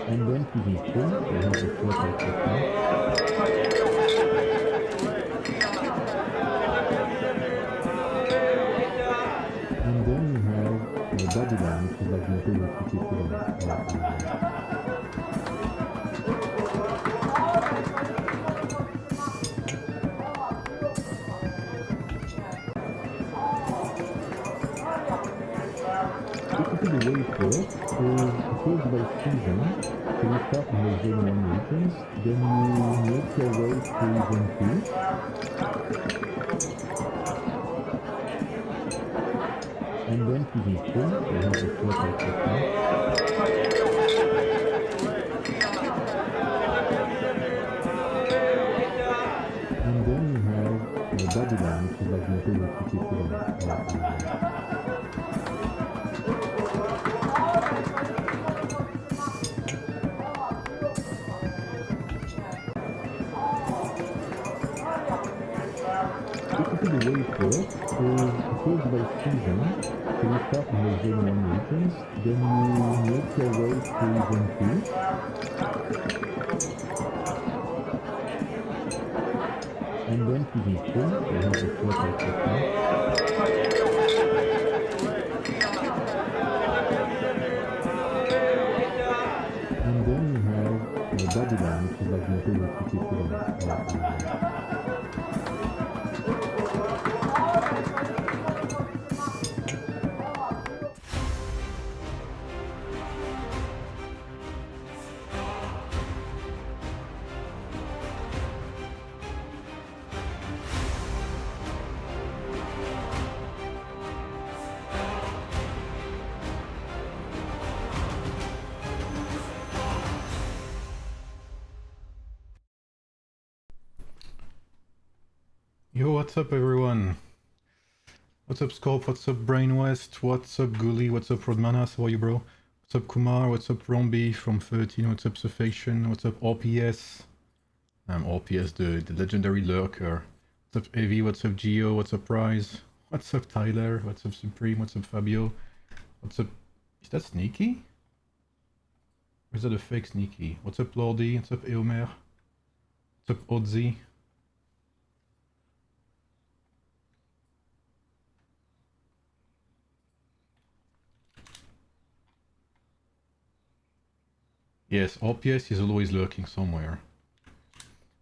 And then to the full, we have the total technique. And then we have the body line, which is like the Imperial City equivalent. Basically the way it works is it goes by season. So you start in the zone 1 regions, then you make your way through zone 2. And then to the full, we have the total technique. And then we have the body line, which is like the Imperial City equivalent. Basically the way it works is it goes by season. So you start in the zone 1 regions, then you make your way through zone 2. And then to the full, we have the total technique. And then we have the body line, which is like the Imperial City equivalent. Yo, what's up everyone? What's up Scorp? What's up Brain West? What's up Ghoulie? What's up Rodmanas? How are you, bro? What's up Kumar? What's up Rombi from 13? What's up Sufation? What's up RPS? RPS, the legendary lurker. What's up Evie? What's up Geo? What's up Rise? What's up Tyler? What's up Supreme? What's up Fabio? What's up... Is that Sneaky? Or is that a fake Sneaky? What's up Lordy? What's up Eomer? What's up Odzi? Yes, RPS is always lurking somewhere.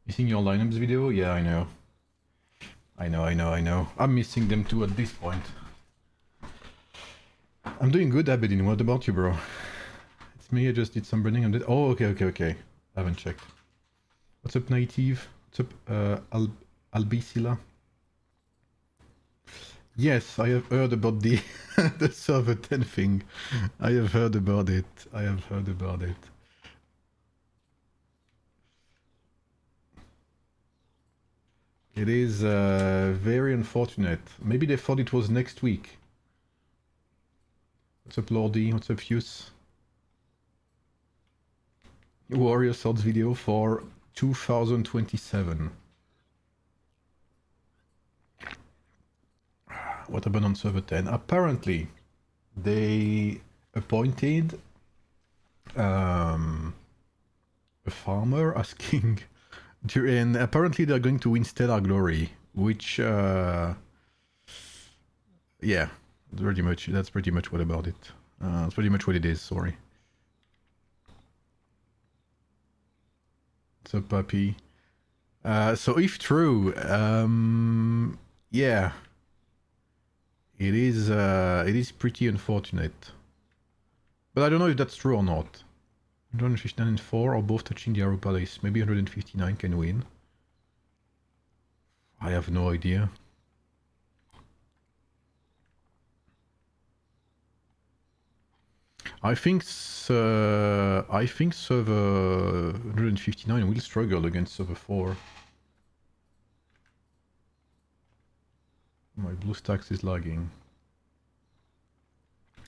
You seen your lineups video? Yeah, I know. I know. I'm missing them too at this point. I'm doing good, Abedin. What about you, bro? It's me, I just did some burning and did... Oh, okay. I haven't checked. What's up, Native? What's up, Albicilla? Yes, I have heard about the the server 10 thing. I have heard about it. It is very unfortunate. Maybe they thought it was next week. What's up, Lordy? What's up, Fuse? Warrior Swords video for 2027. What happened on server 10? Apparently, they appointed a farmer as king. And apparently they're going to win Stellar Glory, which, yeah, that's pretty much what about it. That's pretty much what it is, sorry. What's up, puppy? So if true, yeah, it is pretty unfortunate. But I don't know if that's true or not. 159 and 4 are both touching the Arrow Palace. Maybe 159 can win. I have no idea. I think server 159 will struggle against server 4. My BlueStacks is lagging.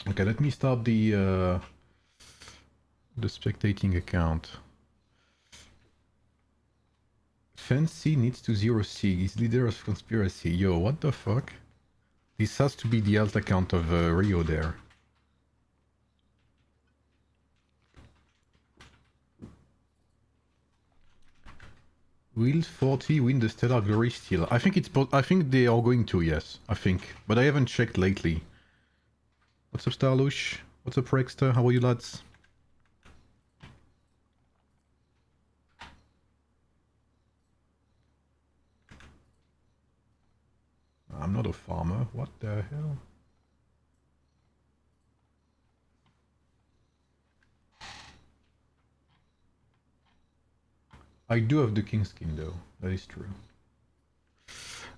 Okay, let me start the spectating account. Fancy needs to 0C. He's leader of conspiracy. Yo, what the fuck? This has to be the alt account of Rio there. Will 40 win the Stellar Glory still? I think I think they are going to, yes. I think. But I haven't checked lately. What's up, Starlush? What's up, Rexter? How are you, lads? I'm not a farmer. What the hell? I do have the king skin though. That is true.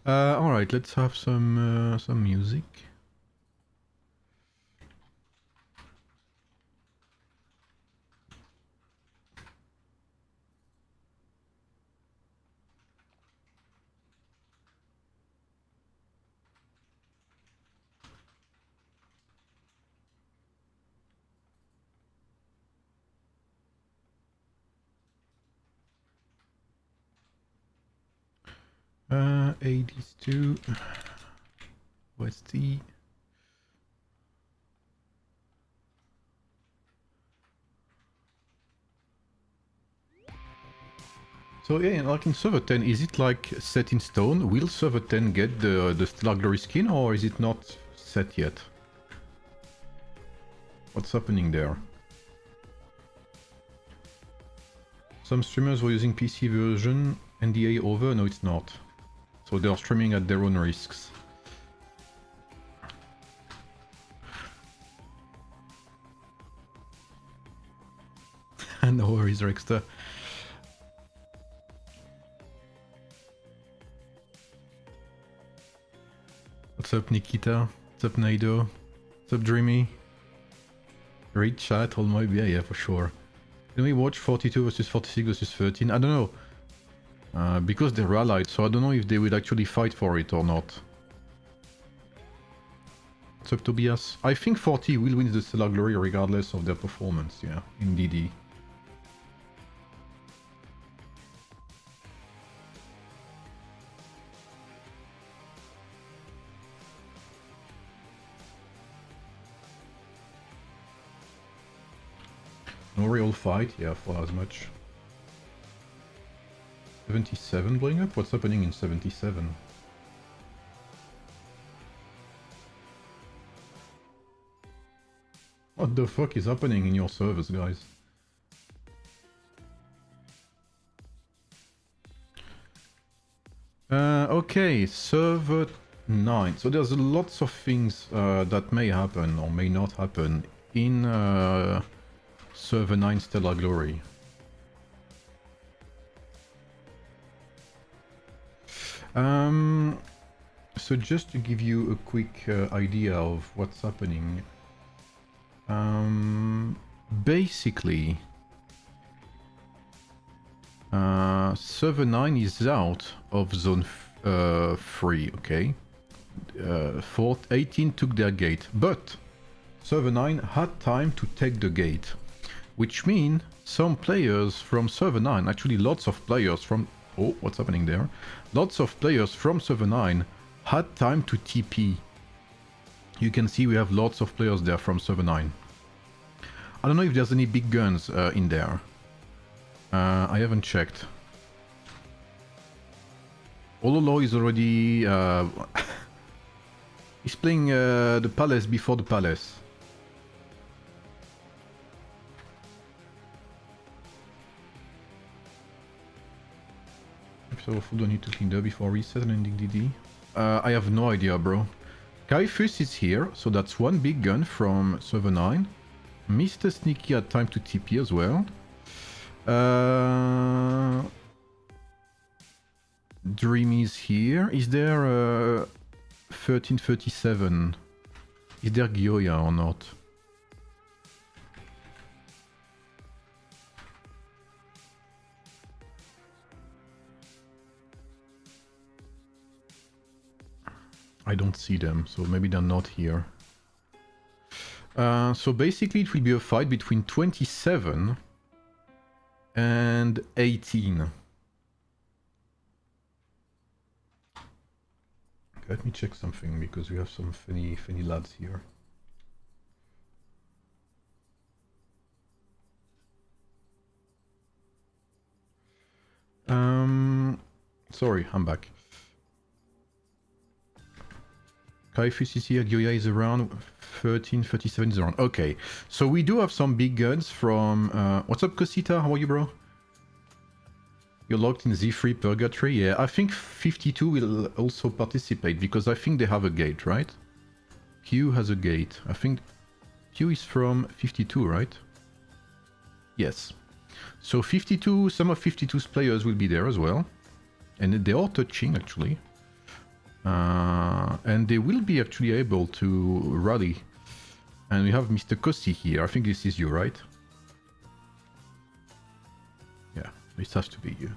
All right, let's have some music. AD2 OST. So yeah, like in server 10, is it like set in stone? Will server 10 get the Stellar Glory skin, or is it not set yet? What's happening there? Some streamers were using PC version, NDA over, no it's not. So they are streaming at their own risks. No worries, Rexter. What's up, Nikita? What's up, Naido? What's up, Dreamy? Great chat, all my yeah, for sure. Can we watch 42 versus 46 versus 13? I don't know. Because they're allied, so I don't know if they will actually fight for it or not. What's up, Tobias? I think 40 will win the Stellar Glory regardless of their performance, yeah, in DD. No real fight, yeah, for as much. 77 blowing up? What's happening in 77? What the fuck is happening in your servers, guys? Okay, server 9. So there's lots of things that may happen or may not happen in server 9 Stellar Glory. So just to give you a quick idea of what's happening, basically, server 9 is out of zone 3, okay? 18 took their gate, but server 9 had time to take the gate, which means some players from server 9, actually lots of players from... Oh, what's happening there? Lots of players from server 9 had time to TP. You can see we have lots of players there from server 9. I don't know if there's any big guns in there. I haven't checked. Ololo is already... he's playing the palace before the palace. So food I need to clean up before reset and ending DD. I have no idea, bro. Kaifus is here, so that's one big gun from server 9. Mr. Sneaky had time to TP as well. Dream is here. Is there 1337? Is there Gyoya or not? I don't see them, so maybe they're not here. So basically it will be a fight between 27 and 18. Let me check something, because we have some funny lads here. Sorry, I'm back. Kaifu CC at Gyoya is around 1337 is around. Okay, so we do have some big guns from... what's up, Cosita? How are you, bro? You're locked in Z3 Purgatory? Yeah, I think 52 will also participate, because I think they have a gate, right? Q has a gate. I think Q is from 52, right? Yes. So 52, some of 52's players will be there as well. And they are touching, actually. And they will be actually able to rally. And we have Mr. Kossi here. I think this is you, right? Yeah, this has to be you.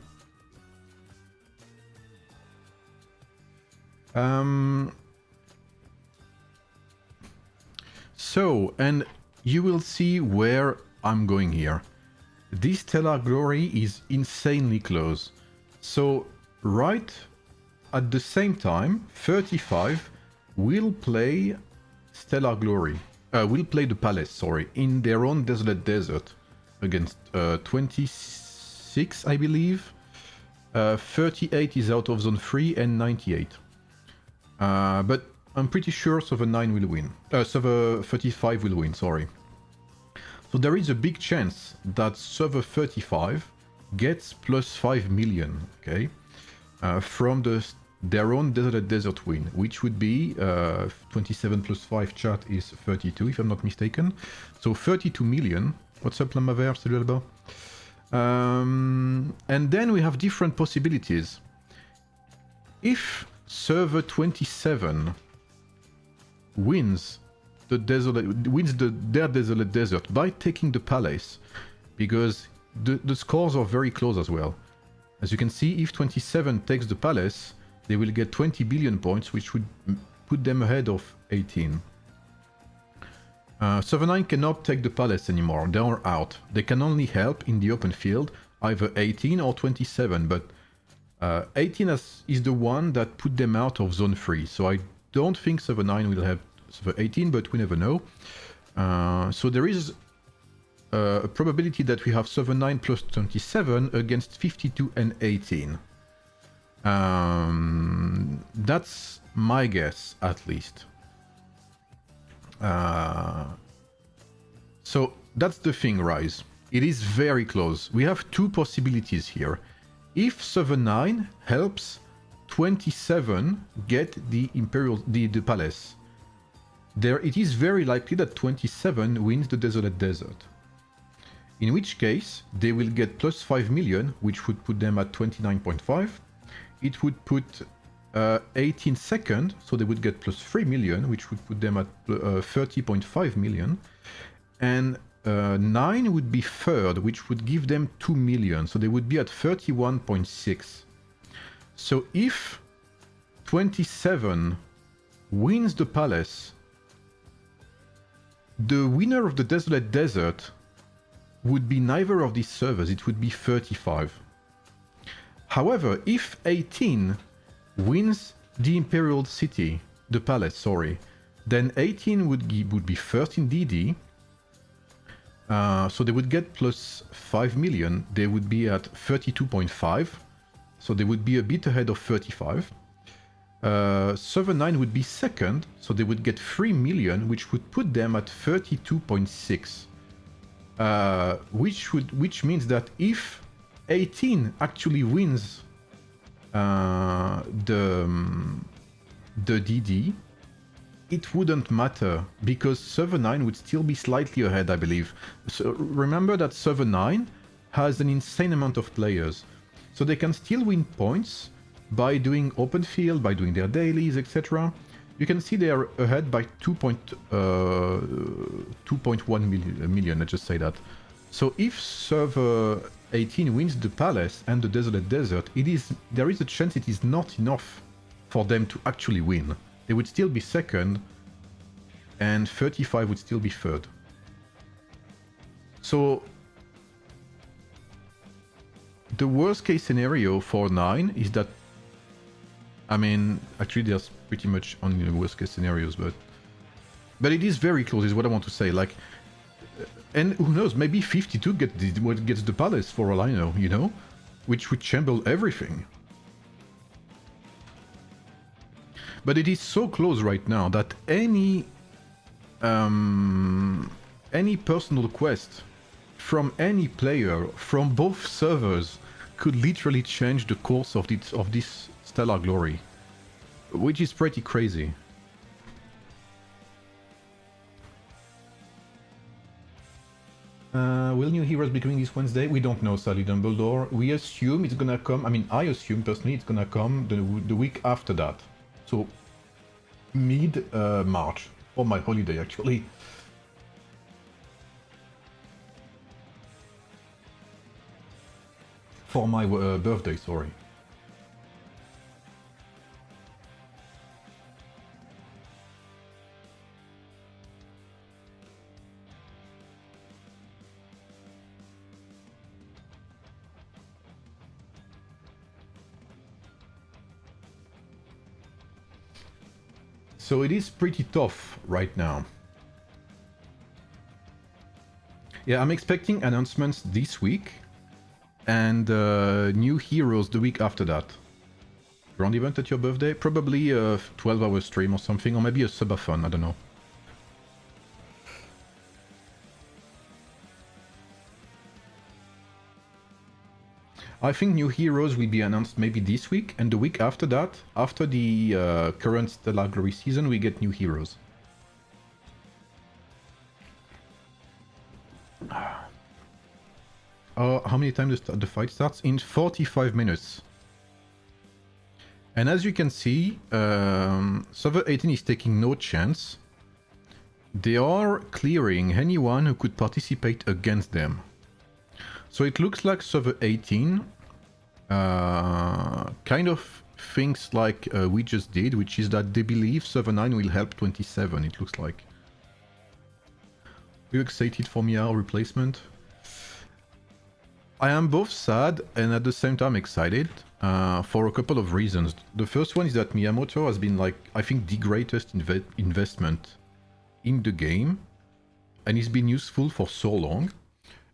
So, and you will see where I'm going here. This Stellar Glory is insanely close. So, right at the same time, 35 will play Stellar Glory. Will play the Palace, sorry, in their own Desolate Desert against 26, I believe. 38 is out of Zone 3 and 98. But I'm pretty sure Server 9 will win. Server 35 will win, sorry. So there is a big chance that Server 35 gets plus 5 million, okay? From their own Desolate Desert win, which would be 27 plus 5 chat is 32, if I'm not mistaken. So 32 million. What's up, Lamaver? Salut là-bas. And then we have different possibilities. If Server 27 wins their Desolate Desert by taking the Palace, because the scores are very close as well. As you can see, if 27 takes the Palace, they will get 20 billion points, which would put them ahead of 18. Server 9 cannot take the Palace anymore, they are out. They can only help in the open field, either 18 or 27, but 18 is the one that put them out of Zone 3, so I don't think Server 9 will have Server 18, but we never know. So there is a probability that we have Server 9 plus 27 against 52 and 18. That's my guess, at least. So that's the thing, Rise. It is very close. We have two possibilities here. If Server 9 helps 27 get the Palace, it is very likely that 27 wins the Desolate Desert. In which case, they will get plus 5 million, which would put them at 29.5. It would put 18 second, so they would get plus 3 million, which would put them at 30.5 million. And 9 would be third, which would give them 2 million, so they would be at 31.6. So if 27 wins the Palace, the winner of the Desolate Desert would be neither of these servers, it would be 35. However, if 18 wins the Imperial City, the Palace, sorry, then 18 would be first in DD, so they would get plus 5 million, they would be at 32.5, so they would be a bit ahead of 35. Server 9 would be second, so they would get 3 million, which would put them at 32.6. Which means that if 18 actually wins the DD, it wouldn't matter, because Server 9 would still be slightly ahead, I believe. So remember that Server 9 has an insane amount of players, so they can still win points by doing open field, by doing their dailies, etc. You can see they are ahead by 2.1 million, let's just say that. So if Server 18 wins the Palace and the Desolate Desert, there is a chance it is not enough for them to actually win. They would still be second, and 35 would still be third. So the worst case scenario for 9 is that, I mean, actually there's pretty much only the worst case scenarios, but it is very close, is what I want to say. Like, and who knows, maybe 52 gets the Palace for all I know, you know, which would chamble everything. But it is so close right now that any personal quest from any player from both servers could literally change the course of this stellar glory, which is pretty crazy. Will new heroes be coming this Wednesday? We don't know, Sally Dumbledore. We assume it's gonna come, I mean, I assume personally it's gonna come the week after that. So, mid-March, for my holiday actually. For my birthday, sorry. So it is pretty tough right now. Yeah, I'm expecting announcements this week and new heroes the week after that. Grand event at your birthday? Probably a 12-hour stream or something, or maybe a subathon, I don't know. I think new heroes will be announced maybe this week, and the week after that, after the current Stellar Glory season, we get new heroes. How many times the fight starts? In 45 minutes. And as you can see, Server 18 is taking no chance. They are clearing anyone who could participate against them. So it looks like Server 18 kind of thinks like we just did, which is that they believe Server 9 will help 27, it looks like. Are you excited for Mia replacement? I am both sad and at the same time excited for a couple of reasons. The first one is that Miyamoto has been like, I think, the greatest investment in the game, and it's been useful for so long.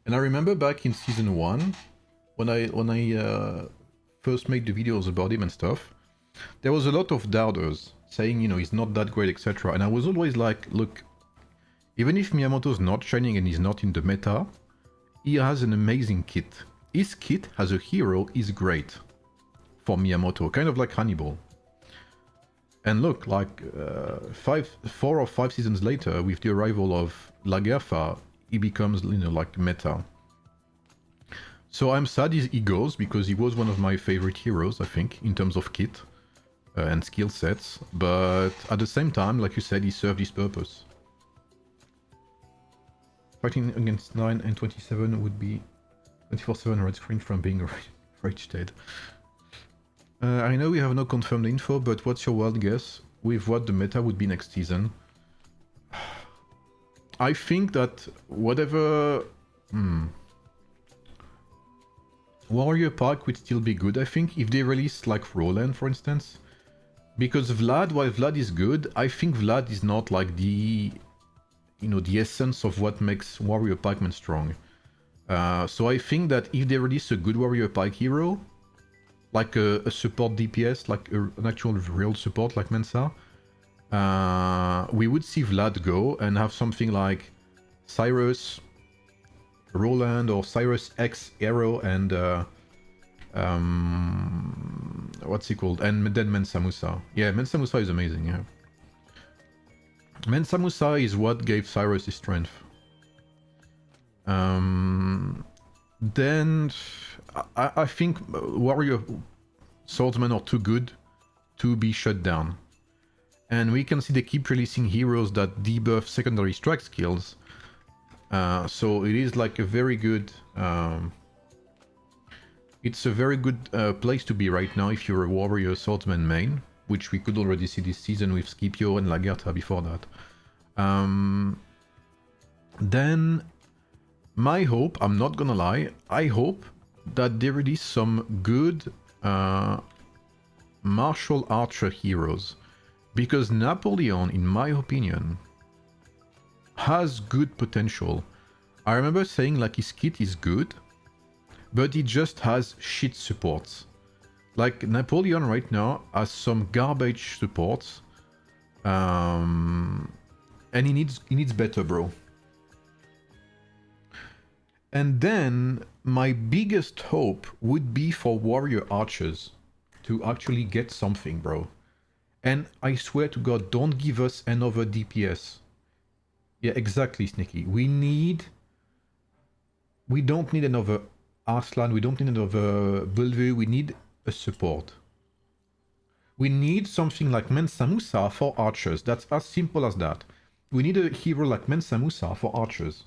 And I remember back in season 1, when I first made the videos about him and stuff, there was a lot of doubters saying, you know, he's not that great, etc. And I was always like, look, even if Miyamoto's not shining and he's not in the meta, he has an amazing kit. His kit as a hero is great for Miyamoto, kind of like Hannibal. And look, like 4 or 5 seasons later, with the arrival of La Guerfa, he becomes, you know, like meta. So I'm sad he goes, because he was one of my favorite heroes, I think, in terms of kit and skill sets. But at the same time, like you said, he served his purpose. Fighting against 9 and 27 would be 24/7 red screen from being rage dead. I know we have no confirmed info, but what's your wild guess with what the meta would be next season? I think that whatever... Warrior Park would still be good, I think, if they release like Roland, for instance. Because Vlad, while Vlad is good, I think Vlad is not like the... you know, the essence of what makes Warrior Pikeman strong. So I think that if they release a good Warrior Pike hero, like a support DPS, like an actual real support like Mensa, we would see Vlad go and have something like Cyrus, Roland, or Cyrus X Arrow, and what's he called? And then Mensa Musa. Yeah, Mensa Musa is amazing, yeah. Mensa Musa is what gave Cyrus his strength. Then I think Warrior Swordsmen are too good to be shut down. And we can see they keep releasing heroes that debuff secondary strike skills. So it is like a very good... it's a very good place to be right now if you're a Warrior Swordsman main, which we could already see this season with Scipio and Lagertha before that. Then my hope, I'm not gonna lie, I hope that they release some good martial archer heroes. Because Napoleon, in my opinion, has good potential. I remember saying like his kit is good, but he just has shit supports. Like, Napoleon right now has some garbage supports. And he needs better, bro. And then my biggest hope would be for warrior archers to actually get something, bro. And I swear to God, don't give us another DPS. Yeah, exactly, Sneaky. We don't need another Arslan, we don't need another Bulvu, we need a support. We need something like Mensa Musa for archers. That's as simple as that. We need a hero like Mensa Musa for archers.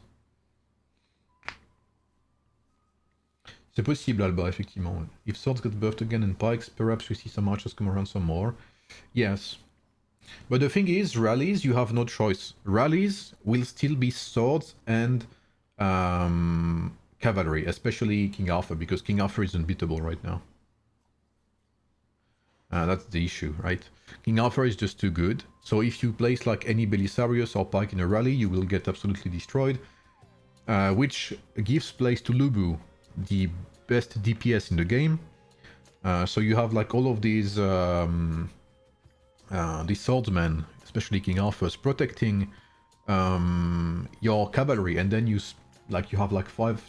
C'est possible, Alba, effectivement. If swords get buffed again and pikes, perhaps we see some archers come around some more. Yes. But the thing is, rallies, you have no choice. Rallies will still be swords and cavalry, especially King Arthur, because King Arthur is unbeatable right now. That's the issue, right? King Arthur is just too good. So if you place like any Belisarius or Pike in a rally, you will get absolutely destroyed. Which gives place to Lubu, the best DPS in the game. So you have like all of these swordsmen, especially King Arthur's, protecting your cavalry, and then you have like five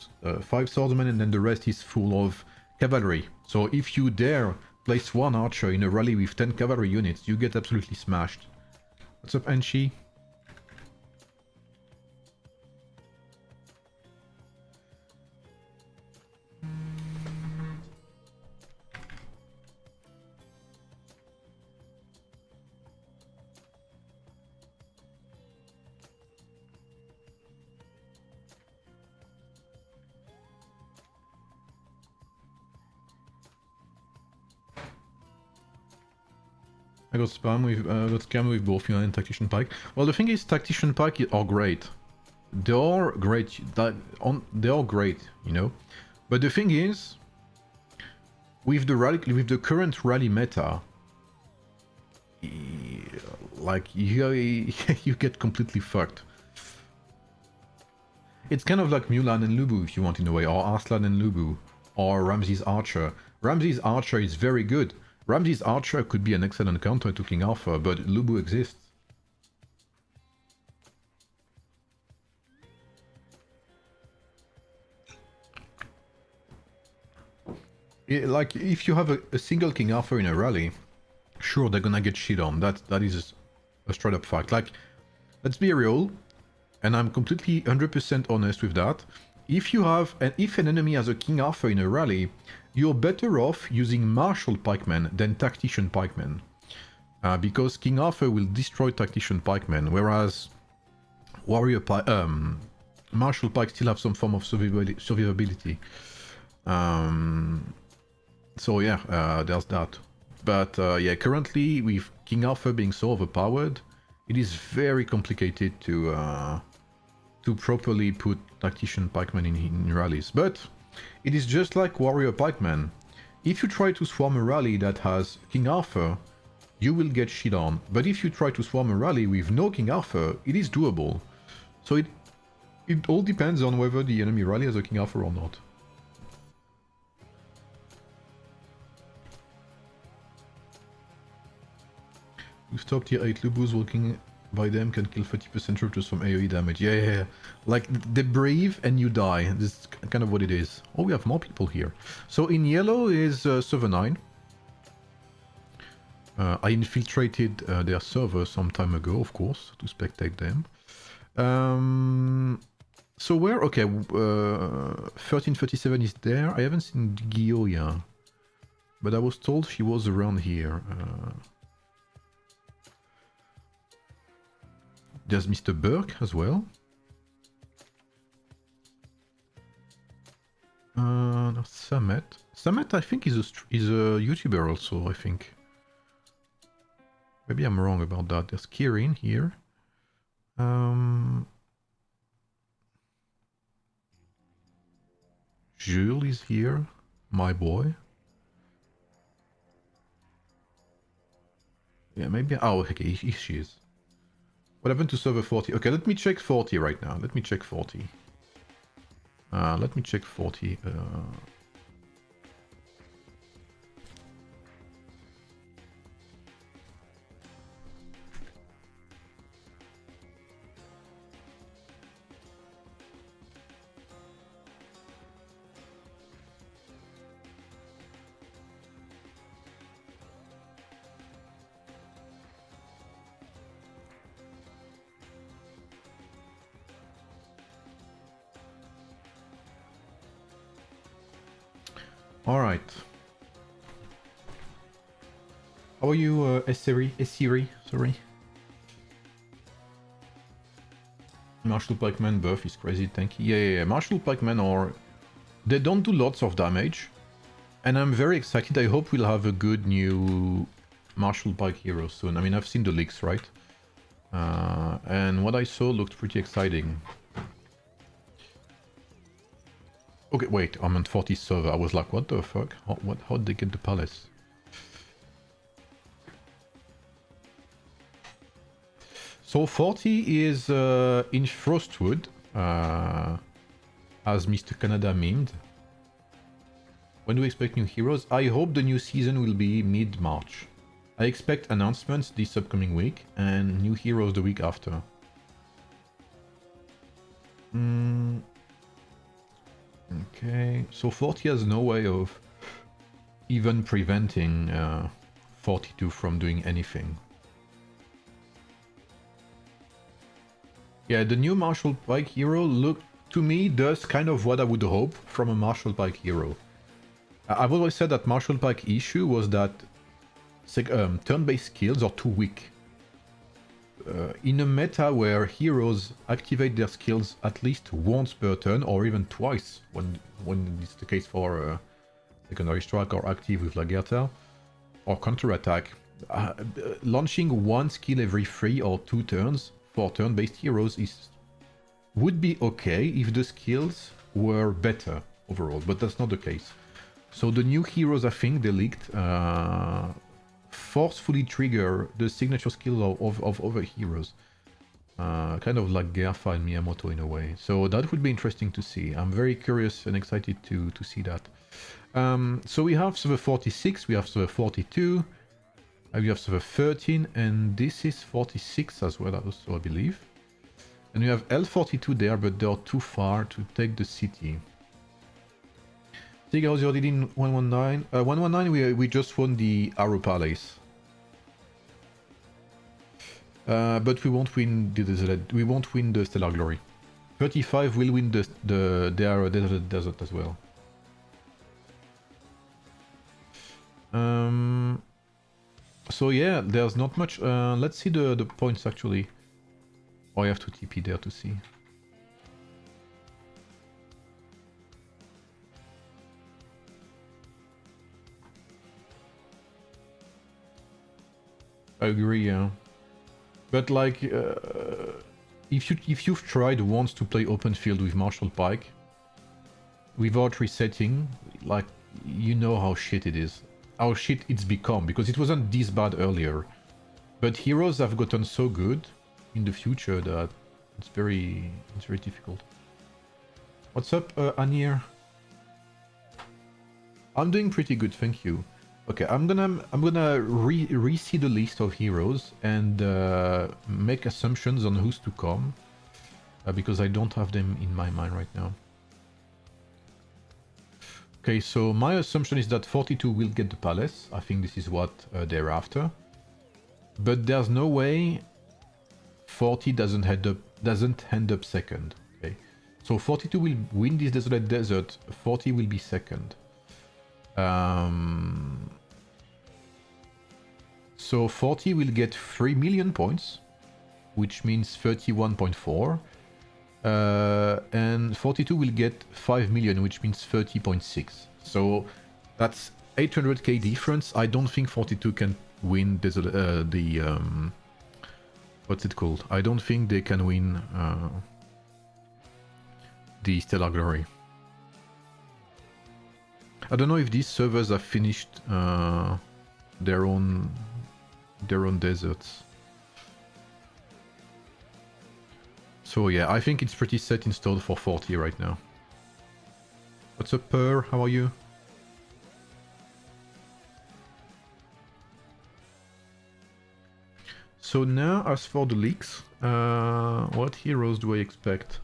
swordsmen, and then the rest is full of cavalry. So if you dare place one archer in a rally with 10 cavalry units, you get absolutely smashed. What's up, Anshi? I got scammed with both Unite and Tactician Pike. Well, the thing is, Tactician Pike are great. They are great. They are great, you know. But the thing is, with the current rally meta, like you get completely fucked. It's kind of like Mulan and Lubu, if you want, in a way, or Arslan and Lubu, or Ramses Archer. Ramses Archer is very good. Ramses Archer could be an excellent counter to King Arthur, but Lubu exists. Like, if you have a single King Arthur in a rally, sure, they're gonna get shit on. That is a straight up fact. Like, let's be real, and I'm completely 100% honest with that. If an enemy has a King Arthur in a rally, you're better off using Martial Pikemen than Tactician Pikemen. Because King Arthur will destroy Tactician Pikemen, whereas Martial Pike still have some form of survivability. So yeah, there's that. But yeah, currently with King Arthur being so overpowered, it is very complicated to properly put Tactician Pikemen in rallies. But it is just like Warrior Pikemen. If you try to swarm a rally that has King Arthur, you will get shit on. But if you try to swarm a rally with no King Arthur, it is doable. So it all depends on whether the enemy rally has a King Arthur or not. With top tier 8 Lubus walking by them can kill 30% troopers from AoE damage. Yeah. Like, they brave and you die. This is kind of what it is. Oh, we have more people here. So in yellow is server 9. I infiltrated their server some time ago, of course, to spectate them. So where? Okay, 1337 is there. I haven't seen Gioia, but I was told she was around here. There's Mr. Burke as well. No, Samet. Samet, I think, is a YouTuber also, I think. Maybe I'm wrong about that. There's Kirin here. Jules is here. My boy. Yeah, maybe... Oh, okay, she is. What happened to server 40? Okay, let me check 40 right now. Let me check 40. Alright. How are you, Siri? Sorry. Marshall Pikeman buff is crazy tanky. Yeah. Marshall Pikeman are... They don't do lots of damage. And I'm very excited. I hope we'll have a good new Marshall Pike hero soon. I mean, I've seen the leaks, right? And what I saw looked pretty exciting. Okay, wait, I'm on 40 server. I was like, what the fuck? How did they get the palace? So 40 is in Frostwood, as Mr. Canada memed. When do we expect new heroes? I hope the new season will be mid-March. I expect announcements this upcoming week and new heroes the week after. Okay, so 40 has no way of even preventing 42 from doing anything. Yeah, the new Marshall Pike hero look to me does kind of what I would hope from a Marshall Pike hero. I've always said that Marshall Pike issue was that turn-based skills are too weak. In a meta where heroes activate their skills at least once per turn or even twice when it's the case for secondary strike or active with Lagertha or counterattack, launching one skill every 3 or 2 turns for turn-based heroes would be okay if the skills were better overall, but that's not the case. So the new heroes, I think they leaked, forcefully trigger the signature skills of other heroes. Kind of like Gerfa and Miyamoto in a way. So that would be interesting to see. I'm very curious and excited to see that. So we have server 46, we have server 42, we have server 13, and this is 46 as well, also, I believe. And we have L42 there, but they're too far to take the city. Sig, how's your lead in 119? 119, we just won the Arrow Palace. But we won't win we won't win the Stellar Glory. 35 will win the Arrow Desert as well. So yeah, there's not much. Let's see the points actually. Oh, I have to TP there to see. I agree, yeah. But like, if you've tried once to play open field with Marshall Pike, without resetting, like, you know how shit it is. How shit it's become, because it wasn't this bad earlier. But heroes have gotten so good in the future that it's very difficult. What's up, Anir? I'm doing pretty good, thank you. Okay, I'm gonna re-see the list of heroes and make assumptions on who's to come, because I don't have them in my mind right now. Okay, so my assumption is that 42 will get the palace. I think this is what they're after. But there's no way 40 doesn't end up second. Okay, so 42 will win this Desolate Desert. 40 will be second. So 40 will get 3 million points, which means 31.4. And 42 will get 5 million, which means 30.6. So that's 800k difference. I don't think 42 can win what's it called? I don't think they can win the Stellar Glory. I don't know if these servers have finished their own deserts. So yeah, I think it's pretty set in stone for 40 right now. What's up, Per? How are you? So now, as for the leaks, what heroes do I expect?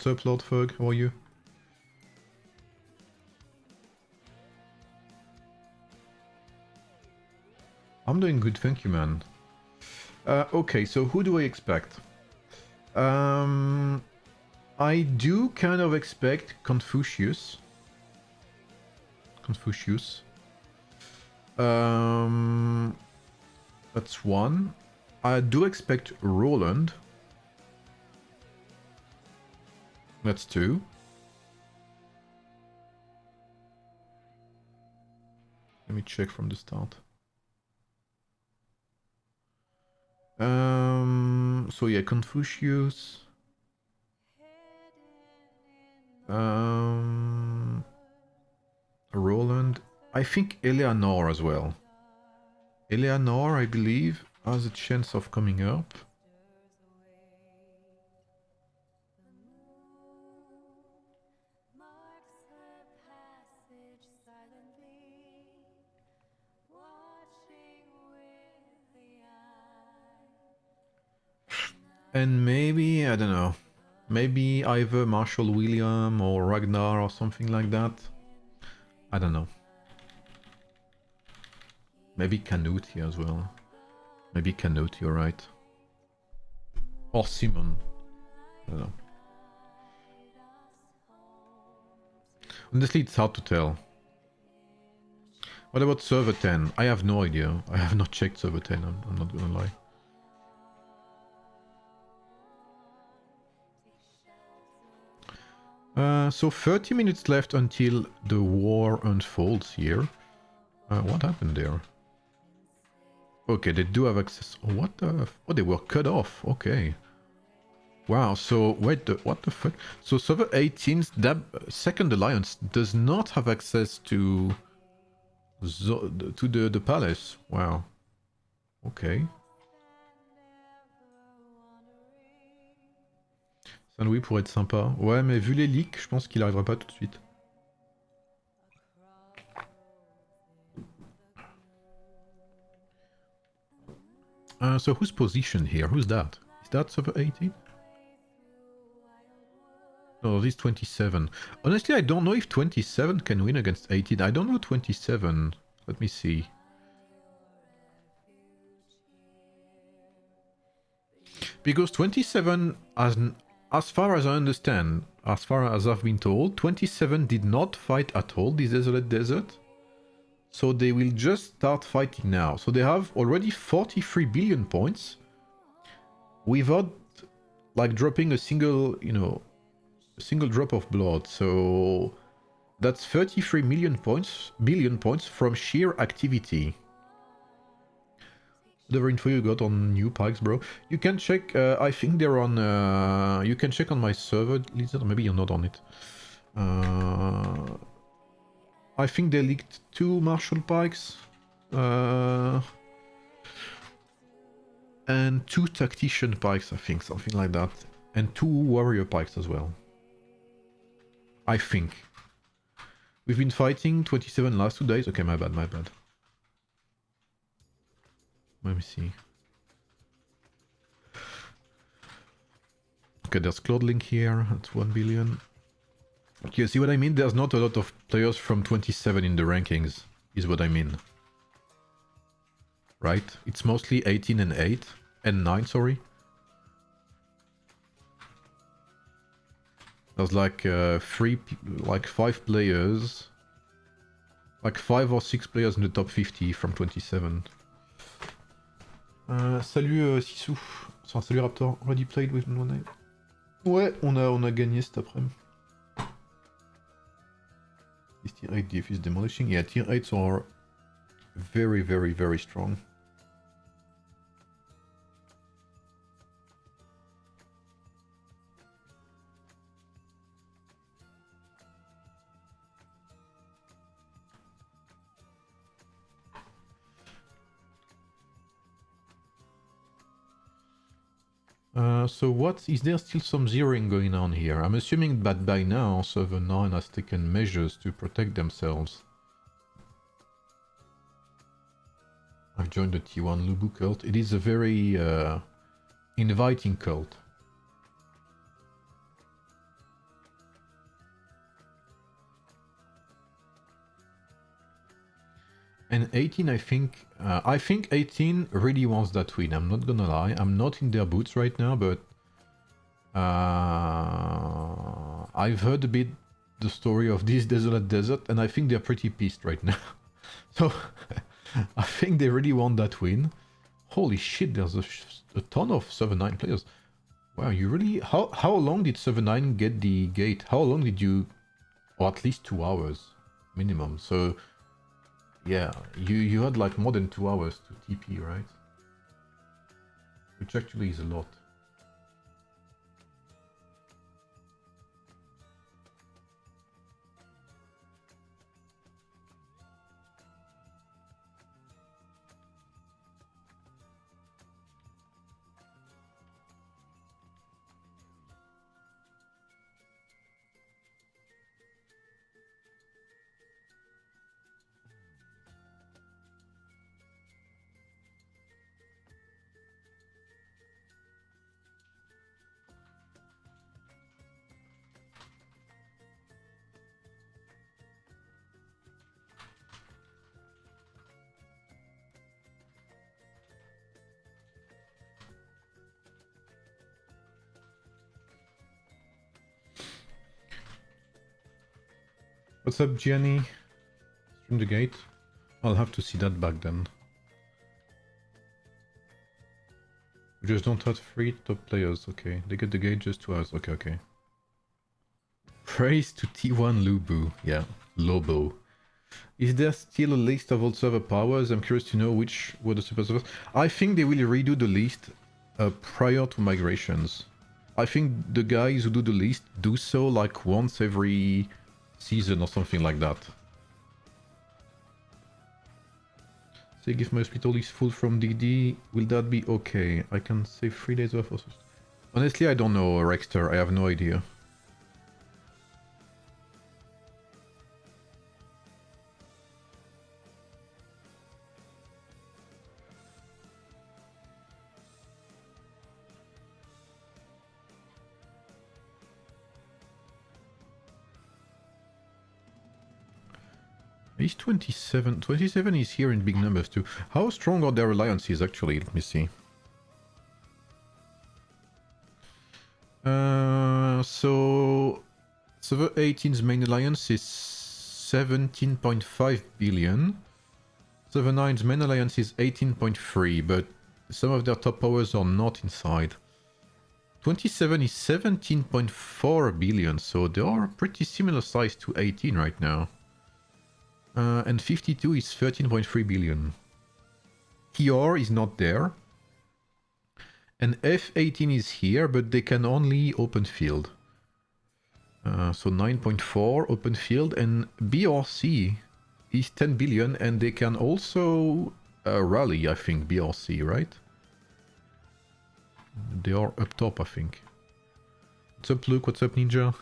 up, Lord Fog? How are you? I'm doing good, thank you, man. Okay, so who do I expect? I do kind of expect Confucius. That's one. I do expect Roland. That's two. Let me check from the start. So yeah, Confucius. Roland. I think Eleanor as well. Eleanor, I believe, has a chance of coming up. And maybe, I don't know, maybe either Marshall William or Ragnar or something like that. I don't know. Maybe Canute here as well. Maybe Canute, you're right. Or Simon. I don't know. Honestly, it's hard to tell. What about server 10? I have no idea. I have not checked server 10, I'm not gonna lie. So 30 minutes left until the war unfolds here. What happened there? Okay, they do have access. What the? Oh, they were cut off. Okay. Wow. So wait, what the fuck? So server 18's second alliance does not have access to the palace. Wow. Okay. Saint-Louis pourrait être sympa. Ouais, mais vu les leaks, je pense qu'il arrivera pas tout de suite. So who's position here? Who's that? Is that server 18? No, this is 27. Honestly, I don't know if 27 can win against 18. I don't know 27. Let me see. Because 27, as far as I understand, as far as I've been told, 27 did not fight at all this desolate desert. So they will just start fighting now. So they have already 43 billion points without like dropping a single, you know, a single drop of blood. So that's 33 billion points from sheer activity. Whatever info you got on new pikes, bro. You can check, I think they're on, you can check on my server, Lizard, or maybe you're not on it. I think they leaked 2 martial pikes. And 2 tactician pikes, I think, something like that. And 2 warrior pikes as well. I think. We've been fighting 27 last 2 days. Okay, my bad, my bad. Let me see. Okay, there's Cloudlink here at 1 billion. Okay, see what I mean? There's not a lot of players from 27 in the rankings, is what I mean. Right? It's mostly 18 and 8. And 9, sorry. There's like 5 players. Like 5 or 6 players in the top 50 from 27. Salut Sissou. Enfin, salut Raptor. Already played with no name. Ouais, on a gagné cet après-midi. Is tier 8 DF is demolishing? Yeah, tier 8s are very, very, very strong. So what, is there still some zeroing going on here? I'm assuming that by now server 9 has taken measures to protect themselves. I've joined the T1 Lubu cult. It is a very inviting cult. And 18, I think 18 really wants that win. I'm not gonna lie. I'm not in their boots right now, but I've heard a bit the story of this desolate desert, and I think they're pretty pissed right now. So I think they really want that win. Holy shit, there's a ton of 7-9 players. Wow, you really... How long did 7-9 get the gate? How long did you... Or at least 2 hours minimum. So yeah, you had like more than 2 hours to TP, right? Which actually is a lot. What's up, Gianni? Stream the gate? I'll have to see that back then. We just don't have 3 top players, okay. They get the gate just 2 hours, okay, okay. Praise to T1 Lubu, yeah, Lobo. Is there still a list of all server powers? I'm curious to know which were the super servers. I think they will redo the list prior to migrations. I think the guys who do the list do so like once every season or something like that. Say if my hospital is full from DD, will that be okay? I can save 3 days worth of... Honestly, I don't know, Rexter, I have no idea. Is 27... 27 is here in big numbers too. How strong are their alliances actually? Let me see. So... Server 18's main alliance is 17.5 billion. Server 9's main alliance is 18.3, but some of their top powers are not inside. 27 is 17.4 billion, so they are pretty similar size to 18 right now. And 52 is 13.3 billion. TR is not there. And F18 is here, but they can only open field. So 9.4 open field, and BRC is 10 billion, and they can also rally, I think, BRC, right? They are up top, I think. What's up, Luke? What's up, Ninja?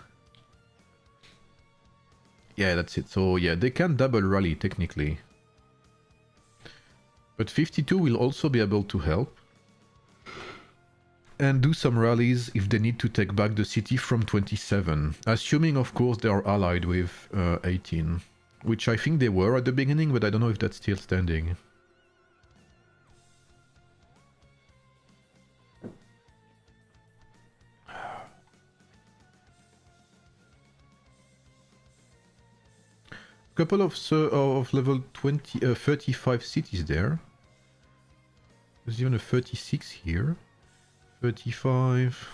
Yeah, that's it. So yeah, they can double rally technically. But 52 will also be able to help. And do some rallies if they need to take back the city from 27. Assuming, of course, they are allied with 18. Which I think they were at the beginning, but I don't know if that's still standing. Couple of level 35 cities there. There's even a 36 here. 35.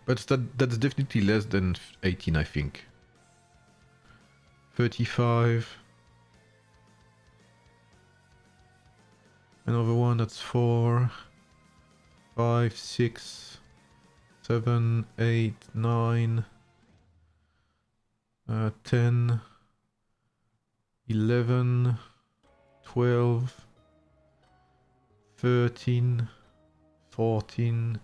But that's definitely less than 18, I think. 35. Another one, that's 4, 5, 6, 7, 8, 9, 10, 11, 12, 13, 14,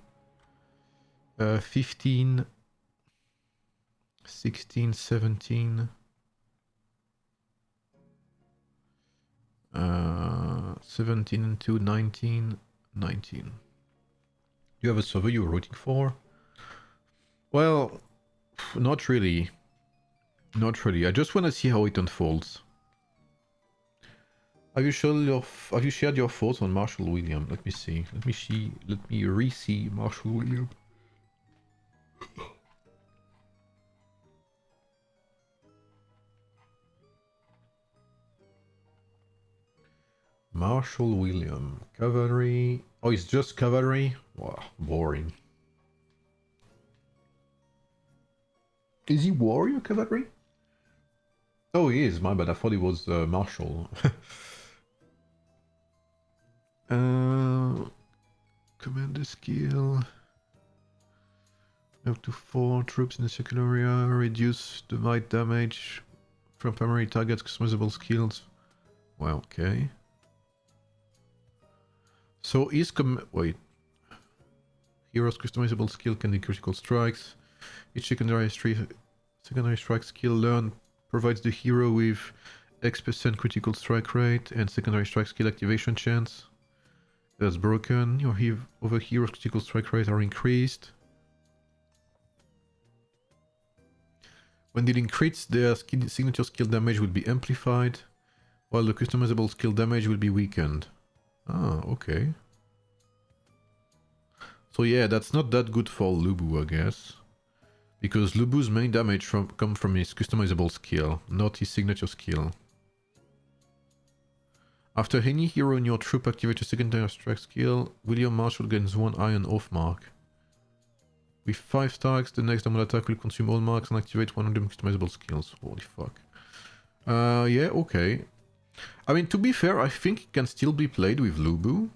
15, 16, 17, 17 and 2, 19, 19. Do you have a server you were rooting for? Well, not really. Not really. I just want to see how it unfolds. Have you shared your thoughts on Marshall William? Let me see. Let me re-see Marshall William. Marshall William. Cavalry. Oh, it's just cavalry? Wow, boring. Is he warrior cavalry? Oh, he is. My bad. I thought he was Marshall. Commander skill. Up to 4 troops in the circular area. Reduce divide damage from primary targets. Customizable skills. Well, okay. So is wait. Hero's customizable skill can do critical strikes. Each secondary strike skill learned provides the hero with X% critical strike rate and secondary strike skill activation chance. That's broken. Your other hero's critical strike rate are increased. When dealing crits, their signature skill damage will be amplified, while the customizable skill damage will be weakened. Ah, okay. So yeah, that's not that good for Lubu, I guess. Because Lubu's main damage come from his customizable skill, not his signature skill. After any hero in your troop activates a secondary strike skill, William Marshall gains 1 iron off mark. With 5 stacks, the next normal attack will consume all marks and activate 100 customizable skills. Holy fuck. Yeah, okay. I mean, to be fair, I think it can still be played with Lubu.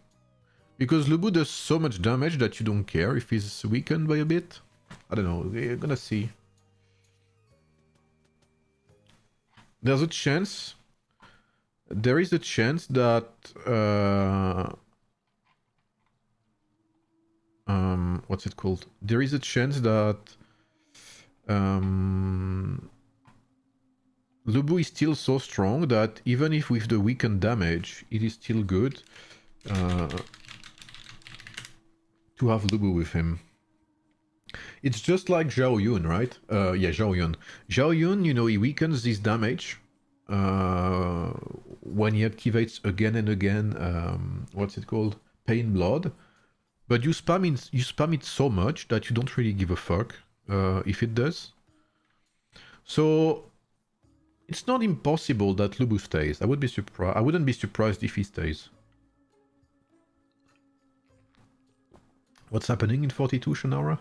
Because Lubu does so much damage that you don't care if he's weakened by a bit. I don't know, we're gonna see. There's a chance... There is a chance that... what's it called? There is a chance that... Lubu is still so strong that even if with the weakened damage, it is still good to have Lubu with him. It's just like Zhao Yun, right? Yeah, Zhao Yun. Zhao Yun, you know, he weakens his damage when he activates again and again, what's it called? Pain Blood. But you spam it so much that you don't really give a fuck if it does. So it's not impossible that Lubu stays. I wouldn't be surprised if he stays. What's happening in 42, Shannara?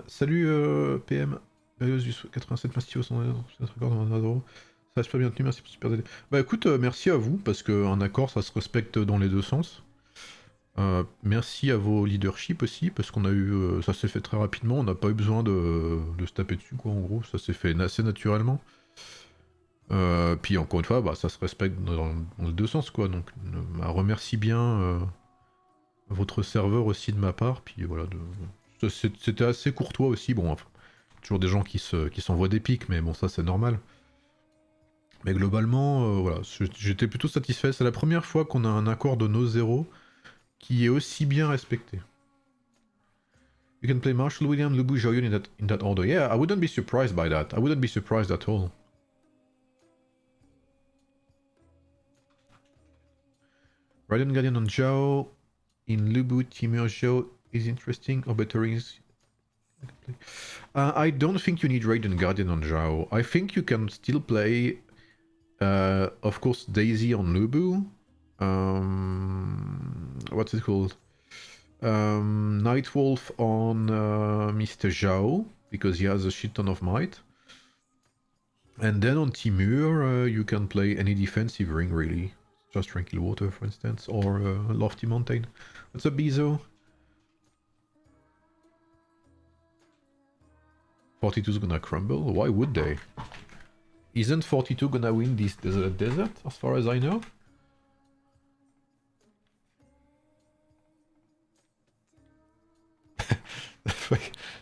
Salut PM, Berrios du 87 Mastivos, notre accord dans un euro. Ça reste pas bien tenu, merci pour super aider. Bah écoute, merci à vous, parce qu'un accord ça se respecte dans les deux sens. Merci à vos leaderships aussi, parce qu'on a eu. Ça s'est fait très rapidement, on n'a pas eu besoin de se taper dessus, quoi, en gros, ça s'est fait assez naturellement. Puis encore une fois, bah, ça se respecte dans les deux sens, quoi, donc remercie bien votre serveur aussi de ma part, puis voilà, c'était assez courtois aussi, bon, enfin, toujours des gens qui s'envoient des pics, mais bon, ça c'est normal. Mais globalement, voilà, j'étais plutôt satisfait, c'est la première fois qu'on a un accord de no zéro qui est aussi bien respecté. You can play Marshall, William, Lubu, Zhao Yun in that order. Yeah, I wouldn't be surprised by that. I wouldn't be surprised at all. Raiden Guardian on Zhao in Lubu, Timur Zhao is interesting, or better is... I don't think you need Raiden Guardian on Zhao. I think you can still play, of course, Daisy on Lubu. What's it called? Nightwolf on Mr. Zhao, because he has a shit ton of might. And then on Timur, you can play any defensive ring, really. Just Tranquil Water, for instance, or Lofty Mountain. What's up, Bezo? 42's gonna crumble? Why would they? Isn't 42 gonna win this desert, as far as I know?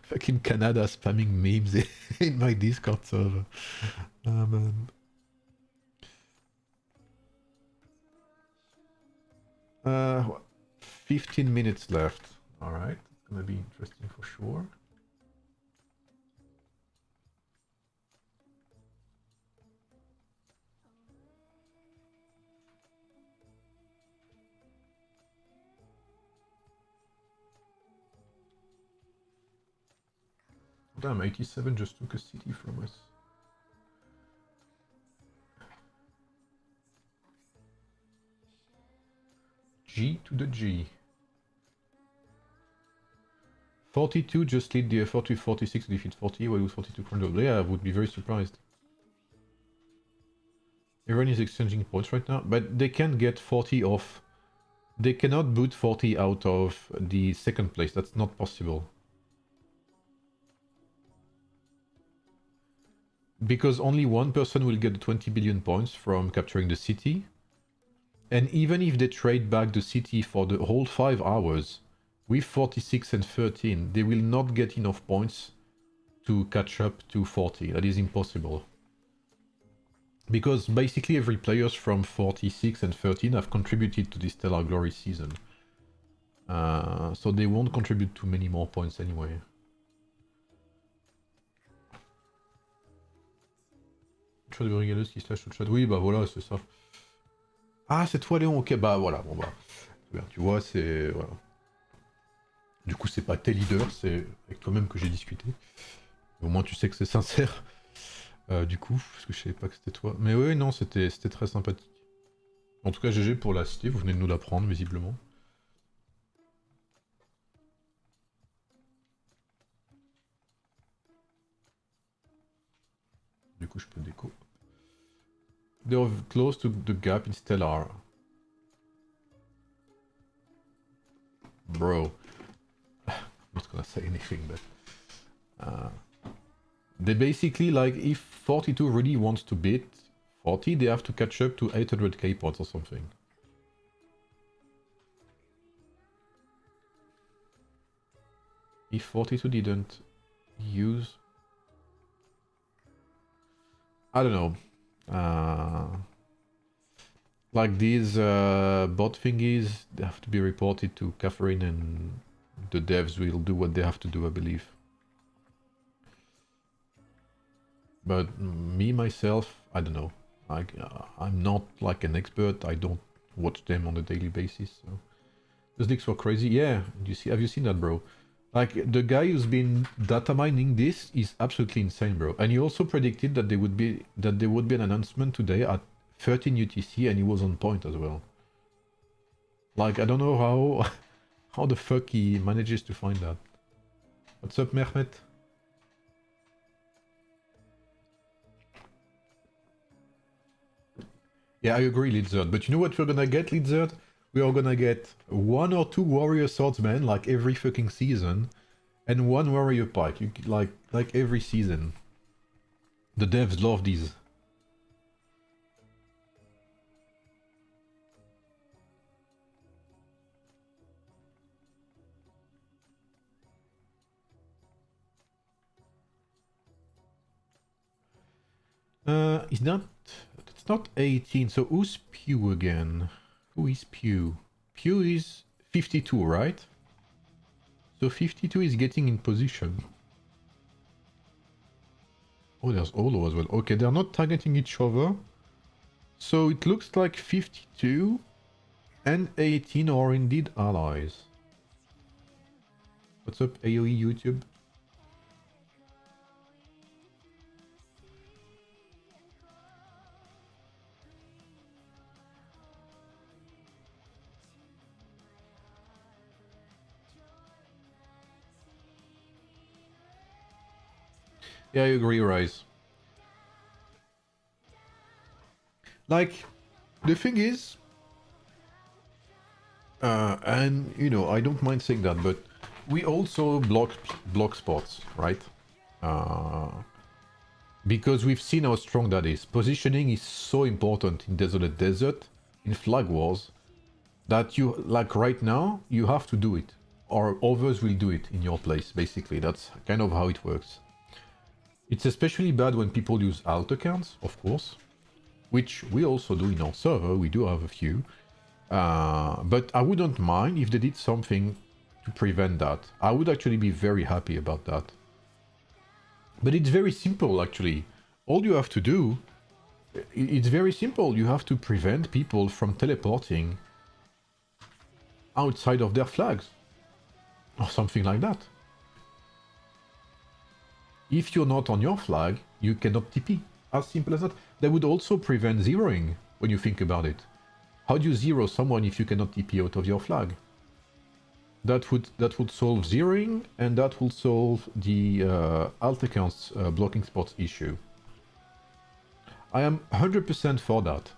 Fucking Canada spamming memes in my Discord server. Oh man. 15 minutes left. Alright, gonna be interesting for sure. Damn, 87 just took a city from us. G to the G. 42 just lead the effort with 46 to defeat 40, while with 42 control. Yeah, I would be very surprised. Everyone is exchanging points right now, but they can't get 40 off. They cannot boot 40 out of the second place. That's not possible. Because only one person will get 20 billion points from capturing the city. And even if they trade back the city for the whole 5 hours, with 46 and 13, they will not get enough points to catch up to 40. That is impossible. Because basically every players from 46 and 13 have contributed to this Stellar Glory season. So they won't contribute too many more points anyway. Chat de brigaleuse qui slash au chat. Oui, bah voilà, c'est ça. Ah, c'est toi Léon, ok, bah voilà, bon bah. Tu vois, c'est... Voilà. Du coup, c'est pas tes leaders, c'est avec toi-même que j'ai discuté. Au moins, tu sais que c'est sincère. Du coup, parce que je savais pas que c'était toi. Mais oui, non, c'était très sympathique. En tout cas, GG pour la cité, vous venez de nous l'apprendre, visiblement. Du coup, je peux déco. They're close to the gap in Stellar. Bro. I'm not gonna say anything, but... they basically, like, if 42 really wants to beat 40, they have to catch up to 800k points or something. If 42 didn't use... I don't know. Like these bot thingies, they have to be reported to Catherine and the devs will do what they have to do, I believe. But me, myself, I don't know. Like, I'm not like an expert. I don't watch them on a daily basis. So. Those leaks were crazy. Yeah, have you seen that, bro? Like, the guy who's been data mining this is absolutely insane, bro. And he also predicted that there would be an announcement today at 13 UTC, and he was on point as well. Like, I don't know how the fuck he manages to find that. What's up, Mehmet? Yeah, I agree, Lizard. But you know what we're gonna get, Lizard? We are gonna get 1 or 2 warrior swordsmen like every fucking season, and 1 warrior pike, like every season. The devs love these. It's not 18, so who's Pew again? Who is Pew? Pew is 52, right? So 52 is getting in position. Oh, there's Olo as well. Okay, they're not targeting each other. So it looks like 52 and 18 are indeed allies. What's up, AoE YouTube? Yeah, I agree, Rise. Like, the thing is... and, you know, I don't mind saying that, but we also block spots, right? Because we've seen how strong that is. Positioning is so important in Desolate Desert, in Flag Wars, that you, like right now, you have to do it. Or others will do it in your place, basically. That's kind of how it works. It's especially bad when people use alt accounts, of course, which we also do in our server. We do have a few. But I wouldn't mind if they did something to prevent that. I would actually be very happy about that. But it's very simple, actually. All you have to do, it's very simple. You have to prevent people from teleporting outside of their flags. Or something like that. If you're not on your flag, you cannot TP. As simple as that. That would also prevent zeroing, when you think about it. How do you zero someone if you cannot TP out of your flag? That would solve zeroing, and that will solve the alt accounts blocking spots issue. I am 100% for that.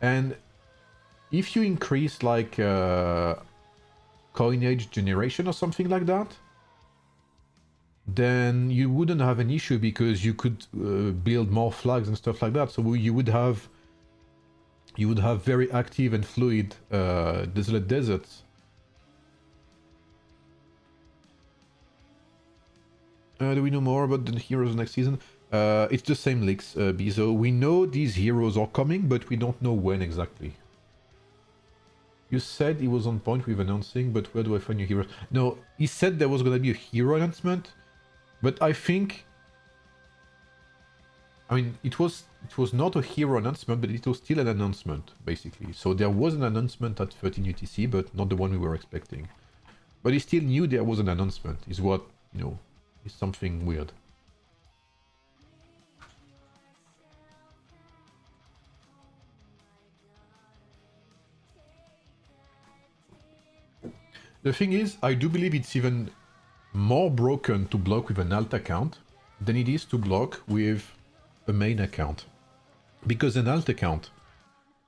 And if you increase like coinage generation or something like that, then you wouldn't have an issue because you could build more flags and stuff like that. So you would have very active and fluid desolate deserts. Do we know more about the heroes next season? It's the same leaks, Bizo. We know these heroes are coming, but we don't know when exactly. You said he was on point with announcing, but where do I find new heroes? No, he said there was going to be a hero announcement, but I think... I mean, it was not a hero announcement, but it was still an announcement, basically. So there was an announcement at 13 UTC, but not the one we were expecting. But he still knew there was an announcement, is what, you know, is something weird. The thing is, I do believe it's even more broken to block with an alt account than it is to block with a main account. Because an alt account,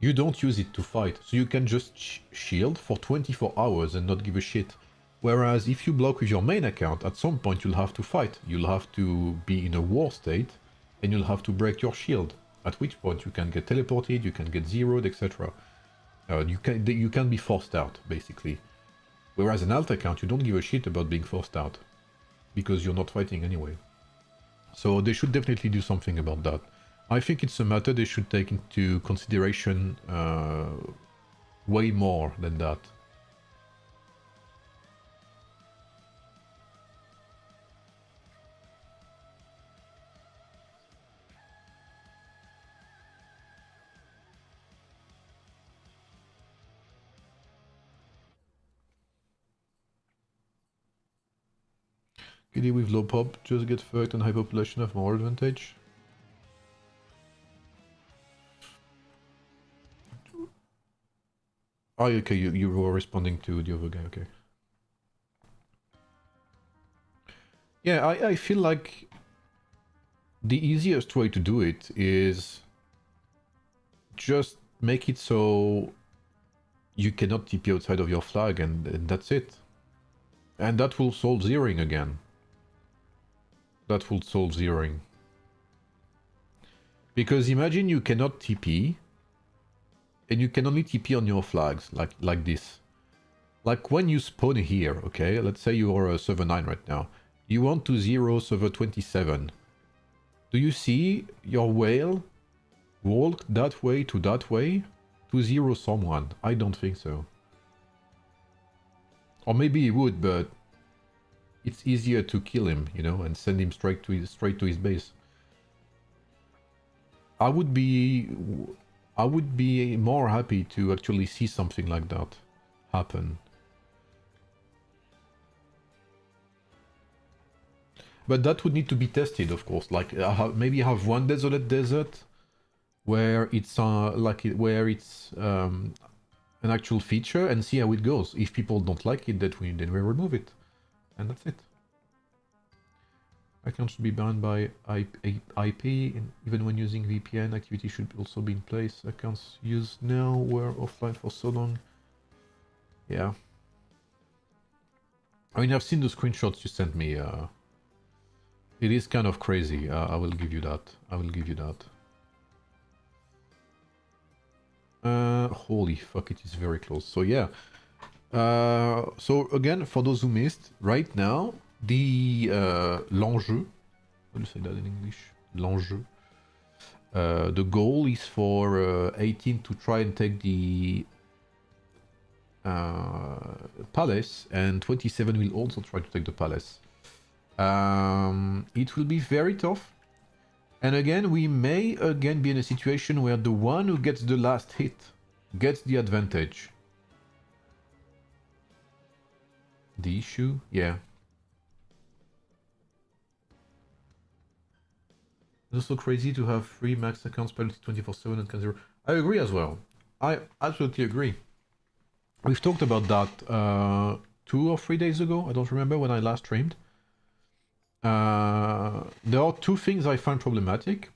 you don't use it to fight, so you can just shield for 24 hours and not give a shit. Whereas if you block with your main account, at some point you'll have to fight. You'll have to be in a war state, and you'll have to break your shield. At which point you can get teleported, you can get zeroed, etc. You can be forced out, basically. Whereas an alt account, you don't give a shit about being forced out, because you're not fighting anyway. So they should definitely do something about that. I think it's a matter they should take into consideration way more than that. KD with low pop, just get fucked and high population have more advantage. Oh, okay, you were responding to the other guy, okay. Yeah, I feel like the easiest way to do it is just make it so you cannot TP outside of your flag and that's it. And that will solve zeroing again. That will solve zeroing. Because imagine you cannot TP, and you can only TP on your flags, like this. Like when you spawn here, okay? Let's say you are a server 9 right now. You want to zero server 27. Do you see your whale walk that way to zero someone? I don't think so. Or maybe he would, but it's easier to kill him, you know, and send him straight to his base. I would be more happy to actually see something like that happen. But that would need to be tested, of course. Like maybe have one desolate desert where it's an actual feature and see how it goes. If people don't like it, then we remove it, and that's it. Accounts should be banned by IP, and even when using VPN, activity should also be in place. Accounts used now were offline for so long. Yeah. I mean, I've seen the screenshots you sent me. It is kind of crazy. I will give you that. I will give you that. Holy fuck, it is very close. So yeah. So again, for those who missed, right now, the l'enjeu, how do you say that in English? L'enjeu. The goal is for 18 to try and take the palace, and 27 will also try to take the palace. It will be very tough. And again, we may again be in a situation where the one who gets the last hit gets the advantage. The issue? Yeah. It's also crazy to have 3 max accounts piloted 24/7 and can 0. I agree as well. I absolutely agree. We've talked about that 2 or 3 days ago. I don't remember when I last streamed. There are 2 things I find problematic.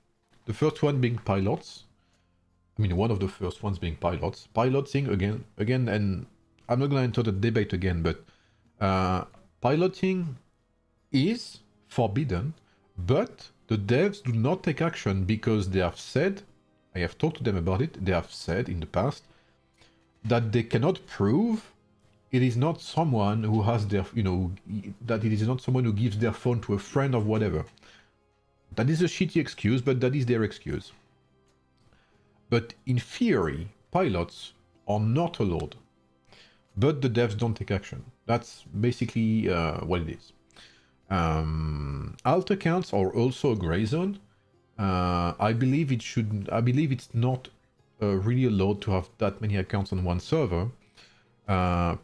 The first one being pilots. I mean, one of the first ones being pilots. Piloting again, and I'm not going to enter the debate again, but piloting is forbidden, but the devs do not take action because they have said, I have talked to them about it, they have said in the past that they cannot prove it is not someone who has their, that it is not someone who gives their phone to a friend or whatever. That is a shitty excuse, but that is their excuse. But in theory, pilots are not allowed, but the devs don't take action. That's basically what it is. Alt accounts are also a gray zone. I believe it's not really allowed to have that many accounts on one server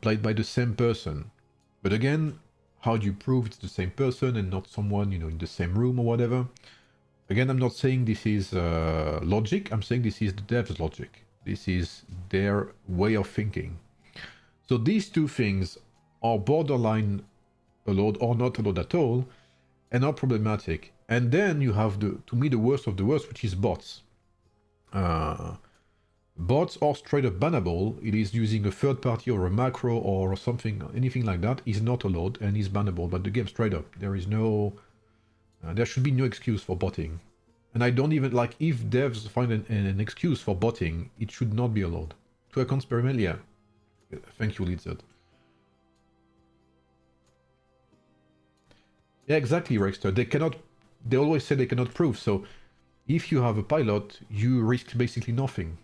played by the same person. But again, how do you prove it's the same person and not someone, in the same room or whatever? Again, I'm not saying this is logic. I'm saying this is the devs' logic. This is their way of thinking. So these 2 things are borderline allowed or not allowed at all, and are problematic. And then you have to me, the worst of the worst, which is bots. Bots are straight up bannable. It is using a third party or a macro or something, anything like that is not allowed and is bannable. But the game straight up, there is no, there should be no excuse for botting. And I don't even like, if devs find an excuse for botting, it should not be allowed. To accounts per email, yeah. Thank you, Lidzard. Yeah, exactly, Rexter. They always say they cannot prove, so if you have a pilot, you risk basically nothing.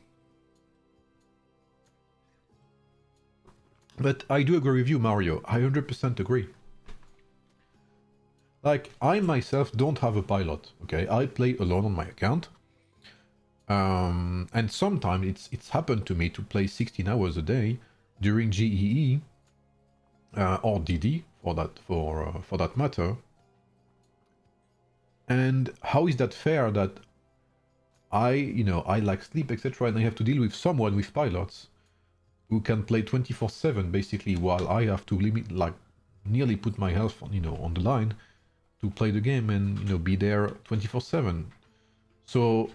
But I do agree with you, Mario. I 100% agree. Like, I myself don't have a pilot, okay? I play alone on my account. And sometimes it's happened to me to play 16 hours a day during GEE or DD for that matter. And how is that fair that I like sleep, etc., and I have to deal with someone with pilots who can play 24/7 basically, while I have to nearly put my health on the line to play the game and be there 24/7. So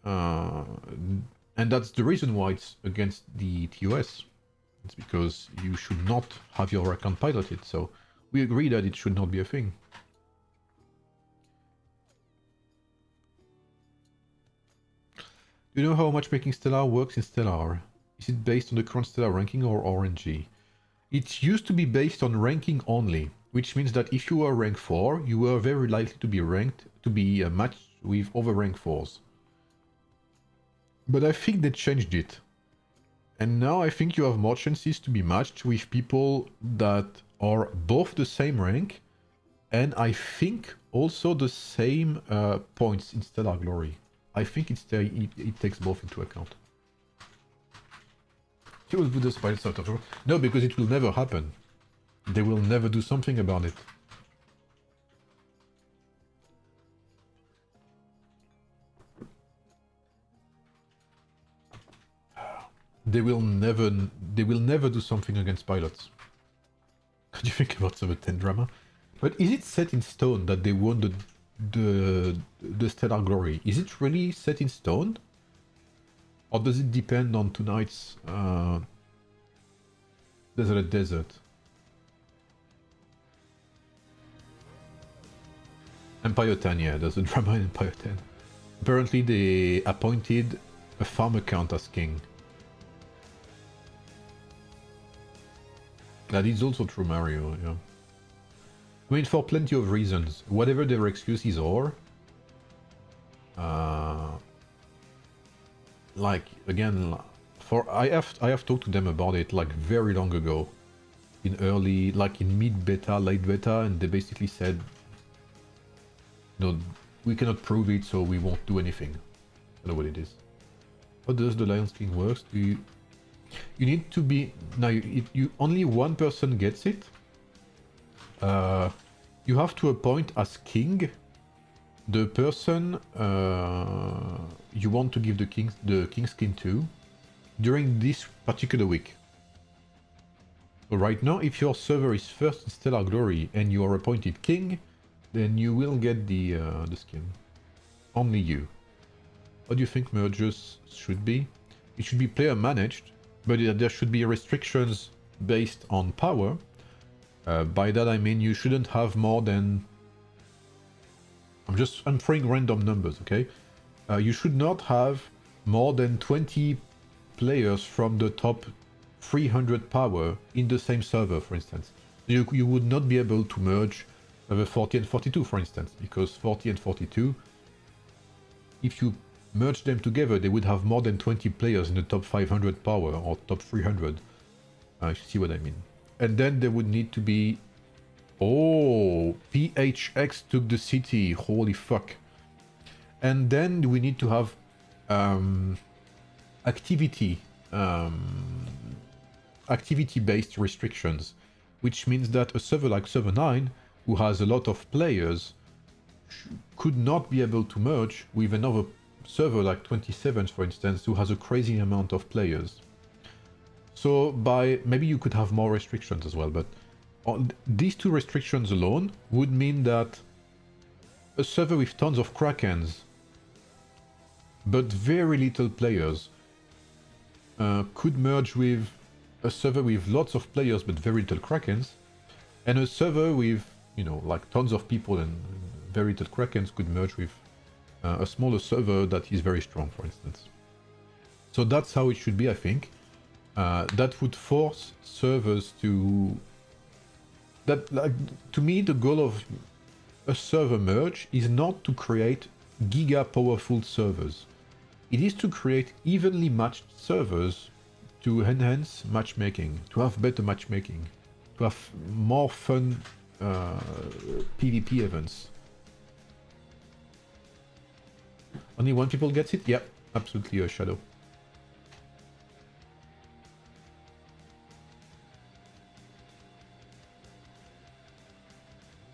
and that's the reason why it's against the TOS. It's because you should not have your account piloted. So we agree that it should not be a thing. Do you know how matchmaking Stellar works in Stellar? Is it based on the current Stellar ranking or RNG? It used to be based on ranking only, which means that if you were rank 4, you were very likely to be matched with other rank 4s. But I think they changed it. And now I think you have more chances to be matched with people that are both the same rank, and I think also the same points in Stellar Glory. I think it takes both into account. You will put the spiders out of the... No, because it will never happen. They will never do something about it. They will never do something against pilots. What do you think about Summer 10 drama? But is it set in stone that they won the Stellar Glory? Is it really set in stone? Or does it depend on tonight's Desolate Desert? Empire 10, yeah, there's a drama in Empire 10. Apparently they appointed a farm account as king. That is also true, Mario, yeah. I mean, for plenty of reasons. Whatever their excuses are, like, again, I have talked to them about it like very long ago, in early, like in mid beta, late beta, and they basically said, no, we cannot prove it, so we won't do anything. I don't know what it is. How does the Lions King works? Do you need to be now? You only one person gets it. You have to appoint as king the person you want to give the king's skin to during this particular week. So right now, if your server is first in Stellar Glory and you are appointed king, then you will get the skin. Only you. What do you think mergers should be? It should be player managed, but there should be restrictions based on power. By that I mean you shouldn't have more than... I'm throwing random numbers, okay? You should not have more than 20 players from the top 300 power in the same server, for instance. You would not be able to merge the 40 and 42, for instance, because 40 and 42, if you merge them together, they would have more than 20 players in the top 500 power or top 300. You see what I mean? And then there would need to be... Oh, PHX took the city. Holy fuck. And then we need to have activity-based restrictions, which means that a server like Server 9, who has a lot of players, could not be able to merge with another server like 27, for instance, who has a crazy amount of players. So maybe you could have more restrictions as well, but these two restrictions alone would mean that a server with tons of Krakens but very little players could merge with a server with lots of players but very little Krakens, and a server with, you know, like tons of people and very little Krakens could merge with a smaller server that is very strong, for instance. So that's how it should be, I think. That would force servers to... to me, the goal of a server merge is not to create giga powerful servers. It is to create evenly matched servers to enhance matchmaking, to have better matchmaking, to have more fun PvP events. Only one people gets it? Yeah, absolutely, a Shadow.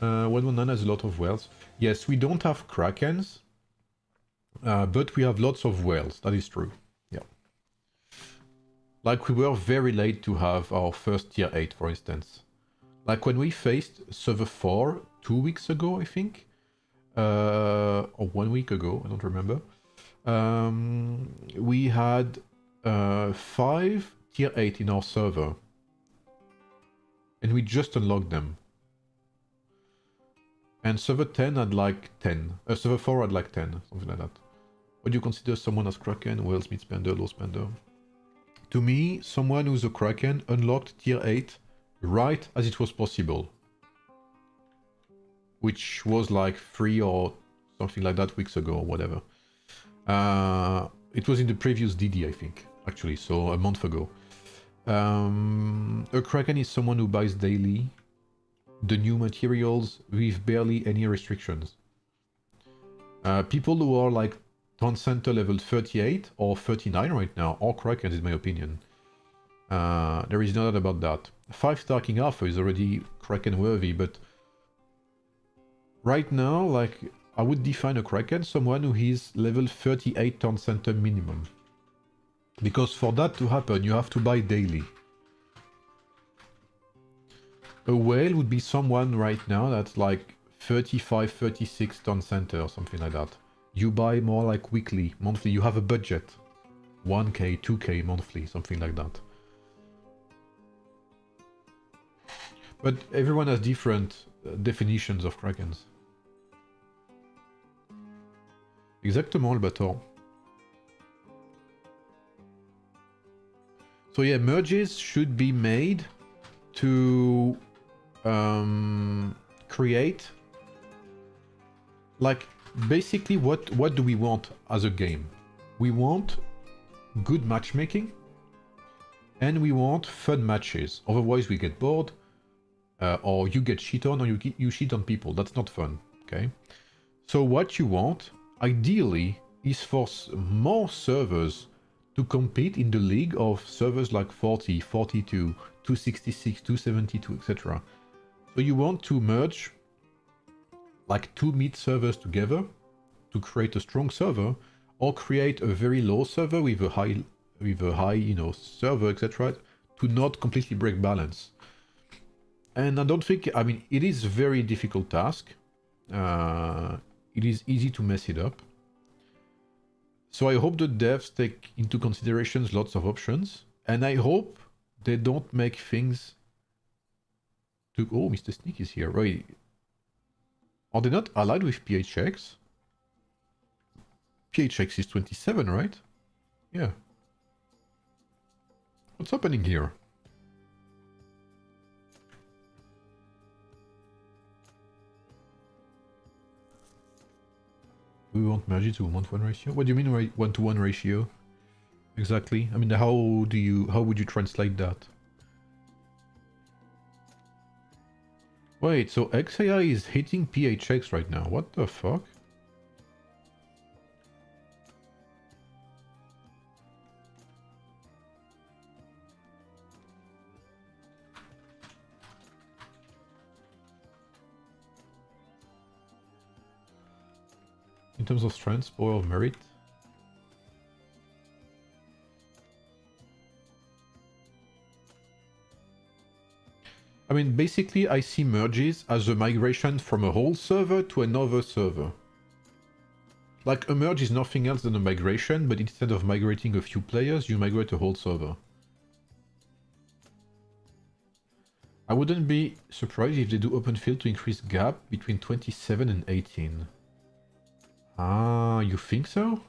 Uh, 119 has a lot of whales. Yes, we don't have Krakens, but we have lots of whales. That is true. Yeah. Like we were very late to have our first tier 8, for instance. Like when we faced server 4 2 weeks ago, I think. Or 1 week ago, I don't remember. We had 5 tier 8 in our server. And we just unlocked them. And server 10 had like 10. Server 4 had like 10, something like that. Would you consider someone as Kraken, whales, mid spender, low spender? To me, someone who's a Kraken unlocked tier 8 right as it was possible. Which was like 3 or something like that weeks ago or whatever. It was in the previous DD, I think, actually, so a month ago. A Kraken is someone who buys daily the new materials with barely any restrictions. People who are like Town Center level 38 or 39 right now are Krakens, in my opinion. There is no doubt about that. 5-star King Arthur is already Kraken worthy, but right now, like, I would define a Kraken someone who is level 38 Town Center minimum. Because for that to happen, you have to buy daily. A whale would be someone right now that's like 35, 36 Town Center or something like that. You buy more like weekly, monthly. You have a budget. 1k, 2k monthly, something like that. But everyone has different definitions of Krakens. Exactement, Albator. So yeah, merges should be made to create, like, basically what do we want as a game? We want good matchmaking, and we want fun matches. Otherwise, we get bored, or you get shit on, or you shit on people. That's not fun, okay? So what you want, ideally, is for more servers to compete in the league of servers like 40, 42, 266, 272, etc. So you want to merge like 2 mid servers together to create a strong server, or create a very low server with a high, you know, server, etc. to not completely break balance. And I don't think, I mean, it is a very difficult task. It is easy to mess it up. So I hope the devs take into considerations lots of options, and I hope they don't make things to... Oh, Mr. Sneak is here, right? Are they not allied with PHX? PHX is 27, right? Yeah. What's happening here? We want merge it to a 1-to-1 ratio? What do you mean 1-to-1 ratio? Exactly. I mean, how would you translate that? Wait, so XAI is hitting PHX right now. What the fuck? In terms of strength, power of merit. I mean, basically, I see merges as a migration from a whole server to another server. Like, a merge is nothing else than a migration, but instead of migrating a few players, you migrate a whole server. I wouldn't be surprised if they do open field to increase gap between 27 and 18. Ah, you think so?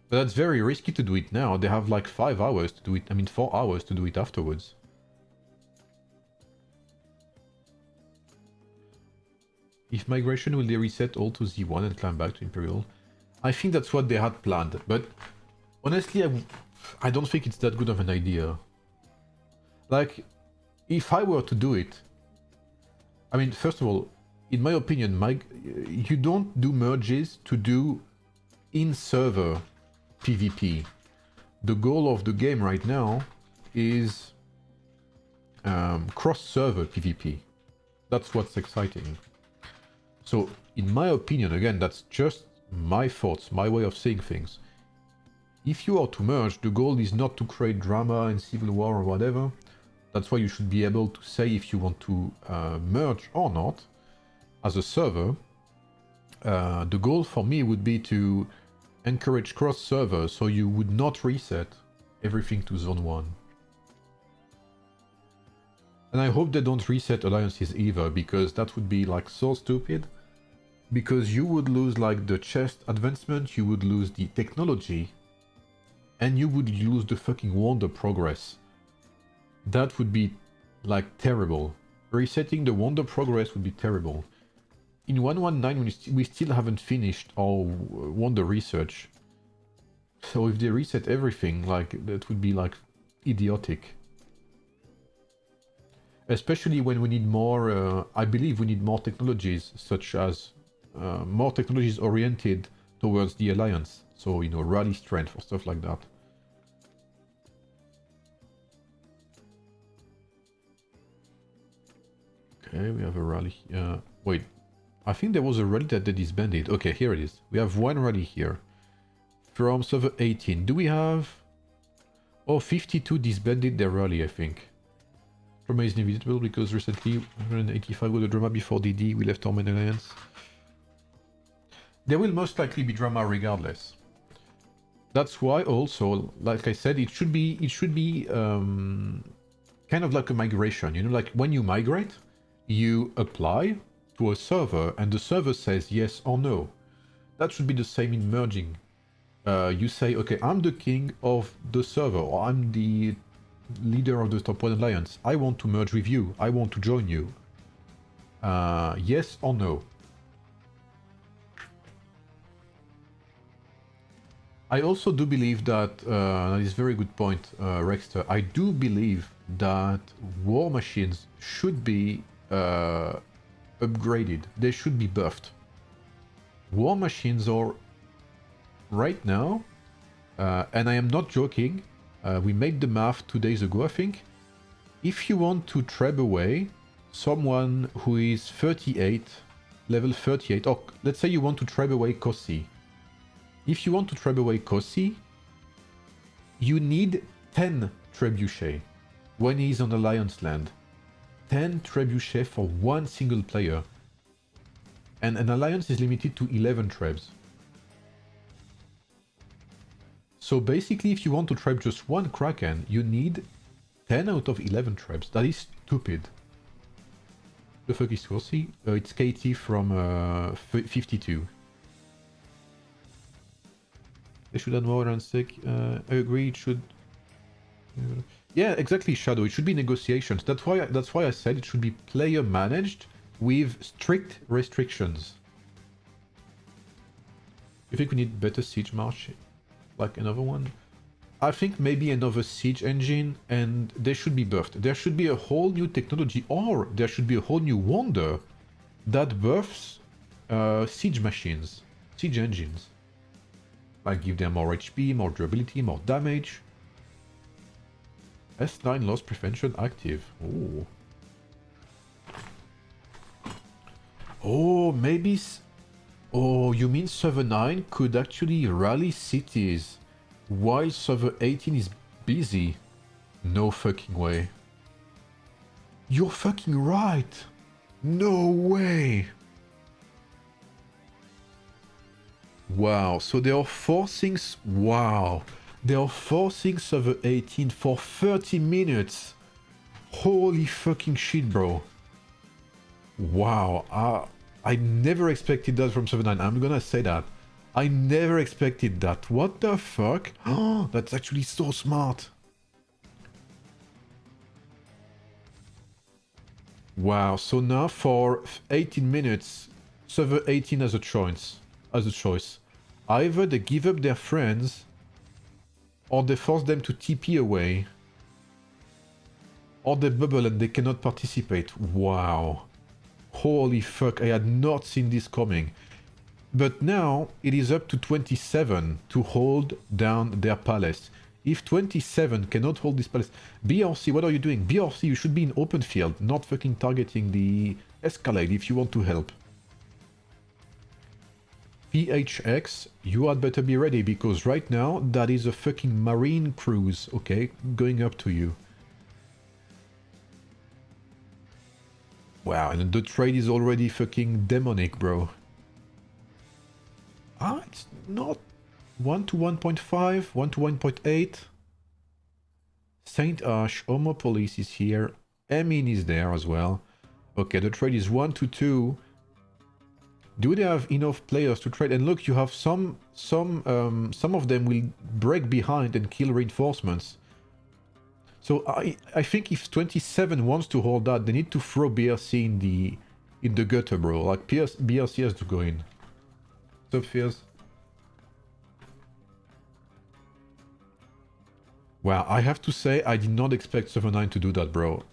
But that's very risky to do it now. They have like 5 hours to do it. I mean, 4 hours to do it afterwards. If migration, will they reset all to Z1 and climb back to Imperial? I think that's what they had planned. But honestly, I don't think it's that good of an idea. Like, if I were to do it... I mean, first of all, in my opinion, you don't do merges to do in-server PvP. The goal of the game right now is cross-server PvP. That's what's exciting. So, in my opinion, again, that's just my thoughts, my way of seeing things. If you are to merge, the goal is not to create drama and civil war or whatever. That's why you should be able to say if you want to merge or not. As a server, the goal for me would be to encourage cross-server, so you would not reset everything to Zone 1. And I hope they don't reset alliances either, because that would be like so stupid. Because you would lose like the chest advancement, you would lose the technology, and you would lose the fucking wonder progress. That would be like terrible. Resetting the wonder progress would be terrible. In 119 we still haven't finished our wonder research. So if they reset everything, like, that would be like idiotic. Especially when we need more, I believe we need more technologies, such as more technologies oriented towards the alliance. So, you know, rally strength or stuff like that. Okay, we have a rally. Wait, I think there was a rally that they disbanded. Okay, here it is. We have one rally here. From server 18. Do we have... Oh, 52 disbanded their rally, I think. Drama is inevitable because recently 185 got a drama before DD. We left our main alliance. There will most likely be drama regardless. That's why also, like I said, it should be kind of like a migration. You know, like when you migrate, you apply to a server and the server says yes or no. That should be the same in merging. You say, okay, I'm the king of the server, or I'm the leader of the top 1 alliance. I want to merge with you. I want to join you. Yes or no? I also do believe that, that is a very good point, Rexter. I do believe that war machines should be upgraded. They should be buffed. War machines are, right now, and I am not joking, we made the math 2 days ago, I think. If you want to trap away someone who is 38, level 38, or let's say you want to trap away Kossi. If you want to trap away Kossi, you need 10 trebuchet when he's on Alliance land. 10 trebuchet for one single player. And an Alliance is limited to 11 trebs. So basically, if you want to trap just one Kraken, you need 10 out of 11 trebs. That is stupid. The fuck is Kossi? It's KT from 52. They should add more than stick. I agree. It should. Yeah, exactly, Shadow. It should be negotiations. That's why I said it should be player managed with strict restrictions. You think we need better siege march, like another one? I think maybe another siege engine, and they should be buffed. There should be a whole new technology, or there should be a whole new wonder that buffs siege machines, siege engines. Like give them more HP, more durability, more damage. S9 loss prevention active. Oh. Oh, maybe... Oh, you mean server 9 could actually rally cities while server 18 is busy? No fucking way. You're fucking right. No way. Wow, so they are forcing... Wow. They are forcing server 18 for 30 minutes. Holy fucking shit, bro. Wow. I never expected that from server 9. I'm gonna say that. I never expected that. What the fuck? Oh, that's actually so smart. Wow, so now for 18 minutes, server 18 has a choice. Either they give up their friends, or they force them to TP away, or they bubble and they cannot participate. Wow. Holy fuck, I had not seen this coming. But now it is up to 27 to hold down their palace. If 27 cannot hold this palace... BRC, what are you doing? BRC, you should be in open field, not fucking targeting the escalade if you want to help. PHX, you had better be ready, because right now that is a fucking marine cruise, okay, going up to you. Wow, and the trade is already fucking demonic, bro. Ah, it's not 1 to 1.5, 1 to 1.8. Saint Ash, Homopolis is here. Emin is there as well. Okay, the trade is 1 to 2. Do they have enough players to trade? And look, you have some of them will break behind and kill reinforcements. So I think if 27 wants to hold that, they need to throw BRC in the gutter, bro. Like BRC has to go in. What's up, Fears? Wow, I have to say I did not expect server 9 to do that, bro.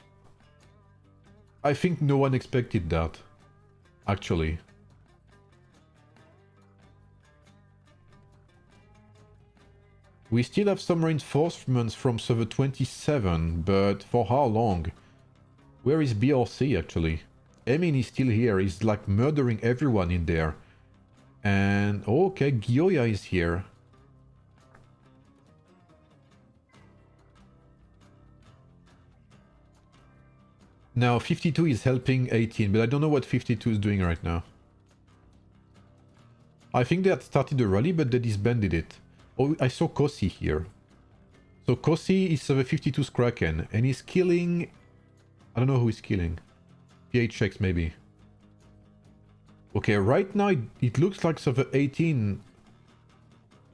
I think no one expected that, actually. We still have some reinforcements from server 27, but for how long? Where is BRC actually? Emin is still here, he's like murdering everyone in there. And okay, Gioia is here. Now 52 is helping 18, but I don't know what 52 is doing right now. I think they had started the rally, but they disbanded it. Oh, I saw Kossi here. So Kossi is server 52's Kraken, and he's killing... I don't know who he's killing. PHX maybe. Okay, right now it looks like server 18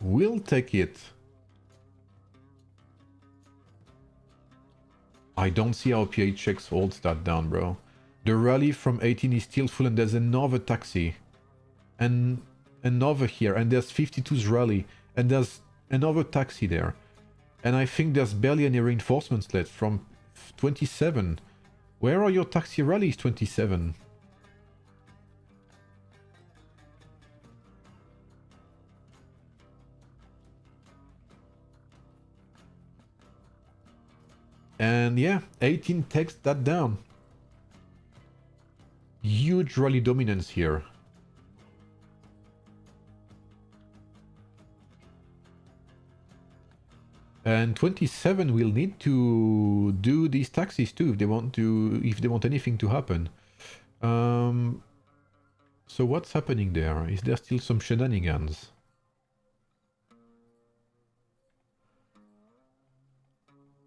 will take it. I don't see how PHX holds that down, bro. The rally from 18 is still full, and there's another taxi. And another here, and there's 52's rally. And there's another taxi there. And I think there's barely any reinforcements left from 27. Where are your taxi rallies, 27? And yeah, 18 takes that down. Huge rally dominance here. And 27 will need to do these taxis too if they want anything to happen. So what's happening there? Is there still some shenanigans?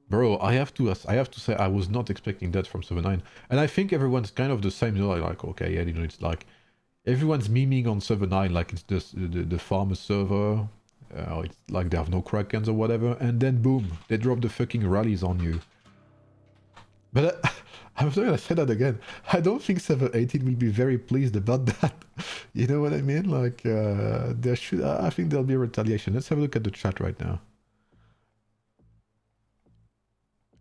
Bro, I have to say I was not expecting that from 7.9. And I think everyone's kind of the same, you know, like, okay, yeah, you know, it's like everyone's memeing on 7.9 like it's just the farmer server. It's like they have no krakens or whatever, and then boom, they drop the fucking rallies on you. But I'm not gonna say that again. I don't think 718 will be very pleased about that. You know what I mean? Like, I think there'll be a retaliation. Let's have a look at the chat right now.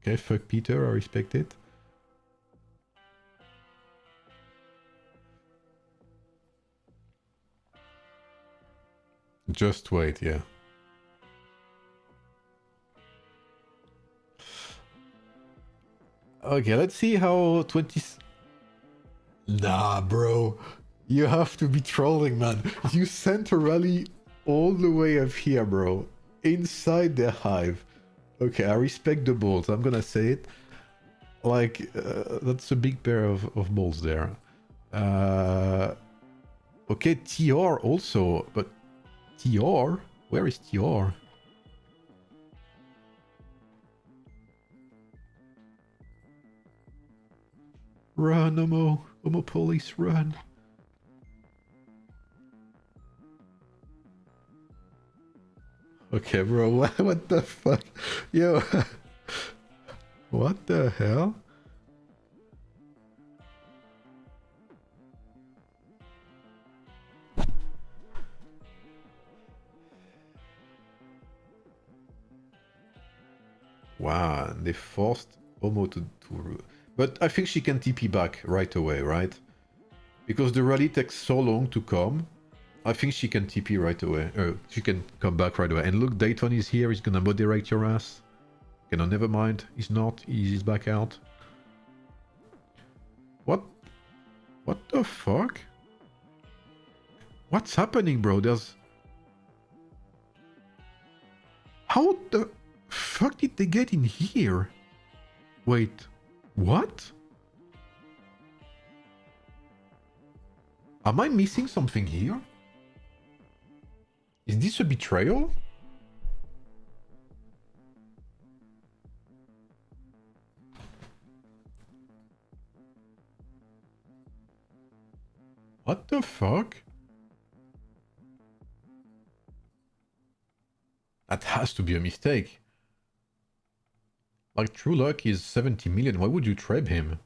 Okay, fuck Peter, I respect it. Just wait, yeah. Okay, let's see how 20... Nah, bro. You have to be trolling, man. You sent a rally all the way up here, bro. Inside their hive. Okay, I respect the balls. I'm gonna say it. Like, that's a big pair of balls there. Okay, TR also, but... TR? Where is TR? Run, Homo police, run. Okay, bro, what the fuck? Yo, what the hell? Wow, they forced Homo to... But I think she can TP back right away, right? Because the rally takes so long to come. I think she can TP right away. She can come back right away. And look, Dayton is here. He's gonna moderate your ass. Okay, no, never mind. He's not. He's back out. What? What the fuck? What's happening, bro? There's... How the fuck did they get in here? Wait, what? Am I missing something here? Is this a betrayal? What the fuck? That has to be a mistake. Like, True Luck is 70 million. Why would you trap him?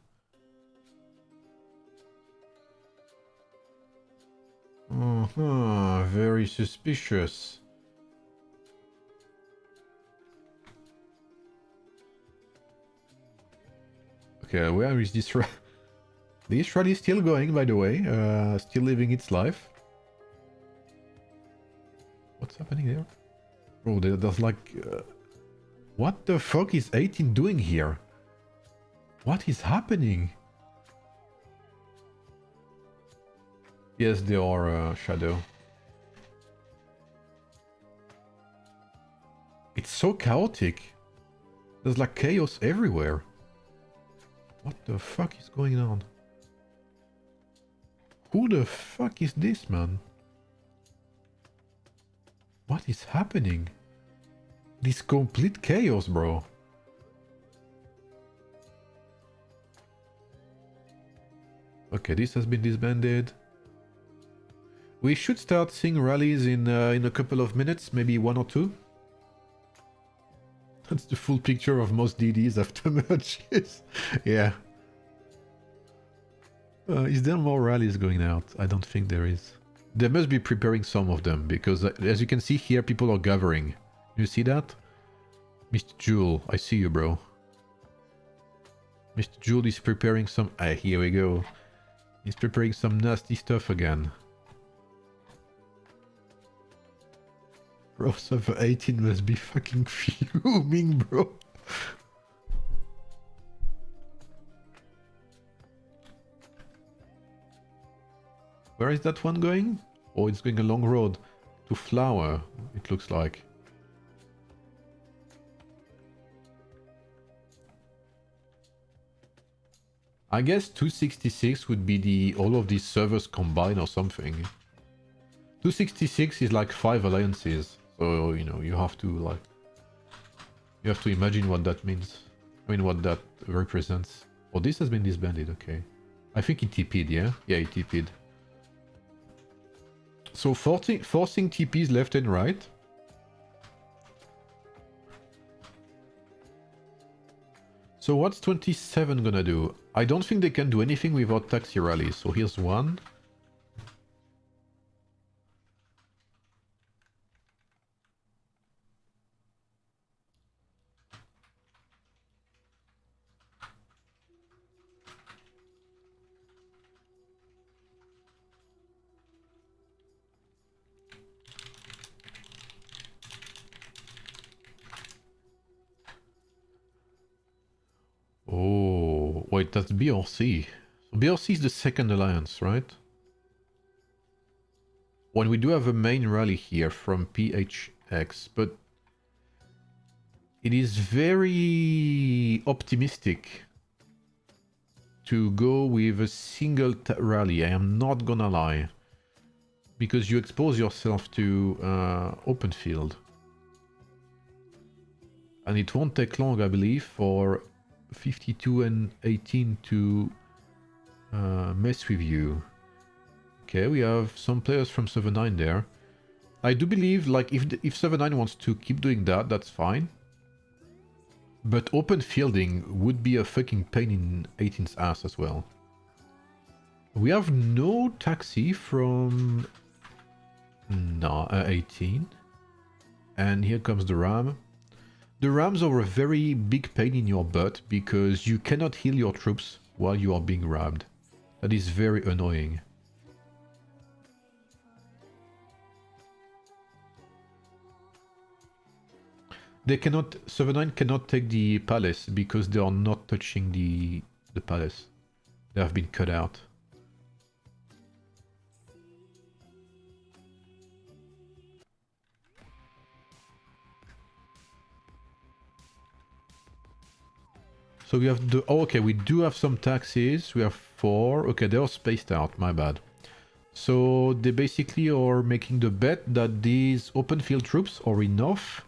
Very suspicious. Okay, where is this rally? This rally is still going, by the way. Still living its life. What's happening there? Bro, there's like... what the fuck is 18 doing here? What is happening? Yes, they are Shadow. It's so chaotic. There's like chaos everywhere. What the fuck is going on? Who the fuck is this, man? What is happening? This complete chaos, bro. Okay, this has been disbanded. We should start seeing rallies in a couple of minutes, maybe 1 or 2. That's the full picture of most DDs after merges. Yeah. Is there more rallies going out? I don't think there is. They must be preparing some of them, because as you can see here, people are gathering. You see that? Mr. Jewel, I see you, bro. Mr. Jewel is preparing some... Ah, here we go. He's preparing some nasty stuff again. Bro, server 18 must be fucking fuming, bro. Where is that one going? Oh, it's going a long road. To Flower, it looks like. I guess 266 would be the all of these servers combined or something. 266 is like 5 alliances, so you know you have to imagine what that means. I mean what that represents. Oh, this has been disbanded. Okay, I think it TP'd. Yeah, it TP'd. So forcing TPs left and right. So what's 27 gonna do? I don't think they can do anything without taxi rallies. So here's one. Oh, wait, that's BRC. So BRC is the second alliance, right? When we do have a main rally here from PHX, but it is very optimistic to go with a single rally. I am not gonna lie, because you expose yourself to open field. And it won't take long, I believe, for 52 and 18 to mess with you. Okay, we have some players from server 9 there. I do believe, like, if server 9 wants to keep doing that, that's fine. But open fielding would be a fucking pain in 18's ass as well. We have no taxi from 18. And here comes the ram. The rams are a very big pain in your butt because you cannot heal your troops while you are being rammed. That is very annoying. They cannot, server 9 cannot take the palace because they are not touching the palace. They have been cut out. So we have the... Oh, okay, we do have some taxis. We have 4. Okay, they are spaced out. My bad. So they basically are making the bet that these open field troops are enough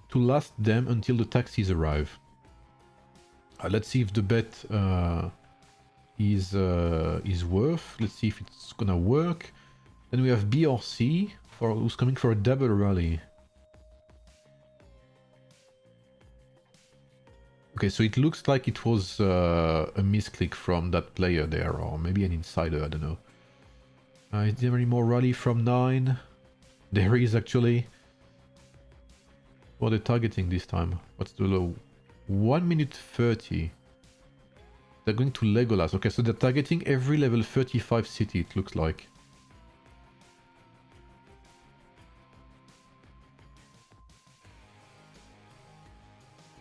to last them until the taxis arrive. Let's see if the bet is worth. Let's see if it's gonna work. Then we have BRC who's coming for a double rally. Okay, so it looks like it was a misclick from that player there, or maybe an insider, I don't know. Is there any more rally from 9? There is actually. What are they targeting this time? What's the low? 1 minute 30. They're going to Legolas. Okay, so they're targeting every level 35 city, it looks like.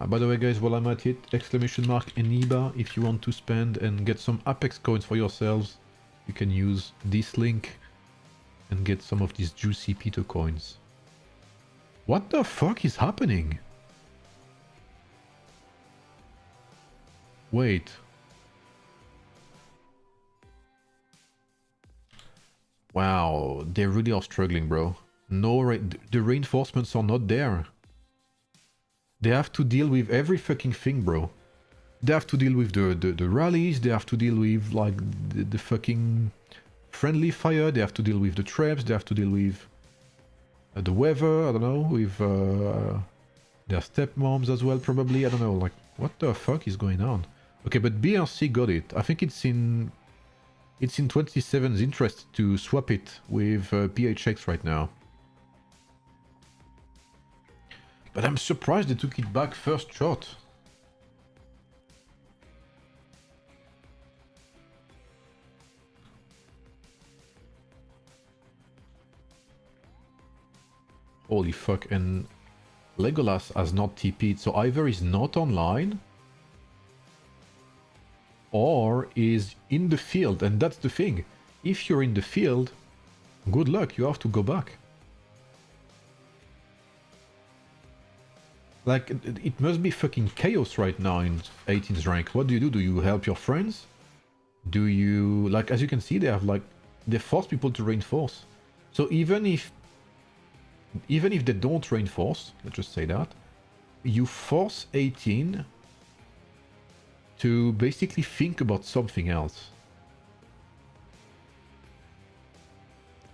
By the way, guys, while I'm at it, exclamation mark Eniba if you want to spend and get some Apex coins for yourselves. You can use this link and get some of these juicy Peter coins. What the fuck is happening? Wait. Wow, they really are struggling, bro. No, the reinforcements are not there. They have to deal with every fucking thing, bro. They have to deal with the rallies, they have to deal with, like, the fucking friendly fire, they have to deal with the traps, they have to deal with the weather, I don't know, with their stepmoms as well, probably, I don't know, like, what the fuck is going on? Okay, but BRC got it. I think it's in 27's interest to swap it with PHX right now. But I'm surprised they took it back first shot. Holy fuck, and Legolas has not TP'd, so either he's not online or is in the field, and that's the thing. If you're in the field, good luck, you have to go back. Like, it must be fucking chaos right now in 18's rank. What do? Do you help your friends? Do you... Like, as you can see, they have, like... They force people to reinforce. So even if they don't reinforce, let's just say that, you force 18 to basically think about something else.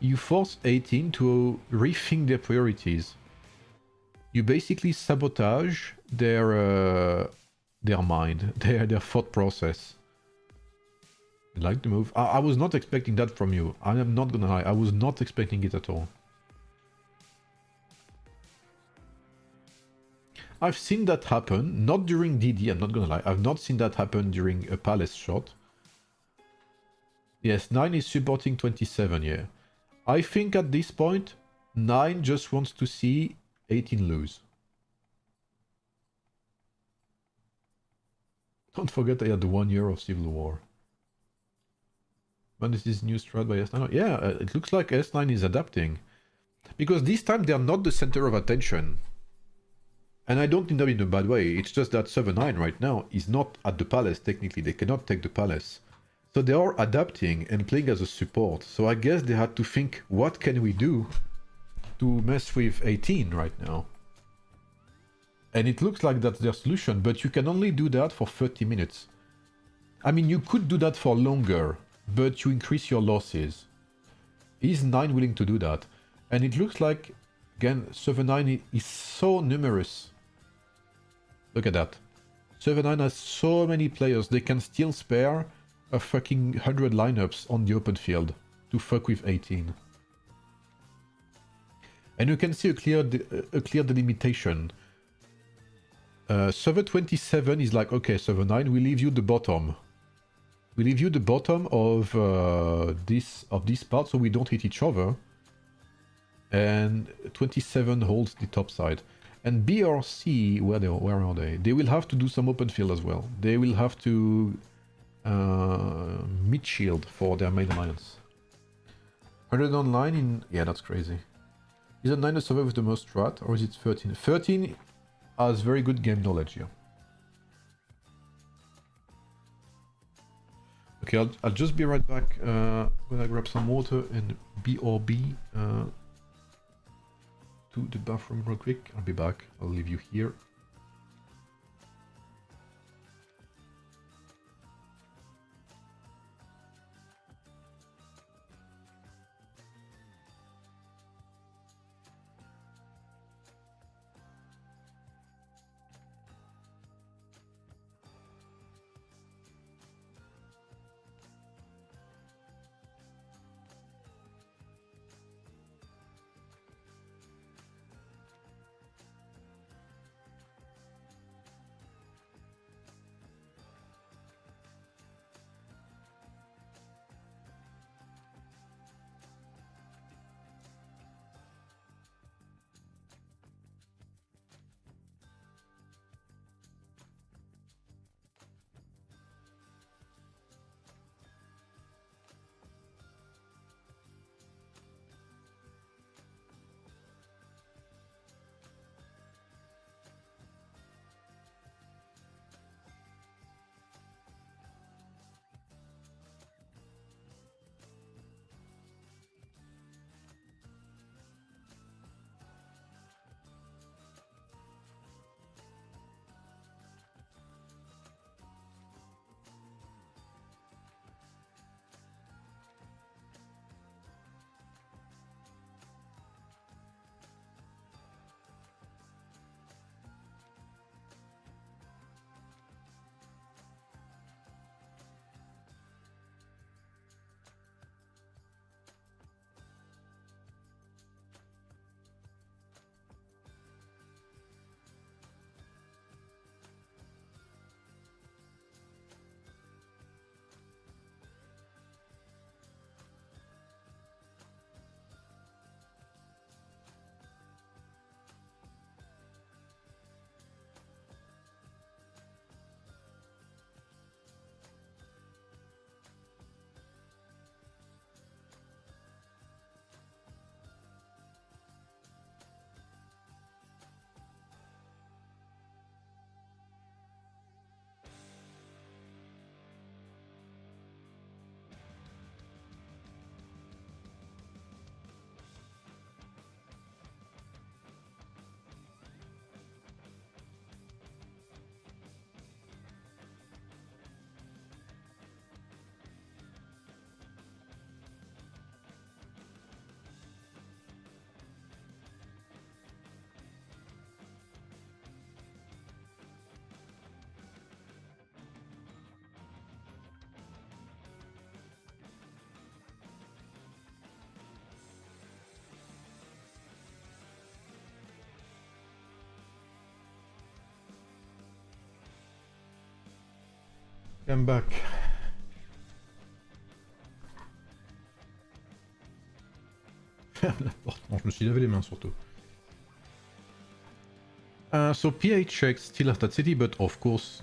You force 18 to rethink their priorities. You basically sabotage their mind, their thought process. You like the move? I was not expecting that from you. I am not gonna lie, I was not expecting it at all. I've seen that happen, not during DD, I'm not gonna lie. I've not seen that happen during a palace shot. Yes, 9 is supporting 27, yeah. I think at this point, 9 just wants to see 18 lose. Don't forget I had the 1 year of Civil War. When is this new strat by S9? Yeah, it looks like S9 is adapting. Because this time they are not the center of attention. And I don't mean that in a bad way, it's just that 7-9 right now is not at the palace technically, they cannot take the palace. So they are adapting and playing as a support. So I guess they had to think, what can we do to mess with 18 right now? And it looks like that's their solution, but you can only do that for 30 minutes. I mean, you could do that for longer, but you increase your losses. Is 9 willing to do that? And it looks like, again, 7-9 is so numerous. Look at that. 7-9 has so many players, they can still spare a fucking 100 lineups on the open field to fuck with 18. And you can see a clear delimitation. 727 is like, okay, 7-9, we leave you the bottom. We leave you the bottom of this part so we don't hit each other. And 27 holds the top side. And B or C, where are they? They will have to do some open field as well. They will have to mid shield for their main alliance. 100 online in... Yeah, that's crazy. Is it 9 the server with the most strat, or is it 13? 13 has very good game knowledge here. Okay, I'll just be right back. I'm gonna grab some water and BRB to the bathroom real quick. I'll be back. I'll leave you here. I'm back. Bon, je me suis lavé les mains surtout. So PHX still at that city, but of course...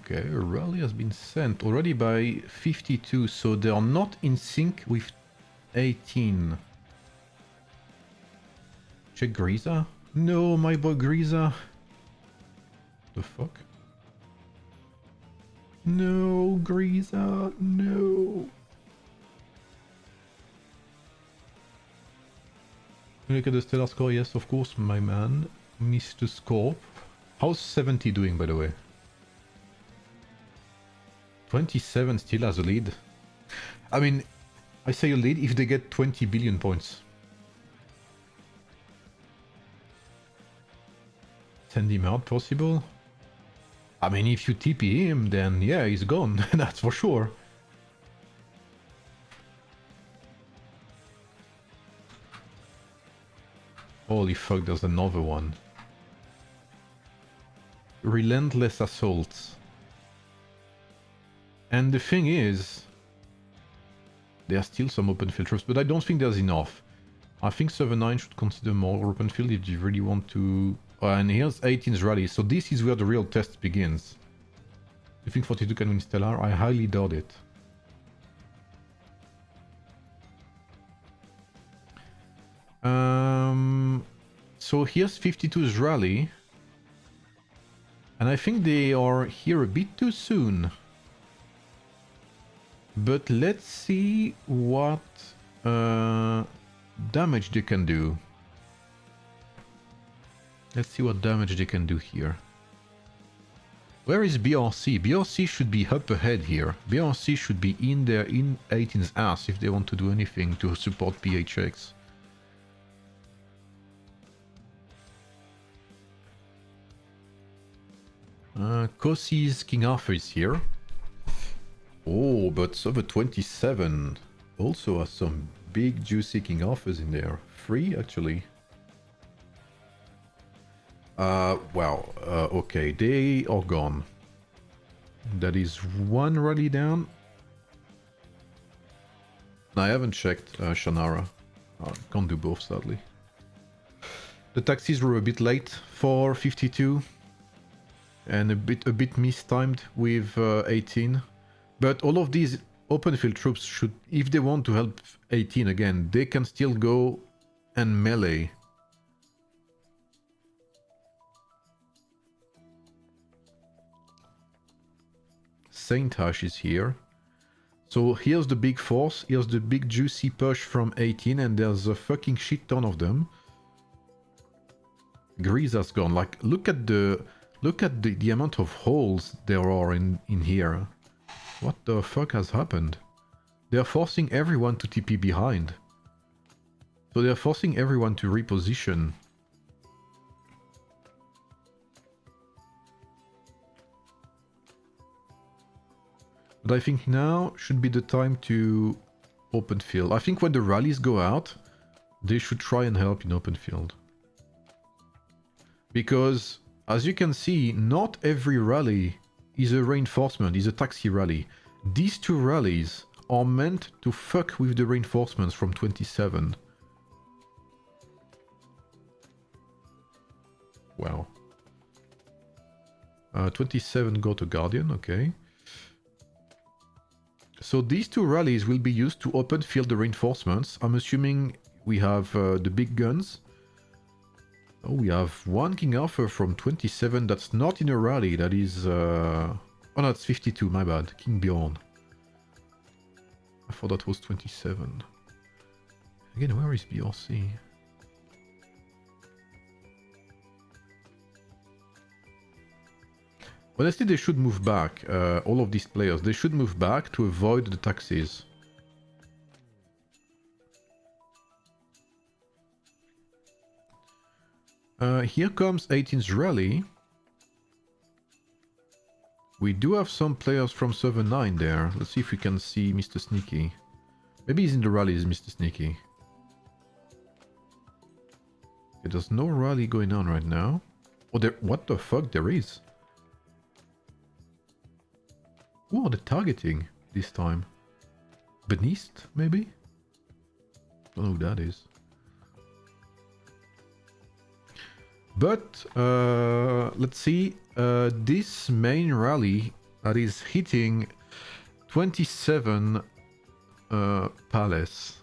Okay, a rally has been sent already by 52, so they are not in sync with 18. Check Griza? No, my boy Griza. The fuck? No, Griza, no. Look at the stellar score, yes, of course, my man. Mr. Scorp. How's 70 doing, by the way? 27 still has a lead. I mean, I say a lead if they get 20 billion points. Send him out, possible? I mean, if you TP him, then yeah, he's gone. That's for sure. Holy fuck, there's another one. Relentless assaults. And the thing is, there are still some open field troops, but I don't think there's enough. I think 7-9 should consider more open field if you really want to... and here's 18's rally, so this is where the real test begins. You think 42 can win Stellar? I highly doubt it. So here's 52's rally. And I think they are here a bit too soon. But let's see what damage they can do. Let's see what damage they can do here. Where is BRC? BRC should be up ahead here. BRC should be in there in 18's ass if they want to do anything to support PHX. Kosi's King Arthur is here. Oh, but Server 27 also has some big juicy King Arthurs in there. 3 actually. Well, okay, they are gone. That is 1 rally down. I haven't checked Shannara. Can't do both, sadly. The taxis were a bit late for 52. And a bit mistimed with 18. But all of these open field troops should, if they want to help 18 again, they can still go and melee. Saint Hash is here. So here's the big force, here's the big juicy push from 18, and there's a fucking shit ton of them. Grease has gone. Like, look at the amount of holes there are in here. What the fuck has happened? They are forcing everyone to TP behind. So they are forcing everyone to reposition. But I think now should be the time to open field. I think when the rallies go out, they should try and help in open field. Because, as you can see, not every rally is a reinforcement, is a taxi rally. These 2 rallies are meant to fuck with the reinforcements from 27. Wow. 27 got a Guardian, okay. So these 2 rallies will be used to open field the reinforcements. I'm assuming we have the big guns. Oh, we have 1 King Arthur from 27 that's not in a rally, that is... Oh no, it's 52, my bad. King Bjorn. I thought that was 27. Again, where is BRC? Honestly, they should move back. All of these players, they should move back to avoid the taxis. Here comes 18's rally. We do have some players from server 9 there. Let's see if we can see Mr. Sneaky. Maybe he's in the rallies, Mr. Sneaky. Okay, there's no rally going on right now. Oh, there... What the fuck? There is. Who are they targeting this time? Beneath, maybe? Don't know who that is. But let's see. This main rally that is hitting 27 Palace.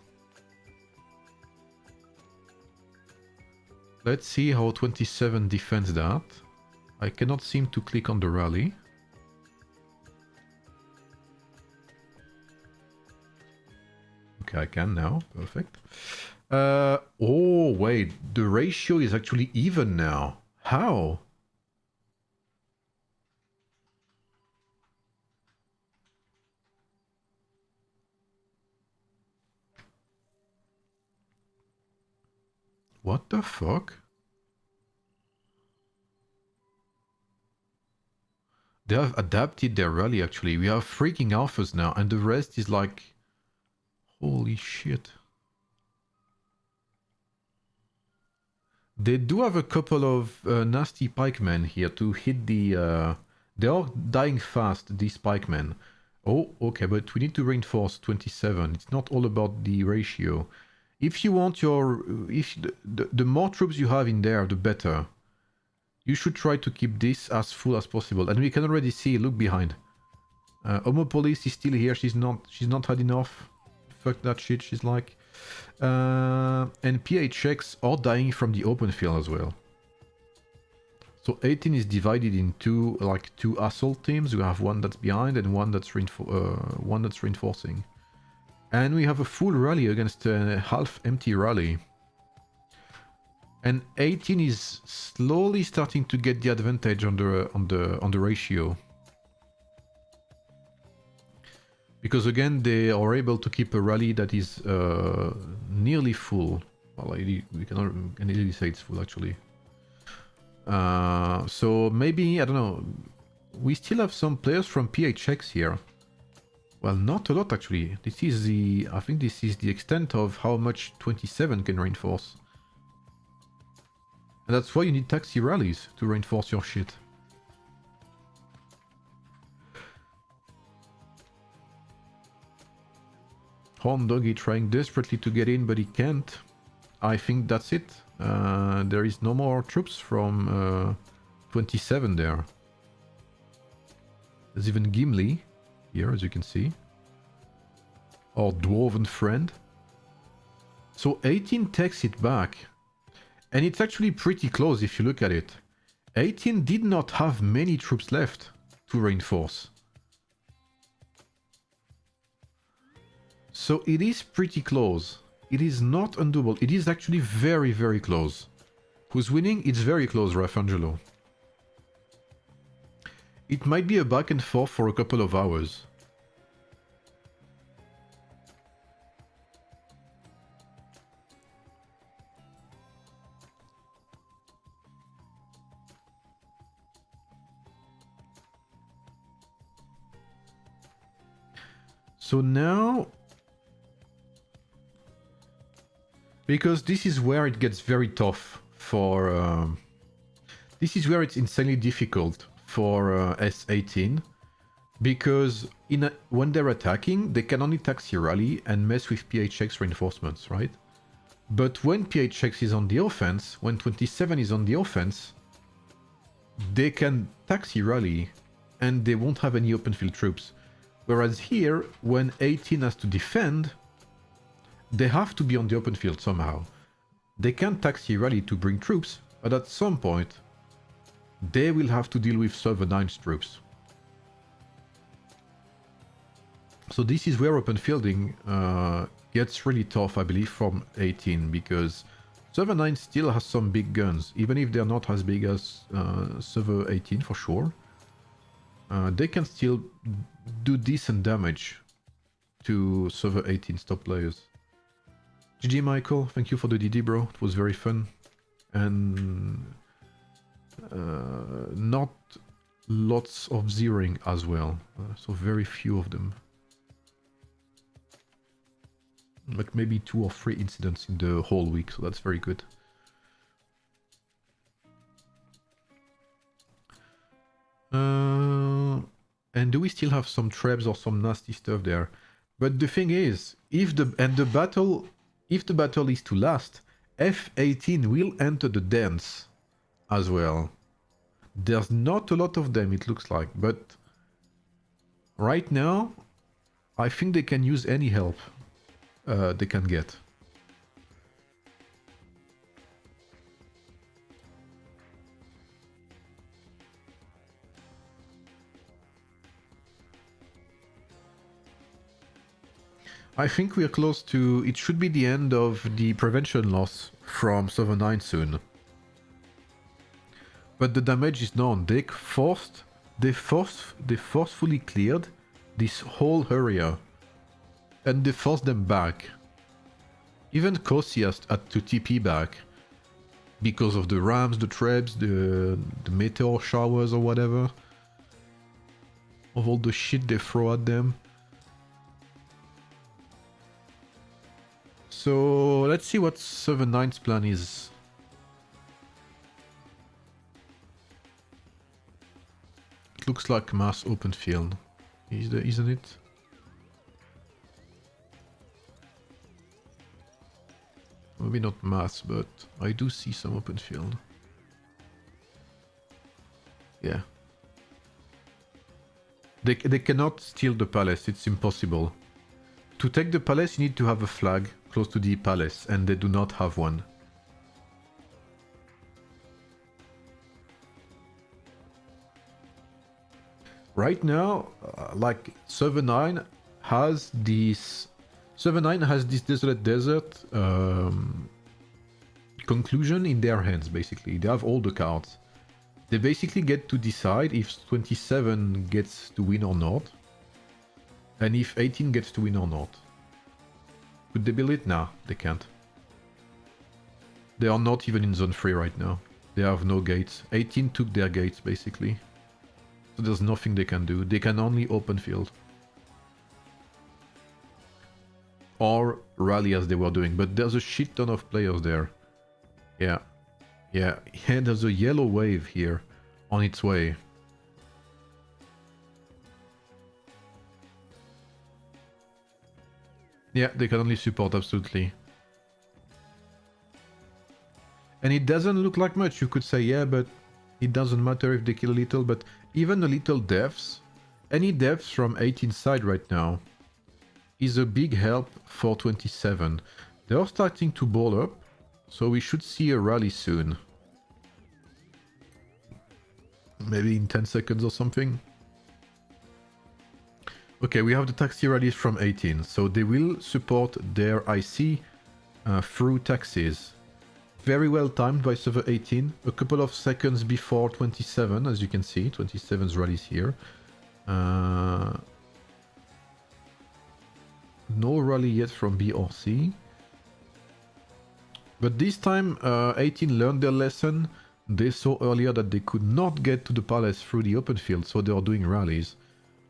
Let's see how 27 defends that. I cannot seem to click on the rally. Okay, I can now. Perfect. Oh, wait. The ratio is actually even now. How? What the fuck? They have adapted their rally actually. We have freaking alphas now and the rest is like... Holy shit. They do have a couple of nasty pikemen here to hit the... They are dying fast, these pikemen. Oh, okay, but we need to reinforce 27. It's not all about the ratio. If you want your... if the more troops you have in there, the better. You should try to keep this as full as possible. And we can already see, look behind. Homopolis is still here, she's not had enough. Fuck that shit, she's like... and PHX are dying from the open field as well. So 18 is divided into like two assault teams. We have one that's behind and one that's reinforcing. And we have a full rally against a half empty rally. And 18 is slowly starting to get the advantage on the ratio. Because again, they are able to keep a rally that is nearly full. Well, we can easily say it's full actually. So maybe, I don't know, we still have some players from PHX here. Well, not a lot actually. This is the, I think this is the extent of how much 27 can reinforce. And that's why you need taxi rallies to reinforce your shit. Horn Doggy trying desperately to get in, but he can't. I think that's it. There is no more troops from 27 there. There's even Gimli here, as you can see. Our dwarven friend. So 18 takes it back. And it's actually pretty close if you look at it. 18 did not have many troops left to reinforce. So it is pretty close. It is not undoable. It is actually very, very close. Who's winning? It's very close, Rafangelo. It might be a back and forth for a couple of hours. So now, because this is where it gets very tough for, this is where it's insanely difficult for S18, because when they're attacking, they can only taxi rally and mess with PHX reinforcements, right? But when PHX is on the offense, when 27 is on the offense, they can taxi rally and they won't have any open field troops. Whereas here, when 18 has to defend, they have to be on the open field somehow. They can taxi rally to bring troops, but at some point, they will have to deal with Server 9's troops. So this is where open fielding gets really tough, I believe, from 18, because Server 9 still has some big guns, even if they're not as big as Server 18 for sure. They can still do decent damage to Server 18's top players. GG Michael, thank you for the DD bro, it was very fun. And not lots of zeroing as well, so very few of them. Like maybe 2 or 3 incidents in the whole week, so that's very good. And do we still have some traps or some nasty stuff there? But the thing is, if the battle is to last, F18 will enter the dance as well. There's not a lot of them, it looks like, but right now, I think they can use any help they can get. I think we're close to... It should be the end of the prevention loss from Server 9 soon. But the damage is known. They forcefully cleared this whole area. And they forced them back. Even Kosi had to TP back. Because of the rams, the traps, the meteor showers or whatever. Of all the shit they throw at them. So let's see what Server 9's plan is. It looks like mass open field, isn't it? Maybe not mass, but I do see some open field. Yeah. They cannot steal the palace, it's impossible. To take the palace, you need to have a flag close to the palace, and they do not have one. Right now, like Server 9 has this... Server 9 has this Desolate Desert conclusion in their hands, basically. They have all the cards. They basically get to decide if 27 gets to win or not. And if 18 gets to win or not. Could they build it? Nah, they can't. They are not even in zone 3 right now. They have no gates. 18 took their gates, basically. So there's nothing they can do. They can only open field. Or rally as they were doing. But there's a shit ton of players there. Yeah. Yeah, and there's a yellow wave here on its way. Yeah, they can only support, absolutely. And it doesn't look like much. You could say, yeah, but it doesn't matter if they kill a little. But even a little deaths, any deaths from 18 side right now is a big help for 27. They are starting to ball up, so we should see a rally soon. Maybe in 10 seconds or something. Okay, we have the taxi rallies from 18, so they will support their IC through taxis. Very well timed by server 18, a couple of seconds before 27, as you can see, 27's rallies here. No rally yet from B or C. But this time 18 learned their lesson. They saw earlier that they could not get to the palace through the open field, so they are doing rallies.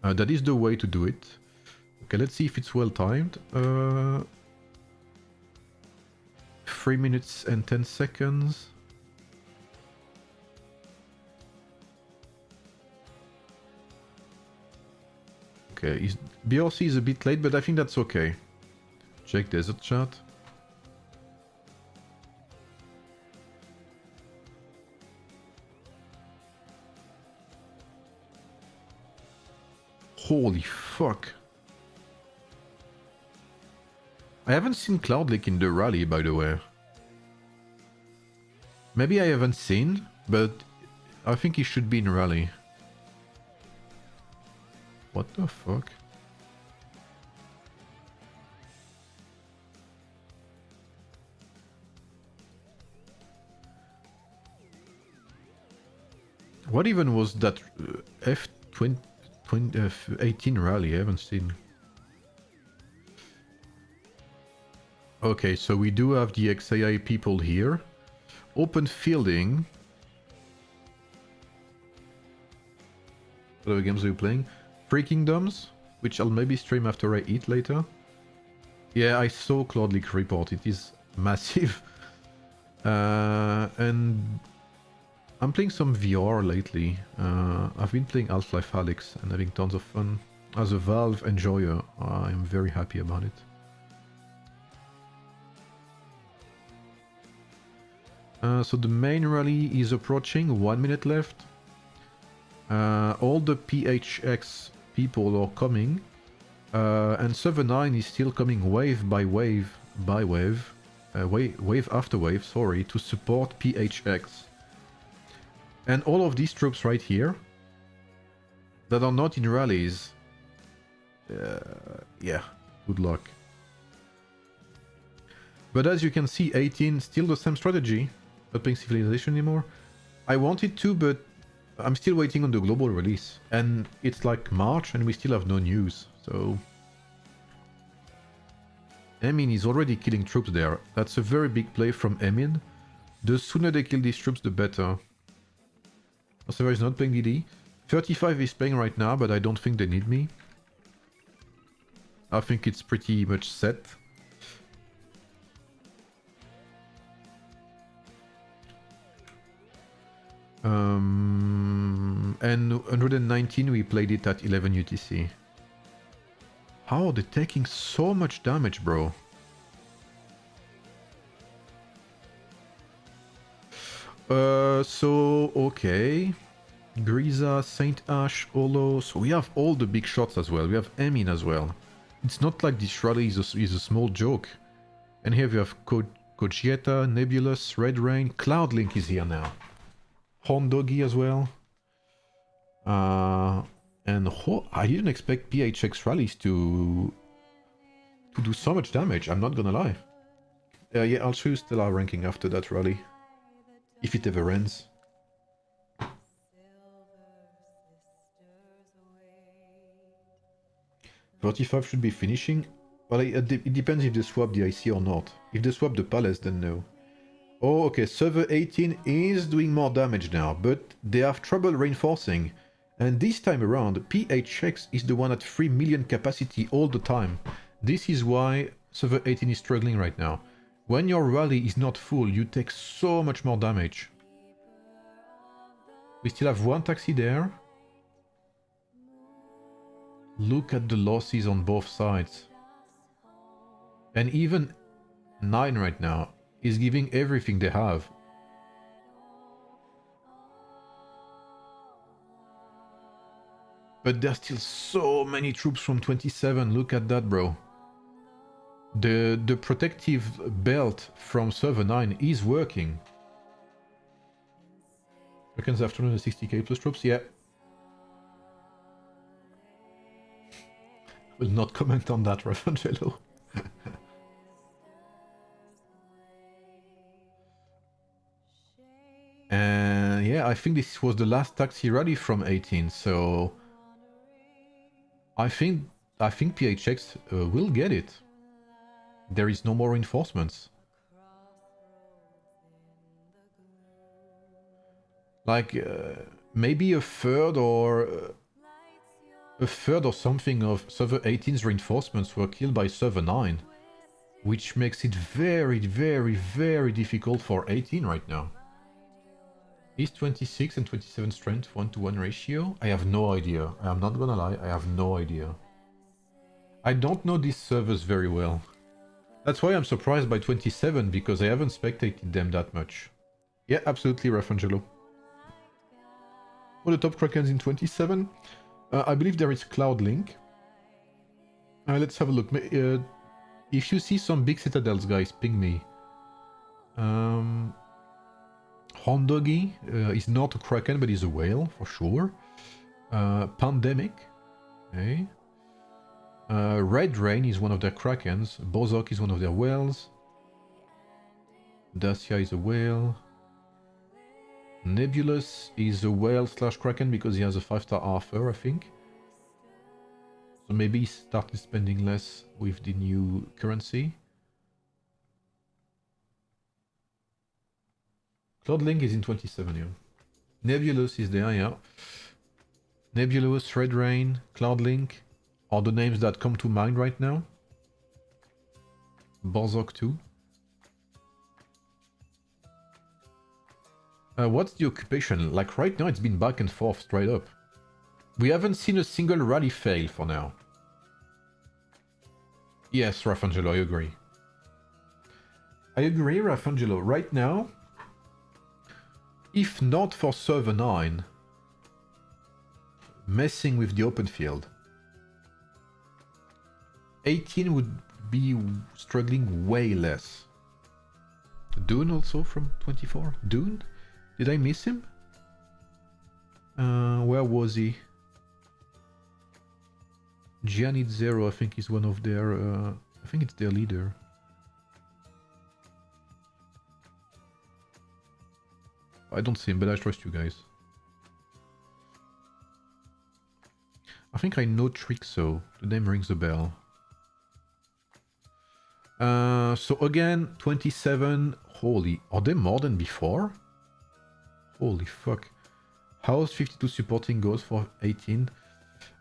That is the way to do it. Okay, let's see if it's well timed. 3 minutes and 10 seconds. Okay, BRC is a bit late, but I think that's okay. Check desert chat. Holy fuck. I haven't seen Cloud Lake in the rally, by the way. Maybe I haven't seen, but I think he should be in rally. What the fuck? What even was that F20? 18 rally, I haven't seen. Okay, so we do have the XAI people here. Open fielding. What other games are you playing? Free Kingdoms, which I'll maybe stream after I eat later. Yeah, I saw Cloud Leak report, it is massive. And I'm playing some VR lately. I've been playing Half-Life Alyx and having tons of fun. As a Valve enjoyer, I'm very happy about it. So the main rally is approaching, 1 minute left. All the PHX people are coming. And server 9 is still coming wave by wave wave after wave, sorry, to support PHX. And all of these troops right here that are not in rallies, yeah, good luck. But as you can see, 18, still the same strategy, not playing Civilization anymore. I wanted to, but I'm still waiting on the global release. And it's like March and we still have no news, so... Emin is already killing troops there. That's a very big play from Emin. The sooner they kill these troops, the better. Server is not playing DD. 35 is playing right now, but I don't think they need me. I think it's pretty much set. And 119 we played it at 11 UTC. How are they taking so much damage, bro? So, okay. Griza, Saint Ash, Olo. So we have all the big shots as well. We have Emin as well. It's not like this rally is a small joke. And here we have Kojieta, Nebulous, Red Rain. Cloudlink is here now. Hondoggy as well. And I didn't expect PHX rallies to do so much damage, I'm not gonna lie. Yeah, I'll show you Stellar ranking after that rally. If it ever ends. 35 should be finishing. Well, it depends if they swap the IC or not. If they swap the palace, then no. Oh, okay, server 18 is doing more damage now, but they have trouble reinforcing. And this time around, PHX is the one at 3 million capacity all the time. This is why server 18 is struggling right now. When your rally is not full, you take so much more damage. We still have one taxi there. Look at the losses on both sides. And even 9 right now is giving everything they have. But there's still so many troops from 27. Look at that, bro. The protective belt from server 9 is working. Reckons after 60k plus troops, yeah. Will not comment on that, Rafangelo. And yeah, I think this was the last taxi rally from 18, so I think PHX will get it. There is no more reinforcements. Like maybe a third or something of server 18's reinforcements were killed by server 9, which makes it very, very, very difficult for 18 right now. Is 26 and 27 strength 1-to-1 ratio? I have no idea. I am not gonna lie, I have no idea. I don't know these servers very well. That's why I'm surprised by 27, because I haven't spectated them that much. Yeah, absolutely, Rafangelo. What are the top Krakens in 27? I believe there is Cloudlink. Let's have a look. If you see some big citadels, guys, ping me. Hondoggy is not a Kraken, but is a whale, for sure. Pandemic. Okay. Red Rain is one of their Krakens. Bozok is one of their whales. Dacia is a whale. Nebulous is a whale / Kraken because he has a 5-star Arthur, I think. So maybe he started spending less with the new currency. Cloudlink is in 27, yeah. Nebulous is there, yeah. Nebulous, Red Rain, Cloudlink are the names that come to mind right now. Bozok too. What's the occupation? Like right now it's been back and forth straight up. We haven't seen a single rally fail for now. Yes, Rafangelo, I agree. I agree, Rafangelo. Right now, if not for server 9, messing with the open field, 18 would be struggling way less. Dune also from 24? Dune? Did I miss him? Where was he? Gianni Zero, I think is one of their... I think it's their leader. I don't see him, but I trust you guys. I think I know Trixo. The name rings a bell. So again, 27. Holy, are they more than before? Holy fuck. How's 52 supporting goes for 18?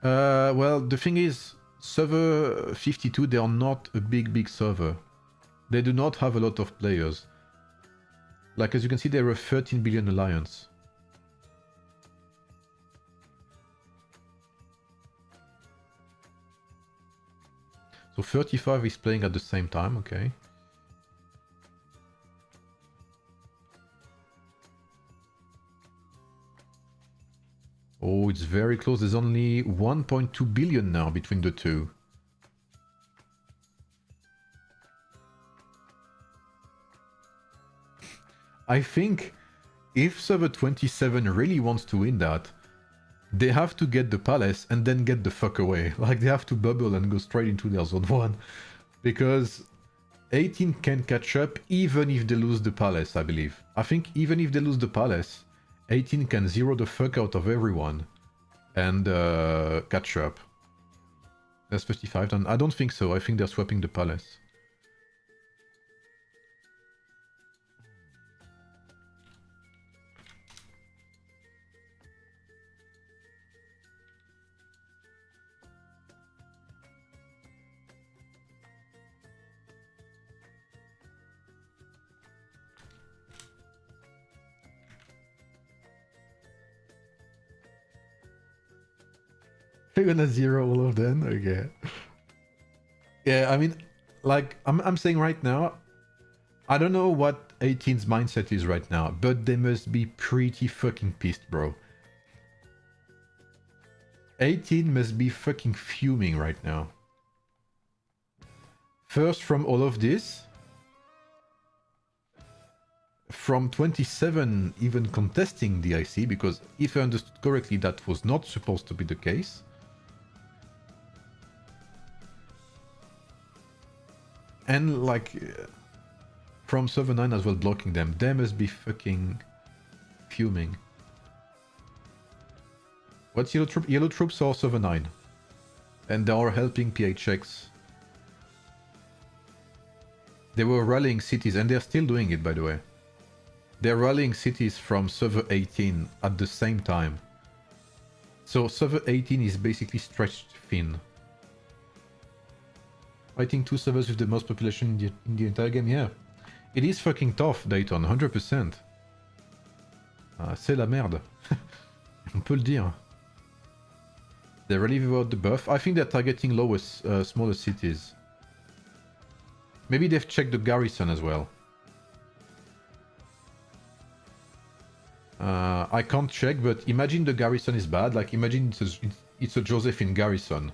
Well, the thing is, server 52, they are not a big server. They do not have a lot of players. Like, as you can see, they're a 13 billion alliance. So 35 is playing at the same time, okay. Oh, it's very close. There's only 1.2 billion now between the two. I think if server 27 really wants to win that, they have to get the palace and then get the fuck away. Like, they have to bubble and go straight into their zone 1. Because 18 can catch up even if they lose the palace, I believe. I think even if they lose the palace, 18 can zero the fuck out of everyone and catch up. That's 55 done. I don't think so. I think they're swapping the palace. They're gonna zero all of them? Okay. Yeah, I mean, like, I'm saying right now, I don't know what 18's mindset is right now, but they must be pretty fucking pissed, bro. 18 must be fucking fuming right now. First from all of this, from 27 even contesting the IC, because if I understood correctly, that was not supposed to be the case. And like, from server 9 as well blocking them, they must be fucking fuming. What's yellow troop? Yellow troops are server 9. And they are helping PHX. They were rallying cities, and they're still doing it, by the way. They're rallying cities from server 18 at the same time. So server 18 is basically stretched thin. Fighting 2 servers with the most population in the entire game, yeah. It is fucking tough, Dayton, 100%. C'est la merde. On peut le dire. They really without the buff. I think they're targeting lowest, smaller cities. Maybe they've checked the garrison as well. I can't check, but imagine the garrison is bad. Like, imagine it's a Josephine garrison.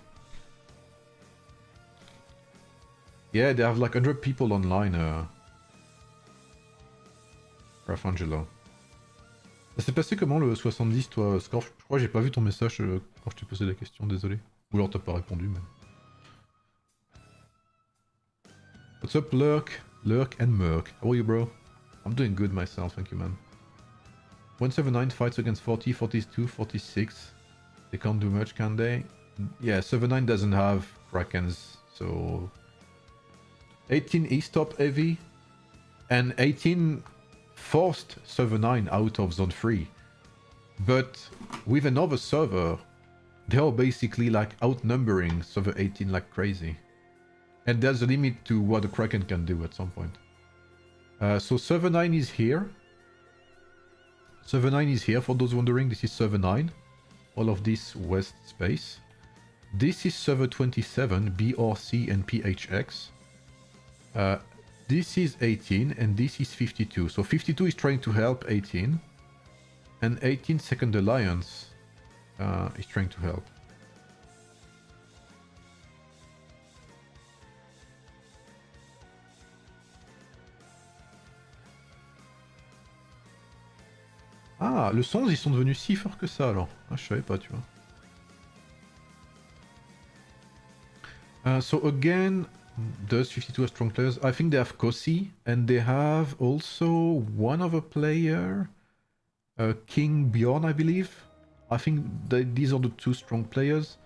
Yeah, they have like 100 people online. Rafangelo. Ça s'est passé comment le 70 toi, Scorch? Je crois que j'ai pas vu ton message quand je t'ai posé la question, désolé. Ou alors t'as pas répondu même. What's up, Lurk and Merc? How are you, bro? I'm doing good myself, thank you, man. 179 fights against 40, 42, 46. They can't do much, can they? Yeah, 79 doesn't have Krakens, so... 18 is top heavy, and 18 forced server 9 out of zone 3. But with another server, they are basically like outnumbering server 18 like crazy. And there's a limit to what the Kraken can do at some point. So server 9 is here. Server 9 is here for those wondering. This is server 9. All of this west space. This is server 27, BRC and PHX. This is 18 and this is 52. So 52 is trying to help 18. And 18 Second Alliance is trying to help. Ah, le sens, ils sont devenus si forts que ça alors. Ah, je savais pas, tu vois. So again, does 52 have strong players? I think they have Kosi, and they have also one other player, King Bjorn, I believe. I think these are the two strong players,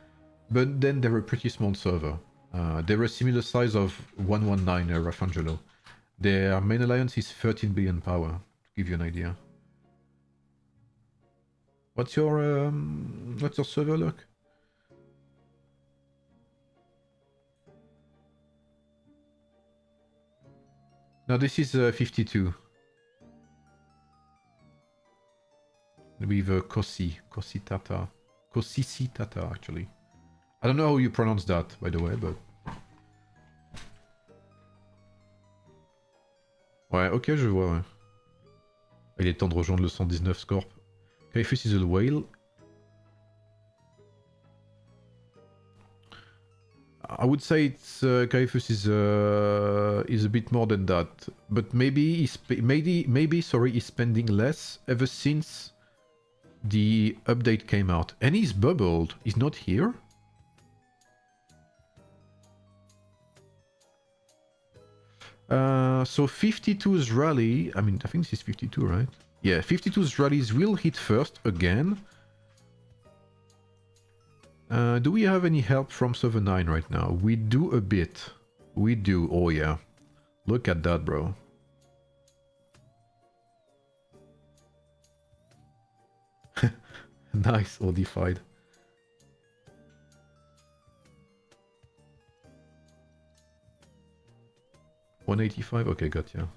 but then they're a pretty small server. They're a similar size of 119 Rafangelo. Their main alliance is 13 billion power, to give you an idea. What's your server look? Now this is 52. With Kosi Tata. Kosisi Tata, actually. I don't know how you pronounce that, by the way, but... Ouais, ok, je vois, ouais. Il est temps de rejoindre le 119 Scorp. Caiaphas is a whale. I would say it's Caiaphas is a bit more than that, but maybe he's he's spending less ever since the update came out, and he's bubbled. He's not here. So 52's rally. I mean, I think this is 52, right? Yeah, 52's rallies will hit first again. Do we have any help from server 9 right now? We do a bit. We do. Oh yeah. Look at that, bro. Nice, odified. $185? Okay, gotcha.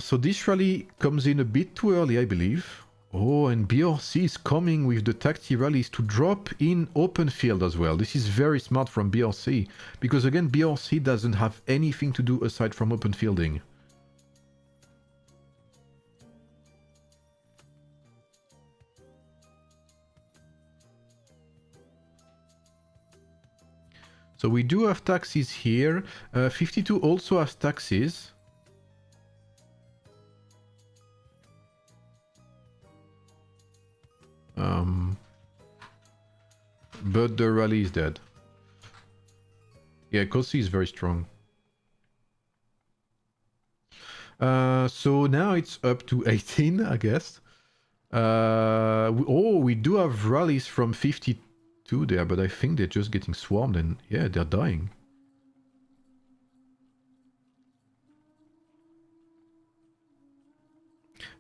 So this rally comes in a bit too early, I believe. Oh, and BRC is coming with the taxi rallies to drop in open field as well. This is very smart from BRC, because again, BRC doesn't have anything to do aside from open fielding. So we do have taxis here. 52 also has taxis. But the rally is dead. Yeah, Kosi is very strong. So now it's up to 18, I guess. We do have rallies from 52 there, but I think they're just getting swarmed and yeah, they're dying.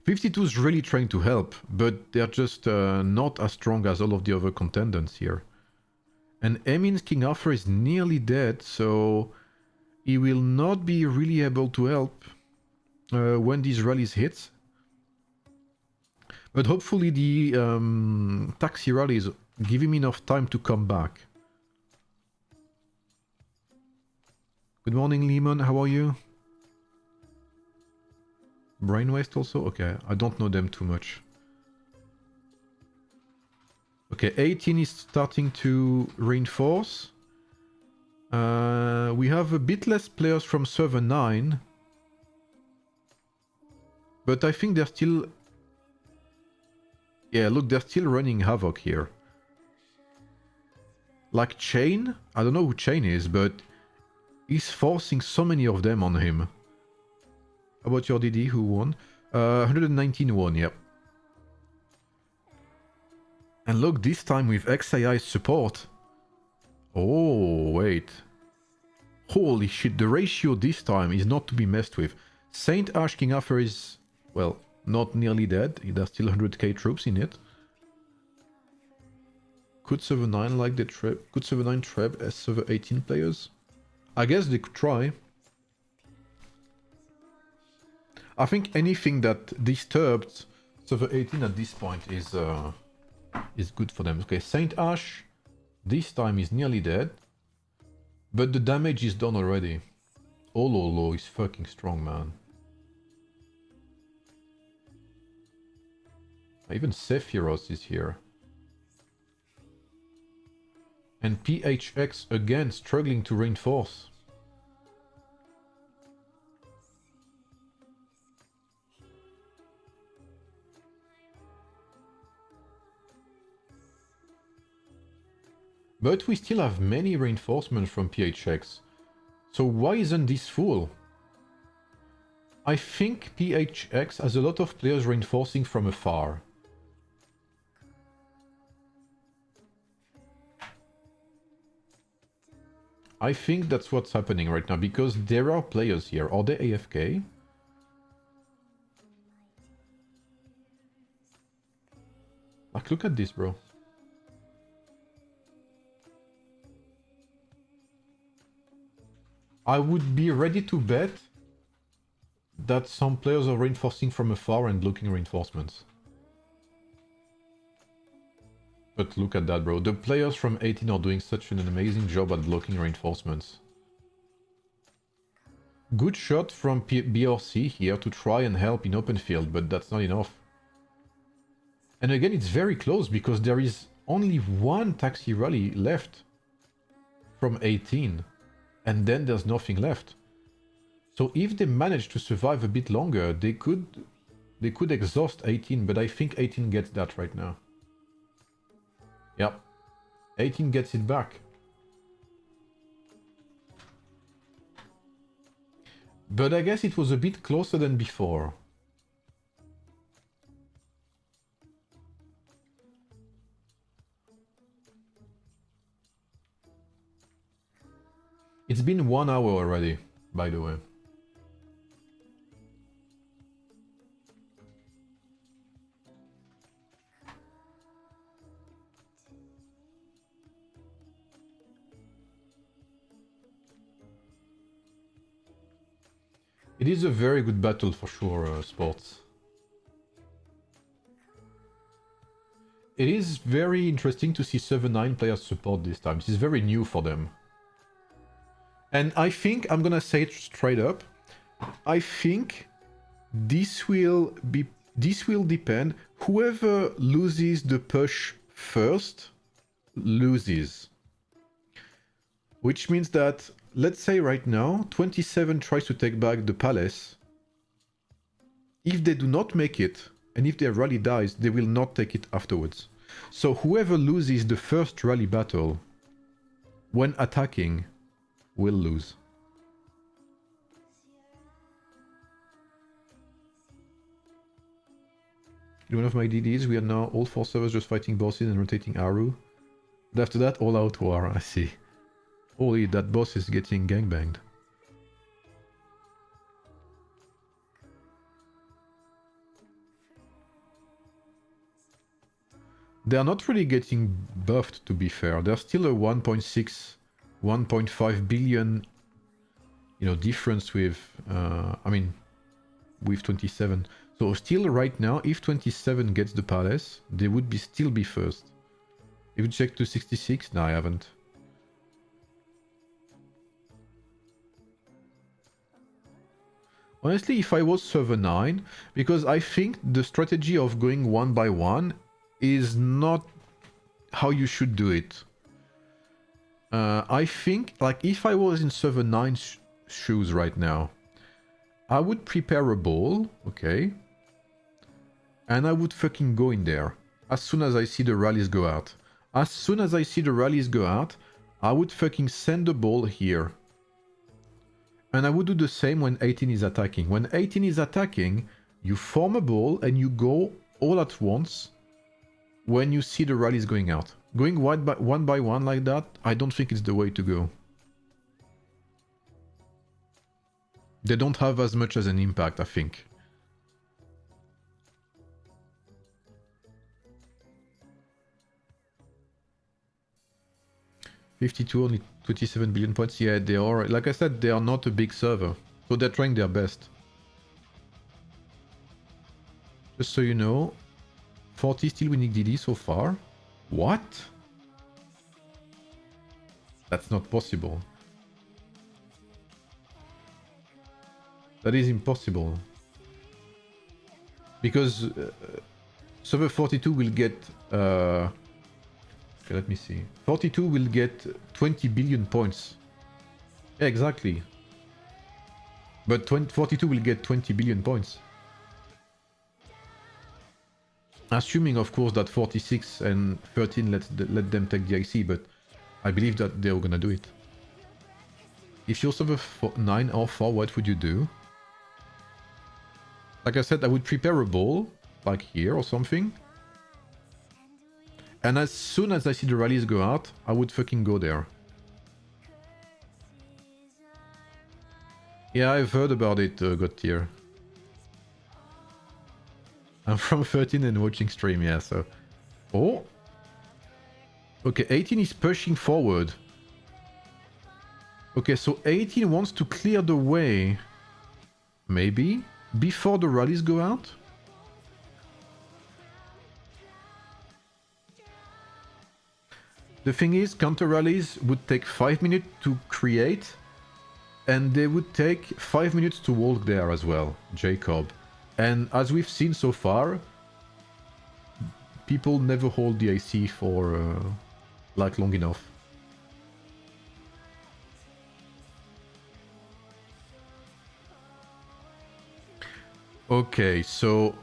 '52 is really trying to help, but they're just not as strong as all of the other contenders here. And Emin's King Arthur is nearly dead, so he will not be really able to help when these rallies hit. But hopefully the taxi rallies give him enough time to come back. Good morning, Lemon. How are you? Brain Waste also? Okay, I don't know them too much. Okay, 18 is starting to reinforce. We have a bit less players from server 9. But I think they're still... Yeah, look, they're still running havoc here. Like Chain? I don't know who Chain is, but he's forcing so many of them on him. How about your DD, who won? 119 won, yep. And look, this time with XAI support. Oh, wait. Holy shit, the ratio this time is not to be messed with. Saint Ash King Arthur is, well, not nearly dead. There's still 100k troops in it. Could server 9 like the Treb? Could server 9 Treb as server 18 players? I guess they could try. I think anything that disturbed server 18 at this point is good for them. Okay, Saint Ash this time is nearly dead, but the damage is done already. Ololo is fucking strong, man. Even Sephiroth is here. And PHX again struggling to reinforce. But we still have many reinforcements from PHX. So why isn't this full? I think PHX has a lot of players reinforcing from afar. I think that's what's happening right now, because there are players here. Are they AFK? Like, look at this, bro. I would be ready to bet that some players are reinforcing from afar and blocking reinforcements. But look at that, bro. The players from 18 are doing such an amazing job at blocking reinforcements. Good shot from BRC here to try and help in open field, but that's not enough. And again, it's very close because there is only one taxi rally left from 18. And then there's nothing left. So if they manage to survive a bit longer, they could exhaust 18, but I think 18 gets that right now. Yep. 18 gets it back. But I guess it was a bit closer than before. It's been 1 hour already, by the way. It is a very good battle for sure, Sports. It is very interesting to see 7-9 players support this time. This is very new for them. And I think, I'm gonna say it straight up, I think this will depend. Whoever loses the push first loses. Which means that, let's say right now, 27 tries to take back the palace. If they do not make it, and if their rally dies, they will not take it afterwards. So whoever loses the first rally battle, when attacking, will lose. In one of my DDs, we are now all 4 servers just fighting bosses and rotating Aru. But after that, all out war, I see. Holy, that boss is getting gangbanged. They are not really getting buffed, to be fair. They're still a 1.6, 1.5 billion, difference with, with 27. So still right now, if 27 gets the palace, they would still be first. If you check to 66, no, I haven't. Honestly, if I was server 9, because I think the strategy of going 1 by 1 is not how you should do it. I think, like, if I was in server 9 shoes right now, I would prepare a ball, okay? And I would fucking go in there as soon as I see the rallies go out. As soon as I see the rallies go out, I would fucking send the ball here. And I would do the same when 18 is attacking. When 18 is attacking, you form a ball and you go all at once when you see the rallies going out. Going one by one like that, I don't think it's the way to go. They don't have as much as an impact, I think. $52, only 27 billion points. Yeah, they are. Like I said, they are not a big server. So they're trying their best. Just so you know, 40 still winning DD so far. What? That's not possible. That is impossible. Because server 42 will get... okay, let me see. 42 will get 20 billion points. Yeah, exactly. But 42 will get 20 billion points. Assuming, of course, that 46 and 13 let them take the IC, but I believe that they're gonna do it. If you're server 9 or 4, what would you do? Like I said, I would prepare a ball, like here or something. And as soon as I see the rallies go out, I would fucking go there. Yeah, I've heard about it, Gottier. I'm from 13 and watching stream, yeah, so... Oh! Okay, 18 is pushing forward. Okay, so 18 wants to clear the way. Maybe? Before the rallies go out? The thing is, counter rallies would take 5 minutes to create, and they would take 5 minutes to walk there as well, Jacob. And as we've seen so far, people never hold the IC for like long enough. Okay, so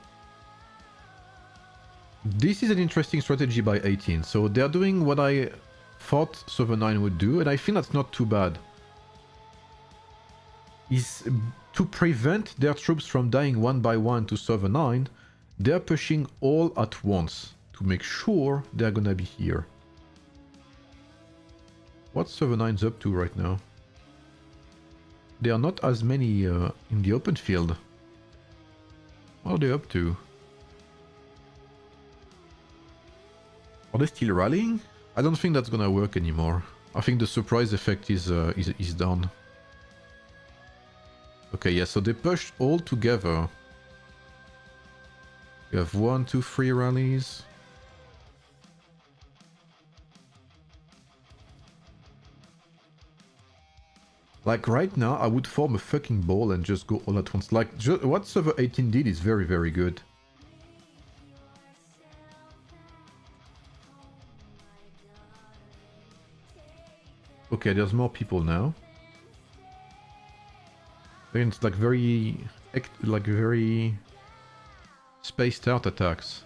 this is an interesting strategy by 18. So they're doing what I thought server 9 would do, and I think that's not too bad. Is to prevent their troops from dying one by one to server 9, they're pushing all at once to make sure they're gonna be here. What's server 9's up to right now? There are not as many in the open field. What are they up to? Are they still rallying? I don't think that's gonna work anymore. I think the surprise effect is done. Okay, yeah, so they pushed all together. We have 1, 2, 3 rallies. Like right now, I would form a fucking ball and just go all at once. Like what server 18 did is very, very good. Okay, there's more people now. It's like very spaced out attacks.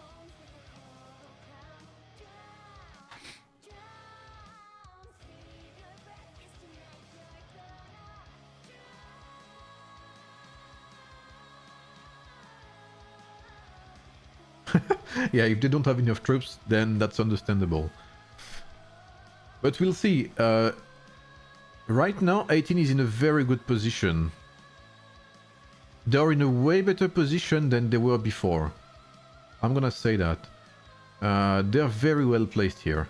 Yeah, if they don't have enough troops, then that's understandable. But we'll see. Right now, 18 is in a very good position. They're in a way better position than they were before. I'm gonna say that. They're very well placed here.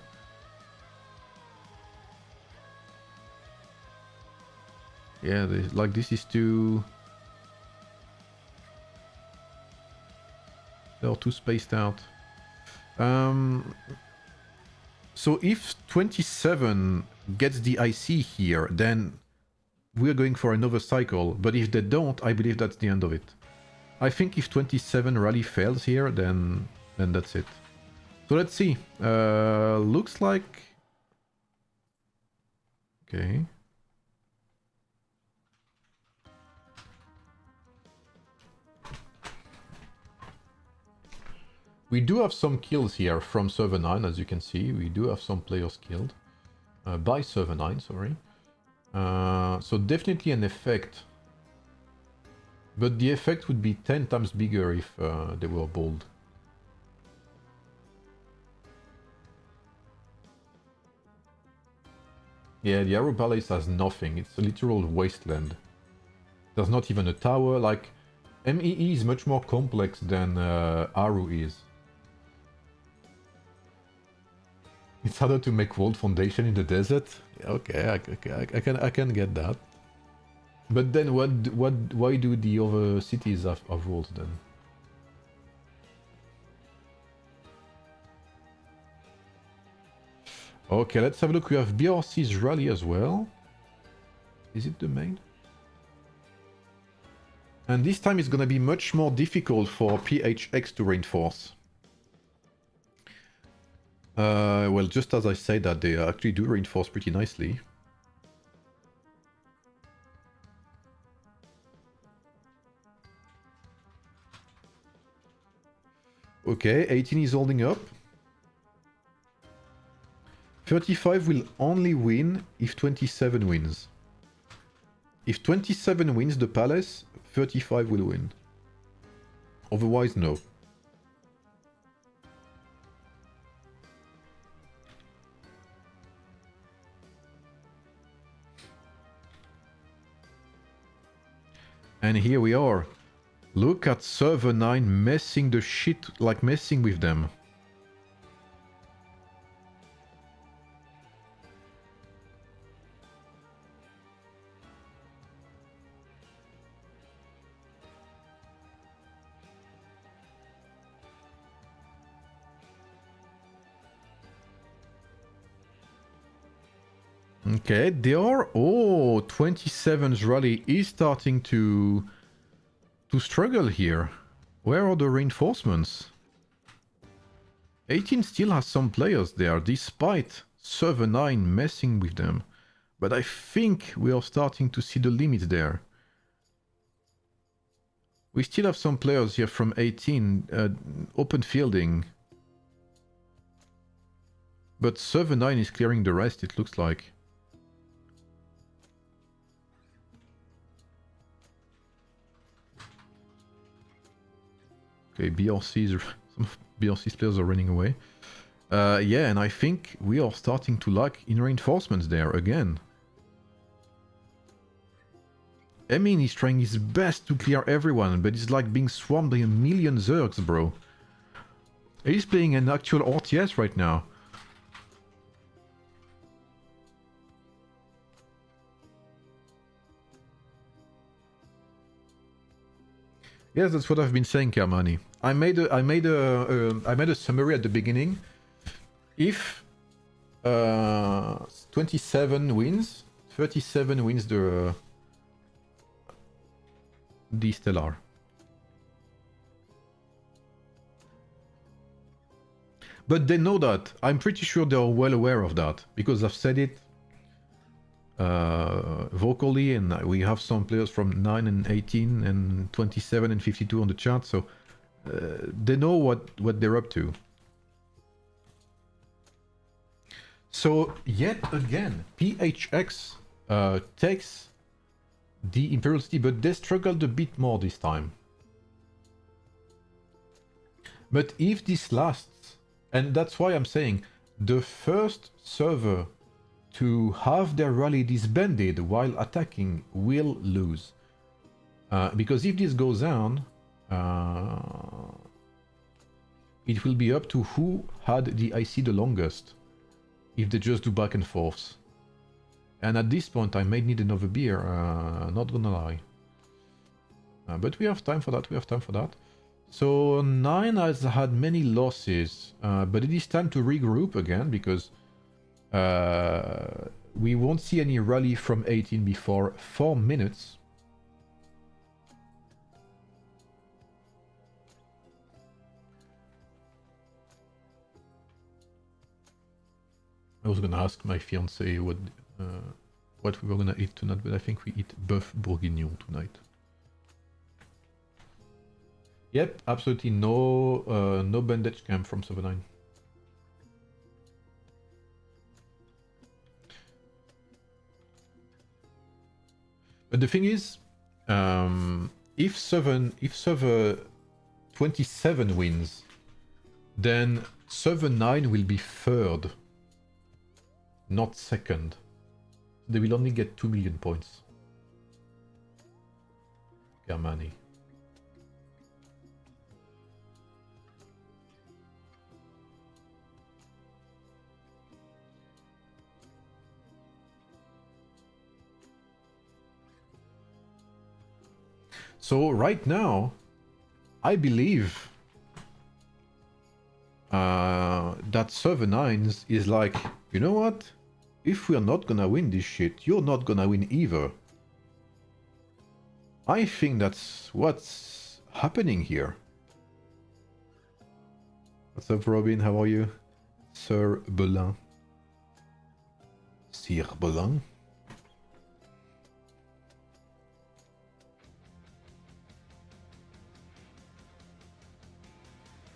Yeah, like this is too... They're too spaced out. So if 27 gets the IC here, then we're going for another cycle. But if they don't, I believe that's the end of it. I think if 27 rally fails here, then that's it. So let's see. Looks like... Okay. We do have some kills here from server 9, as you can see. We do have some players killed. By server 9, sorry. So definitely an effect. But the effect would be 10 times bigger if they were bold. Yeah, the Arrow Palace has nothing. It's a literal wasteland. There's not even a tower. Like, MEE is much more complex than Aru is. It's harder to make world foundation in the desert. Okay, I can get that. But then why do the other cities have walls then? Okay, let's have a look. We have BRC's rally as well. Is it the main? And this time it's gonna be much more difficult for PHX to reinforce. Well, just as I say that, they actually do reinforce pretty nicely. Okay, 18 is holding up. 35 will only win if 27 wins. If 27 wins the palace, 35 will win. Otherwise, no. And here we are. Look at server 9 messing the shit, like messing with them. Okay, they are... Oh, 27's rally is starting to struggle here. Where are the reinforcements? 18 still has some players there, despite server 9 messing with them. But I think we are starting to see the limit there. We still have some players here from 18 open fielding. But server 9 is clearing the rest, it looks like. Okay, some of BRC's players are running away. Yeah, and I think we are starting to lack in reinforcements there again. Emin is trying his best to clear everyone, but it's like being swarmed by a million Zergs, bro. He's playing an actual RTS right now. Yes, that's what I've been saying, Kermani. I made a summary at the beginning. If 27 wins, 37 wins the Stellar. But they know that. I'm pretty sure they are well aware of that because I've said it vocally, and we have some players from 9 and 18 and 27 and 52 on the chart, so they know what they're up to. So yet again, PHX takes the Imperial City, but they struggled a bit more this time. But if this lasts, and that's why I'm saying the first server to have their rally disbanded while attacking will lose. Because if this goes down, it will be up to who had the IC the longest, if they just do back and forth. And at this point I may need another beer, not gonna lie. But we have time for that, So 9 has had many losses, but it is time to regroup again, because we won't see any rally from 18 before 4 minutes. I was gonna ask my fiance what we were gonna eat tonight, but I think we eat bœuf bourguignon tonight. Yep, absolutely no no bandage camp from 7-9. But the thing is, if server 27 wins, then server 9 will be third, not second. They will only get 2 million points. Germany. So right now, I believe that server 9s is like You know what? If we're not gonna win this shit, you're not gonna win either. I think that's what's happening here. What's up, Robin? How are you? Sir Belin. Sir Belin?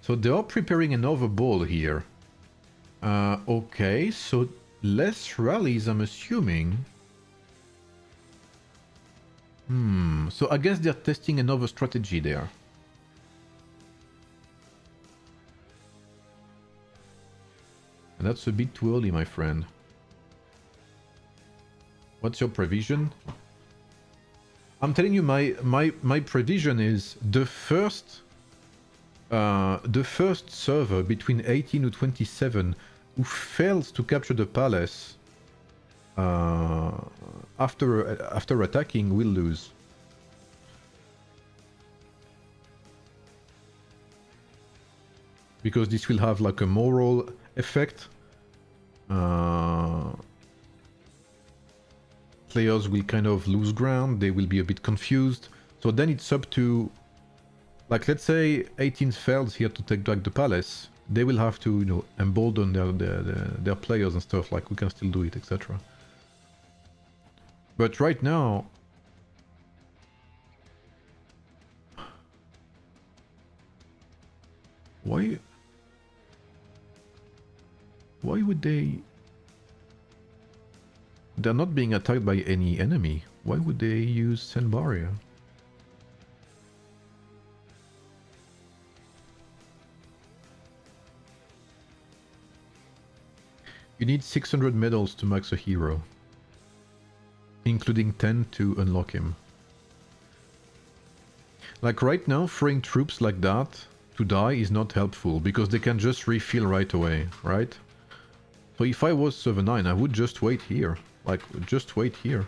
So they are preparing another ball here. Okay, so less rallies, I'm assuming. So I guess they're testing another strategy there. And that's a bit too early, my friend. What's your prevision? I'm telling you, my prevision is the first server between 18 to 27 who fails to capture the palace after attacking will lose. Because this will have like a moral effect. Players will kind of lose ground, they will be a bit confused. So then it's up to, like, let's say 18 fails here to take back the palace. They will have to, you know, embolden their players and stuff, like we can still do it, etc. But right now, why would they? They're not being attacked by any enemy. Why would they use Sand Barrier? You need 600 medals to max a hero, including 10 to unlock him. Like right now, throwing troops like that to die is not helpful, because they can just refill right away, right? So if I was server 9, I would just wait here. Like, just wait here.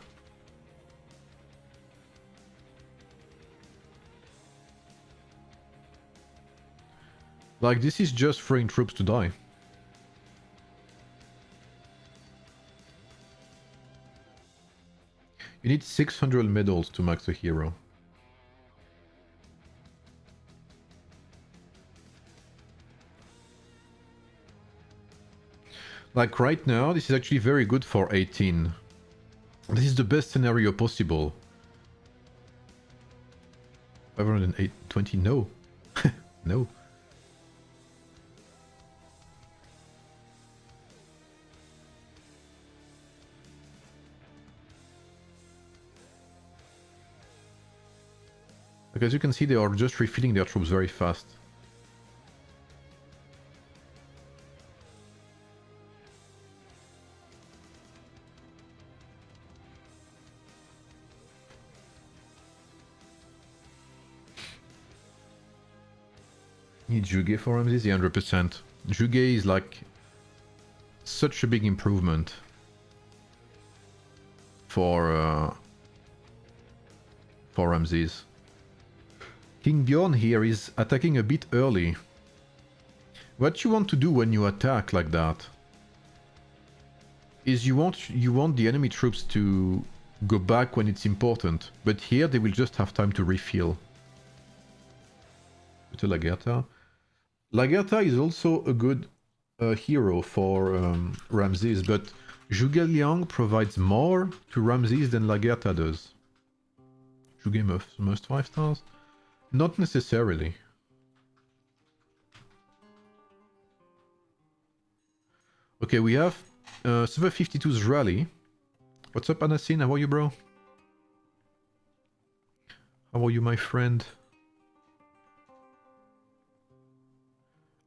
Like, this is just throwing troops to die. You need 600 medals to max a hero. Like right now, this is actually very good for 18. This is the best scenario possible. 520, no. No. Like, as you can see, they are just refilling their troops very fast. Need Juge for Ramses? Yeah, 100%. Juge is like such a big improvement for Ramses. King Bjorn here is attacking a bit early. What you want to do when you attack like that is you want the enemy troops to go back when it's important, but here they will just have time to refill. To Lagertha. Lagertha is also a good hero for Ramses, but Zhuge Liang provides more to Ramses than Lagertha does. Zhuge must 5 stars? Not necessarily. Okay, we have Server 52's rally. What's up, Anasin? How are you, bro? How are you, my friend?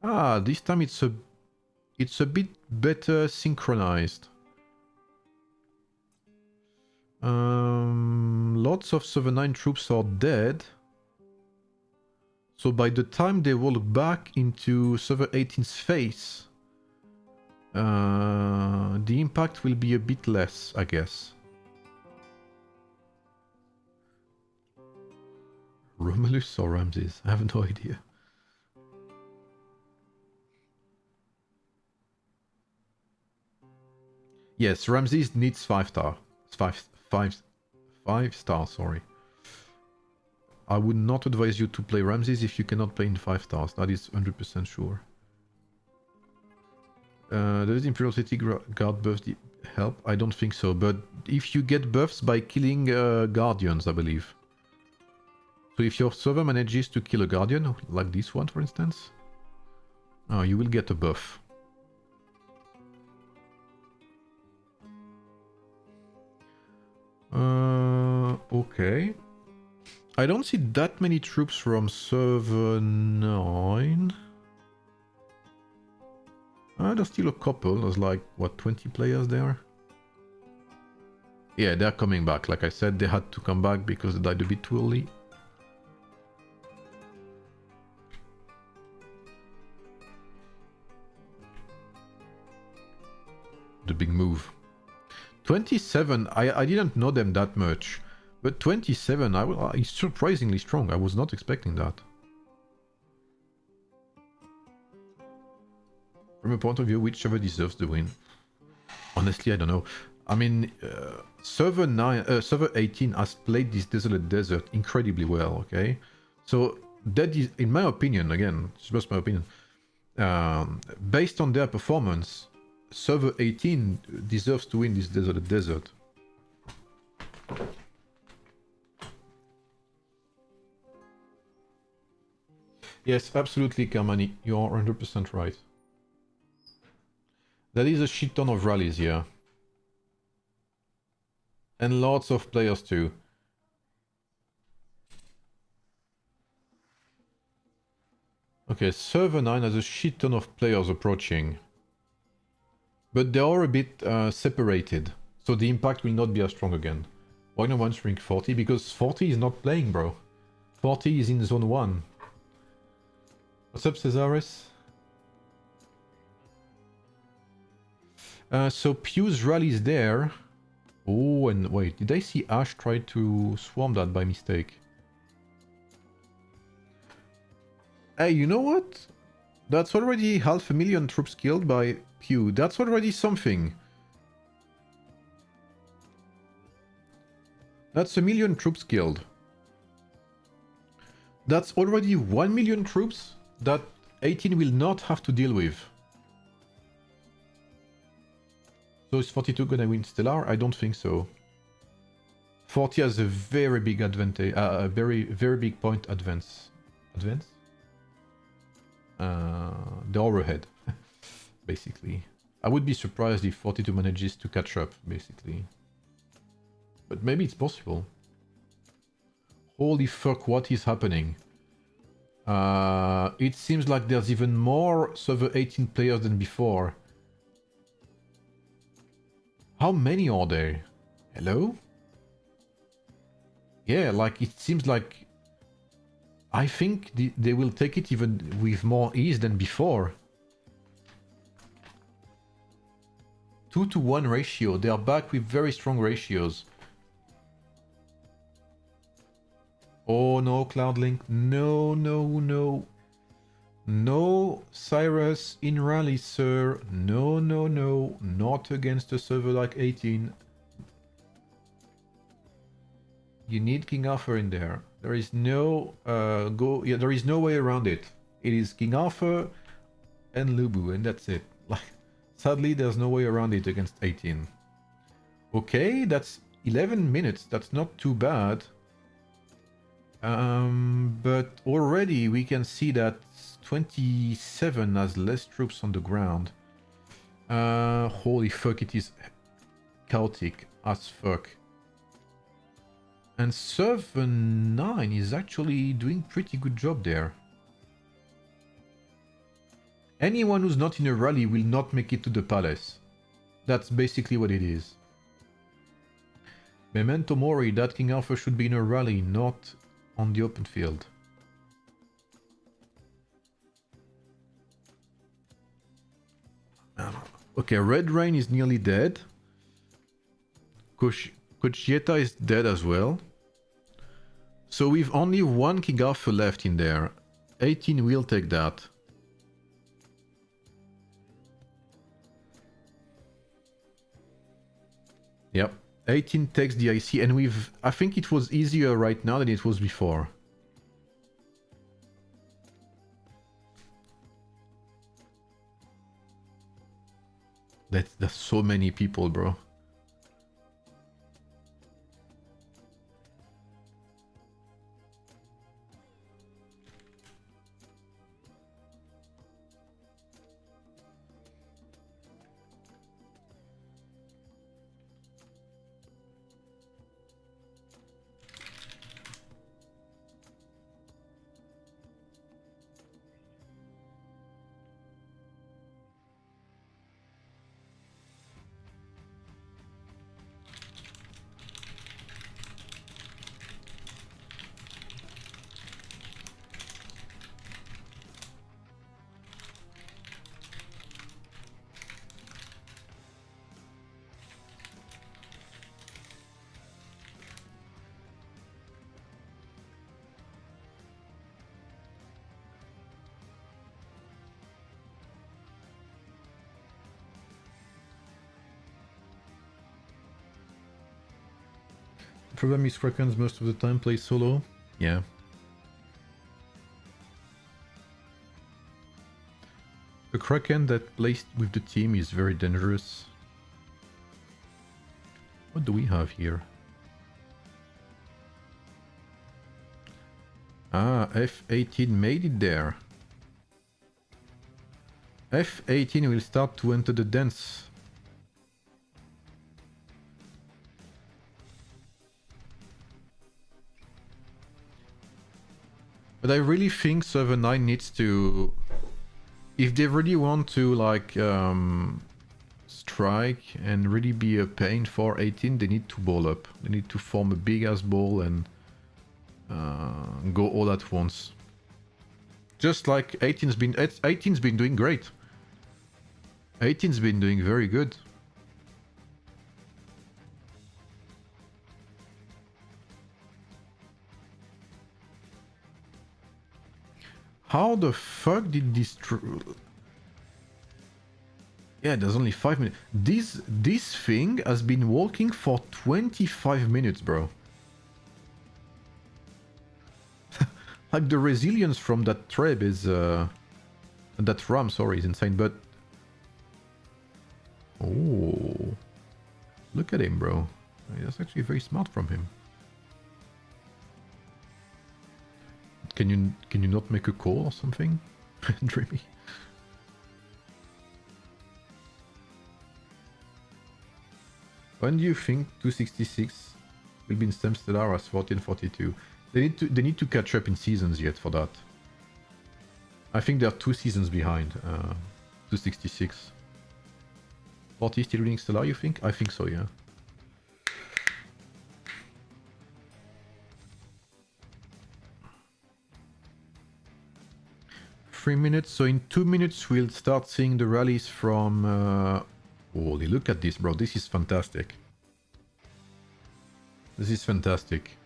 Ah, this time it's a bit better synchronized. Lots of Server 9 troops are dead. So by the time they walk back into Server 18's face, the impact will be a bit less, I guess. Romulus or Ramses? I have no idea. Yes, Ramses needs 5 star. 5 stars, sorry. I would not advise you to play Ramses if you cannot play in 5 stars. That is 100% sure. Does Imperial City Guard buffs help? I don't think so, but if you get buffs by killing Guardians, I believe. So if your server manages to kill a Guardian, like this one for instance, you will get a buff. Okay. I don't see that many troops from server 9. There's still a couple. There's like, what, 20 players there? Yeah, they're coming back. Like I said, they had to come back because they died a bit too early. The big move. 27, I didn't know them that much. But 27 is surprisingly strong. I was not expecting that. From a point of view, which server deserves the win? Honestly, I don't know. I mean, server 18 has played this Desolate Desert incredibly well, okay? So that is, in my opinion, again, it's just my opinion, based on their performance, server 18 deserves to win this Desolate Desert. Yes, absolutely, Kamani. You are 100% right. That is a shit ton of rallies here. And lots of players too. Okay, server 9 has a shit ton of players approaching. But they are a bit separated. So the impact will not be as strong again. Wagner 1 shrink 40 because 40 is not playing, bro. 40 is in zone 1. What's up, Cesaris? So Pew's rally is there. Oh, and wait, did I see Ash try to swarm that by mistake? Hey, you know what? That's already 500,000 troops killed by Pew. That's already something. That's 1 million troops killed. That's already 1 million troops that 18 will not have to deal with. So is 42 gonna win Stellar? I don't think so. 40 has a very big advantage, a very big point advance. Advance? The overhead, basically. I would be surprised if 42 manages to catch up, basically. But maybe it's possible. Holy fuck, what is happening? It seems like there's even more server 18 players than before. How many are there? Hello? Yeah, like it seems like... I think they will take it even with more ease than before. 2-to-1 ratio. They are back with very strong ratios. Oh no, Cloudlink. No, no, no. No, Cyrus in rally, sir. No, no, no. Not against a server like 18. You need King Arthur in there. There is no there is no way around it. It is King Arthur and Lubu, and that's it. Like, sadly, there's no way around it against 18. Okay, that's 11 minutes. That's not too bad. But already we can see that 27 has less troops on the ground. Holy fuck, it is chaotic as fuck. And server 9 is actually doing pretty good job there. Anyone who's not in a rally will not make it to the palace. That's basically what it is. Memento Mori, that King Arthur should be in a rally, not on the open field. Okay, Red Rain is nearly dead. Cochieta is dead as well. So we've only one King Arthur left in there. 18 will take that. Yep. 18 takes the IC, and I think it was easier right now than it was before. There's so many people, bro. The problem is Krakens most of the time play solo. Yeah. The Kraken that plays with the team is very dangerous. What do we have here? Ah, F18 made it there. F18 will start to enter the dance. But I really think server 9 needs to... If they really want to, like, strike and really be a pain for 18, they need to ball up. They need to form a big-ass ball and go all at once. Just like 18's been doing great. 18's been doing very good. How the fuck did this... Yeah, there's only 5 minutes. This thing has been walking for 25 minutes, bro. Like, the resilience from that treb is... that ram, sorry, is insane, but... Oh... Look at him, bro. That's actually very smart from him. Can you not make a call or something? Dreamy. When do you think 266 will be in STEM Stellar as 1442? They need to catch up in seasons yet for that. I think they are 2 seasons behind 266. 40 still winning Stellar, you think? I think so, yeah. Three minutes, so in 2 minutes we'll start seeing the rallies from... Holy, look at this, bro. This is fantastic. This is fantastic.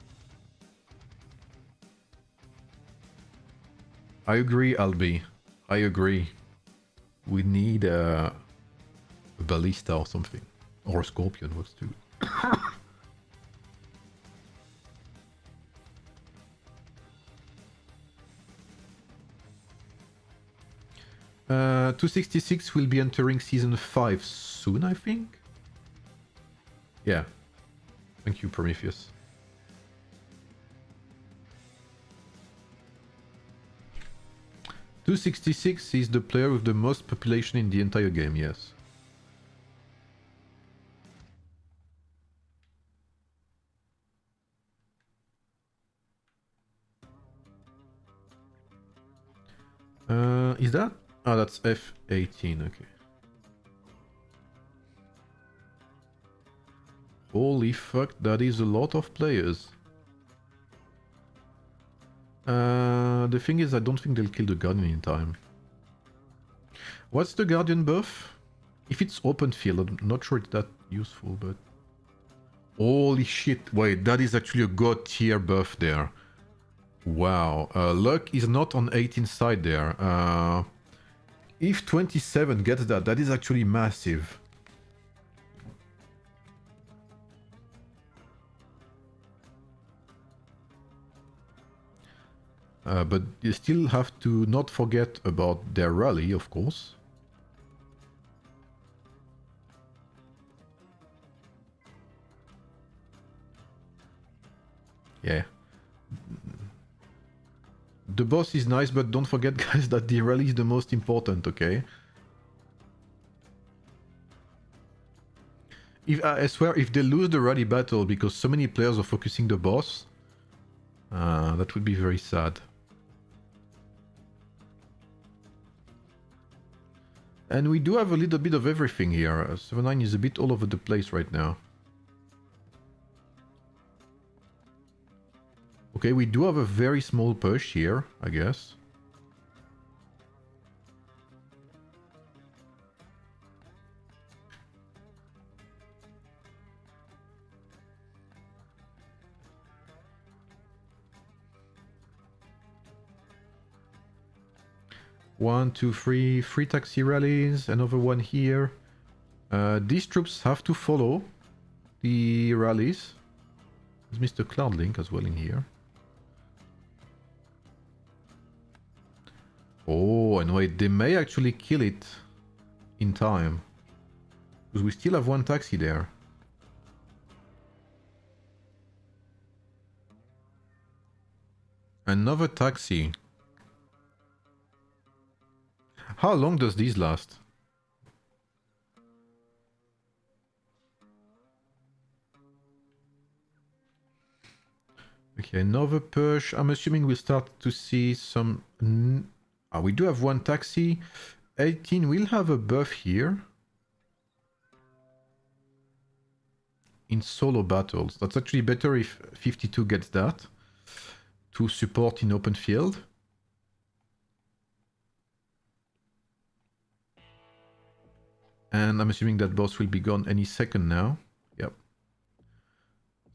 I agree, Albi. I agree. We need a ballista or something. Or a scorpion works too. 266 will be entering season 5 soon, I think. Yeah. Thank you, Prometheus. .266 is the player with the most population in the entire game, yes. Is that? Oh, that's F18, okay. Holy fuck, that is a lot of players. The thing is, I don't think they'll kill the Guardian in time. What's the Guardian buff? If it's open field, I'm not sure it's that useful, but... Holy shit, wait, that is actually a god tier buff there. Wow, luck is not on 18 side there. If 27 gets that, that is actually massive. But you still have to not forget about their rally, of course. Yeah. The boss is nice, but don't forget, guys, that the rally is the most important, okay? I swear, if they lose the rally battle because so many players are focusing the boss, that would be very sad. And we do have a little bit of everything here. 7-9 is a bit all over the place right now. Okay, we do have a very small push here, I guess. One, two, three taxi rallies, another one here. These troops have to follow the rallies. There's Mr. Cloudlink as well in here. Oh, and wait, they may actually kill it in time. Because we still have one taxi there. Another taxi. How long does these last? Okay, another push. I'm assuming we'll start to see some... we do have one taxi. 18 will have a buff here. In solo battles. That's actually better if 52 gets that. To support in open field. And I'm assuming that boss will be gone any second now. Yep.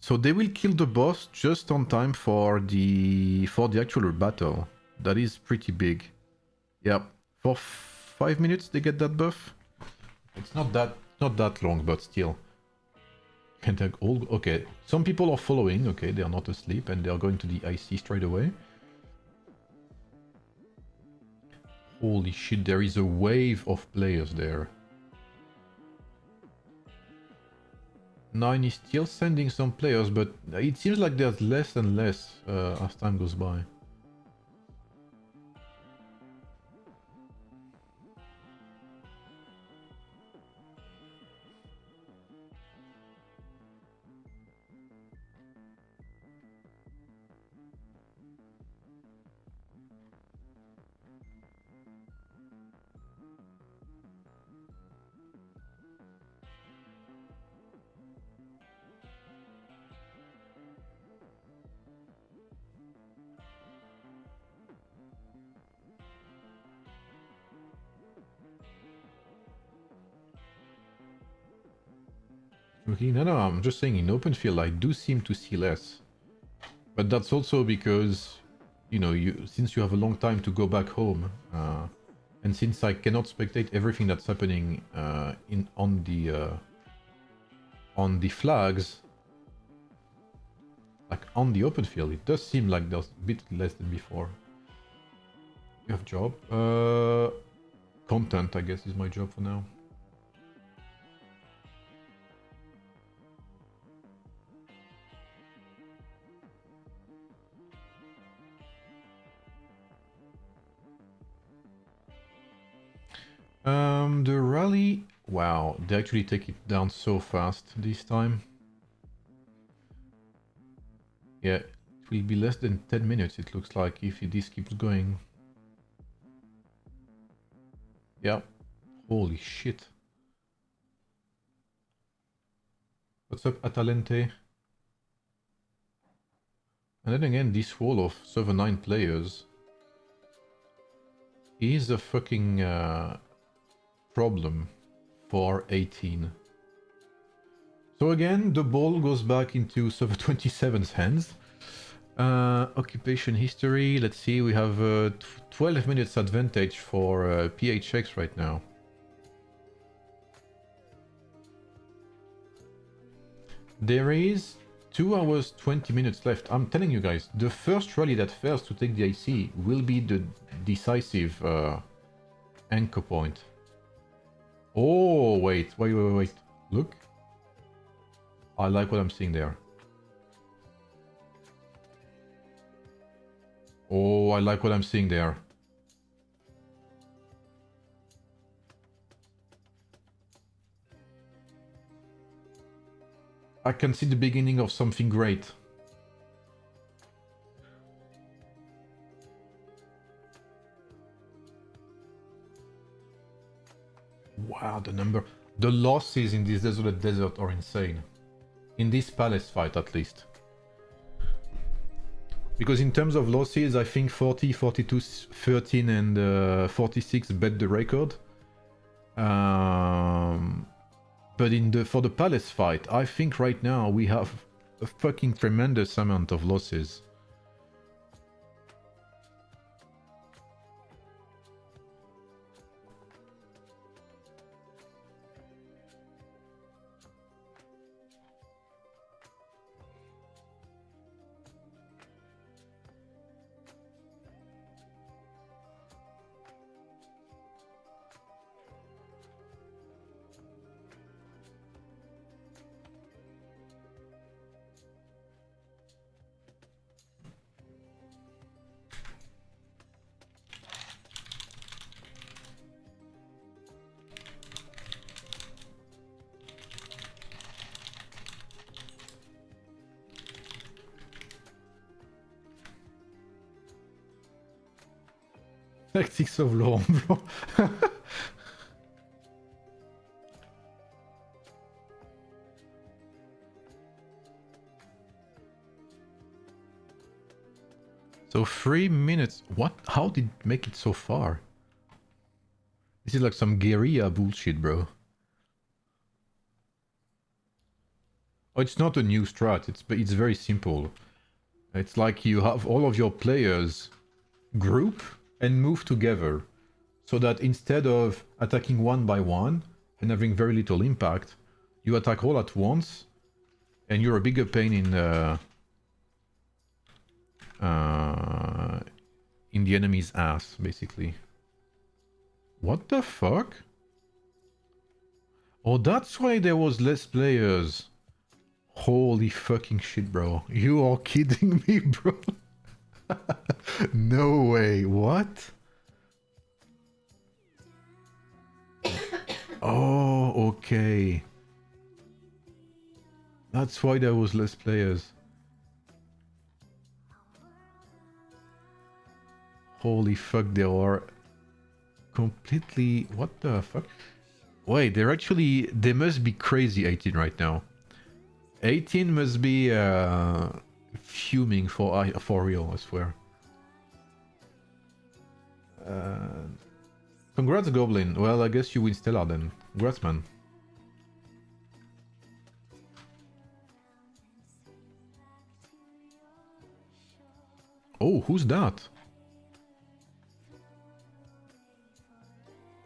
So they will kill the boss just on time for the actual battle. That is pretty big. Yep. For 5 minutes they get that buff. It's not that long, but still. Can take all. Okay. Some people are following. Okay, they are not asleep and they are going to the IC straight away. Holy shit! There is a wave of players there. 9 is still sending some players, but it seems like there's less and less as time goes by. Okay, no, I'm just saying in open field I do seem to see less. But that's also because, you know, since you have a long time to go back home, and since I cannot spectate everything that's happening on the flags, like on the open field, it does seem like there's a bit less than before. You have job? Content, I guess, is my job for now. The rally... Wow, they actually take it down so fast this time. Yeah, it will be less than 10 minutes, it looks like, if this keeps going. Yeah. Holy shit. What's up, Atalante? And then again, this wall of server 9 players is a fucking problem for 18. So again, the ball goes back into server 27's hands. Occupation history, let's see, we have 12 minutes advantage for PHX right now. There is 2 hours 20 minutes left. I'm telling you guys, the first rally that fails to take the IC will be the decisive anchor point. Oh, wait. Look. I like what I'm seeing there. Oh, I like what I'm seeing there. I can see the beginning of something great. Wow, the losses in this desolate desert are insane. In this palace fight, at least. Because in terms of losses, I think 40, 42, 13 and 46 bet the record. But for the palace fight, I think right now we have a fucking tremendous amount of losses. Tactics of Laurent Blanc. So 3 minutes. What? How did it make it so far? This is like some guerrilla bullshit, bro. Oh, it's not a new strat. It's very simple. It's like you have all of your players group and move together, so that instead of attacking one by one and having very little impact, you attack all at once, and you're a bigger pain in the enemy's ass, basically. What the fuck? Oh, that's why there was less players. Holy fucking shit, bro. You are kidding me, bro. No way. What? Oh, okay. That's why there was less players. Holy fuck, they are completely... What the fuck? Wait, they must be crazy 18 right now. 18 must be fuming for real, I swear. Congrats, Goblin. Well, I guess you win Stellar then. Congrats, man. Oh, who's that?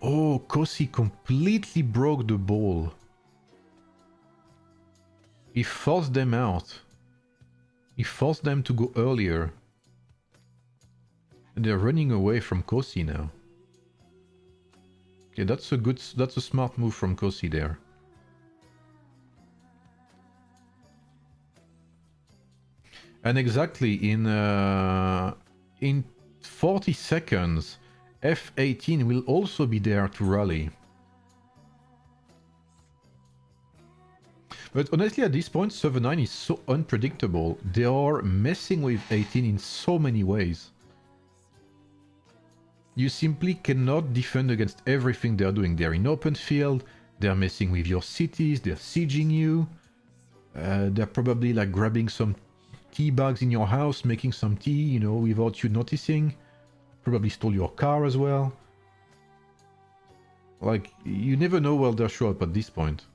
Oh, Kosi completely broke the ball. He forced them out. He forced them to go earlier. And they're running away from Kosi now. Okay, that's a smart move from Kosi there. And exactly in 40 seconds, F18 will also be there to rally. But honestly, at this point, server 9 is so unpredictable. They are messing with 18 in so many ways. You simply cannot defend against everything they're doing. They're in open field, they're messing with your cities, they're sieging you. They're probably like grabbing some tea bags in your house, making some tea, you know, without you noticing. Probably stole your car as well. Like, you never know where they'll show up at this point.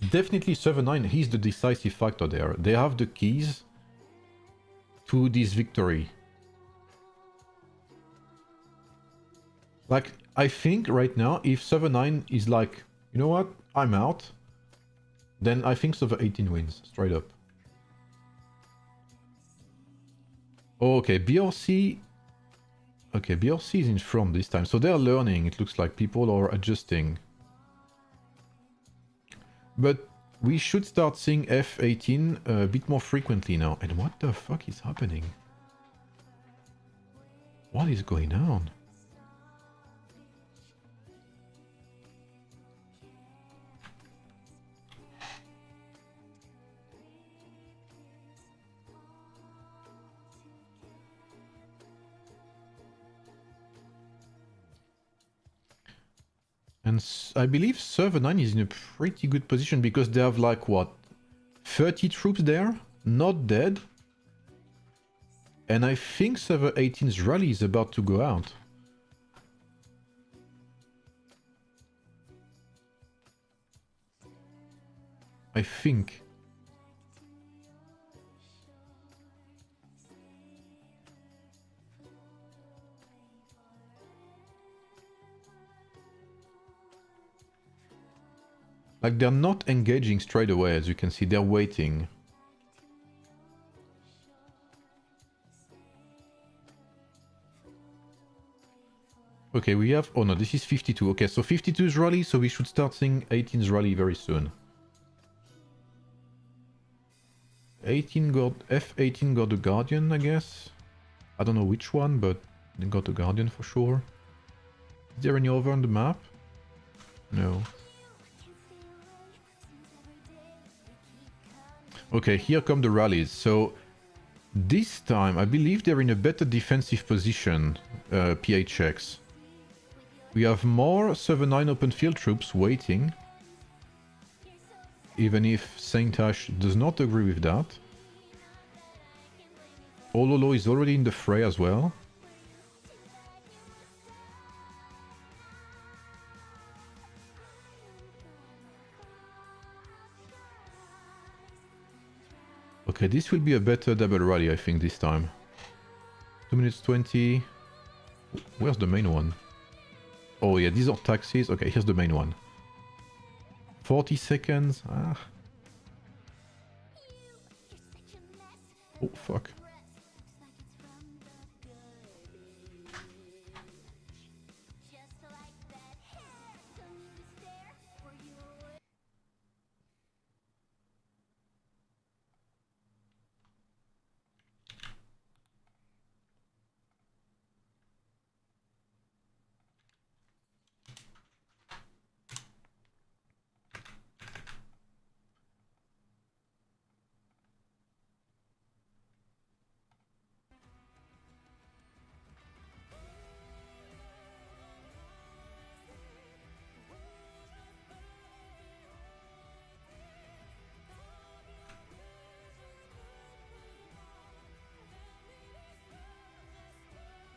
Definitely server 9, he's the decisive factor there. They have the keys to this victory. Like, I think right now, if server 9 is like, you know what, I'm out, then I think server 18 wins, straight up. Oh, okay, BRC... Okay, BRC is in front this time, so they're learning. It looks like people are adjusting. But we should start seeing F18 a bit more frequently now. And what the fuck is happening? What is going on? And I believe server 9 is in a pretty good position because they have like, what, 30 troops there? Not dead. And I think server 18's rally is about to go out. I think. Like, they're not engaging straight away, as you can see, they're waiting. Okay, we have... Oh no, this is 52. Okay, so 52's rally, so we should start seeing 18's rally very soon. 18 got... F18 got the Guardian, I guess. I don't know which one, but they got the Guardian for sure. Is there any other on the map? No. Okay, here come the rallies. So this time I believe they're in a better defensive position, PHX. We have more server 9 open field troops waiting. Even if Saint Ash does not agree with that. Ololo is already in the fray as well. Okay, this will be a better double rally, I think, this time. 2 minutes 20. Where's the main one? Oh yeah, these are taxis. Okay, here's the main one. 40 seconds. Ah. Oh, fuck.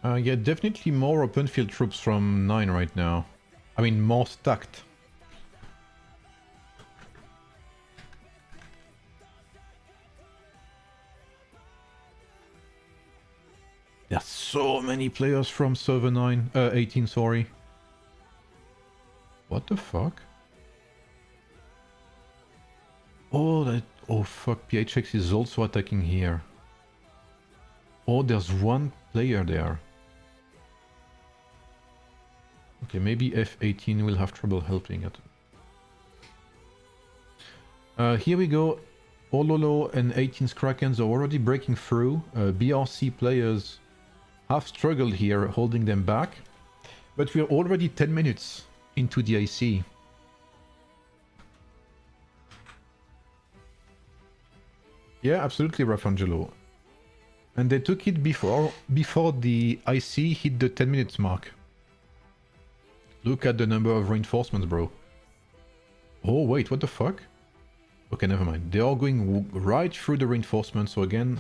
Yeah, definitely more open field troops from 9 right now. I mean, more stacked. There's so many players from server 9, 18, sorry. What the fuck? Oh, oh fuck, PHX is also attacking here. Oh, there's one player there. Okay, maybe F18 will have trouble helping it. Here we go. Ololo and 18's Krakens are already breaking through. BRC players have struggled here, holding them back. But we're already 10 minutes into the IC. Yeah, absolutely, Rafangelo. And they took it before the IC hit the 10 minutes mark. Look at the number of reinforcements, bro. Oh, wait, what the fuck? Okay, never mind. They are going right through the reinforcements. So again,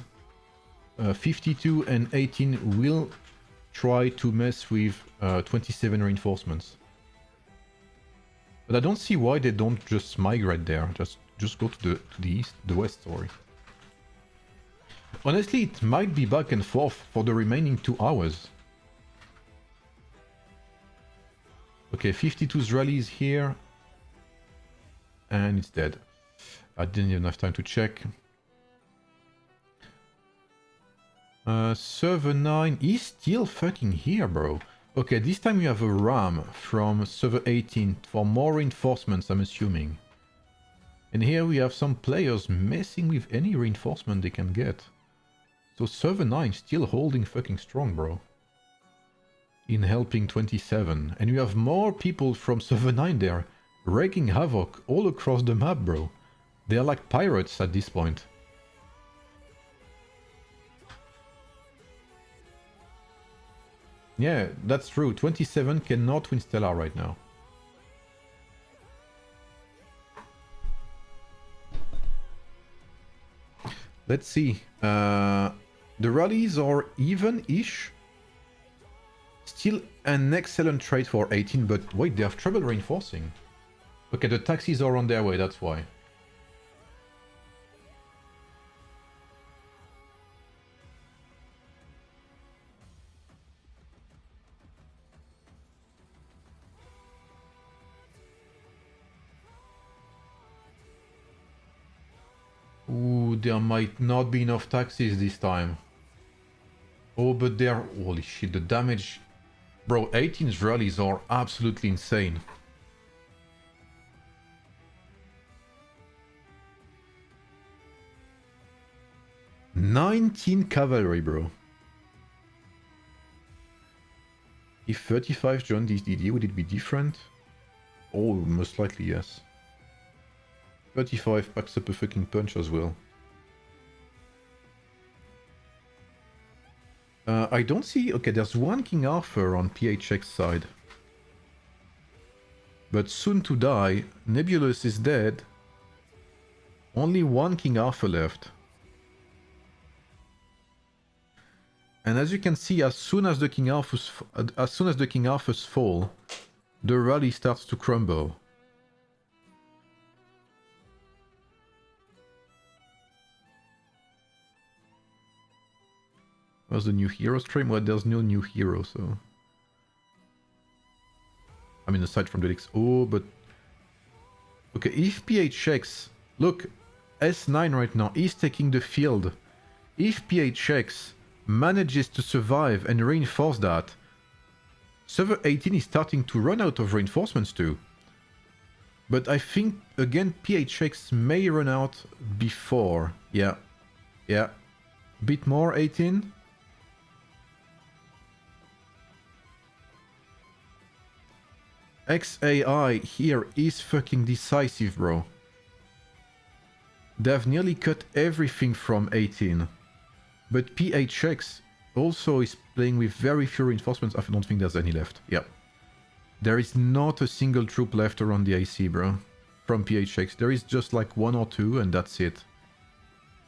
52 and 18 will try to mess with 27 reinforcements. But I don't see why they don't just migrate there. Just go to the east, the west, sorry. Honestly, it might be back and forth for the remaining 2 hours. Okay, 52's rally is here. And it's dead. I didn't even have time to check. Server 9 is still fucking here, bro. Okay, this time we have a ram from server 18 for more reinforcements, I'm assuming. And here we have some players messing with any reinforcement they can get. So server 9 still holding fucking strong, bro. In helping 27. And we have more people from server 9 there, wreaking havoc all across the map, bro. They are like pirates at this point. Yeah, that's true. 27 cannot win Stellar right now. Let's see. The rallies are even-ish. Still an excellent trade for 18, but wait, they have trouble reinforcing. Okay, the taxis are on their way, that's why. Ooh, there might not be enough taxis this time. Oh, but they're... Holy shit, the damage... Bro, 18's rallies are absolutely insane. "19 cavalry, bro. If 35 joined this DD, would it be different? Oh, most likely yes. 35 packs up a fucking punch as well. I don't see... Okay, there's one King Arthur on PHX side. But soon to die. Nebulous is dead. Only one King Arthur left. And as you can see, as soon as the King Arthurs fall, the rally starts to crumble. Where's the new hero stream? Well, there's no new hero, so... I mean, aside from the leaks. Oh, but... Okay, if PHX... Look, S9 right now is taking the field. If PHX manages to survive and reinforce that, server 18 is starting to run out of reinforcements too. But I think, again, PHX may run out before. Yeah. Yeah. Bit more, 18. XAI here is fucking decisive, bro. They've nearly cut everything from 18. But PHX also is playing with very few reinforcements. I don't think there's any left. Yep. There is not a single troop left around the AC, bro. From PHX. There is just like one or two and that's it.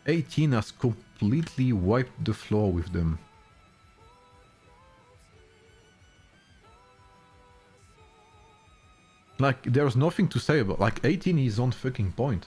18 has completely wiped the floor with them. Like, there's nothing to say about... Like, 18 is on fucking point.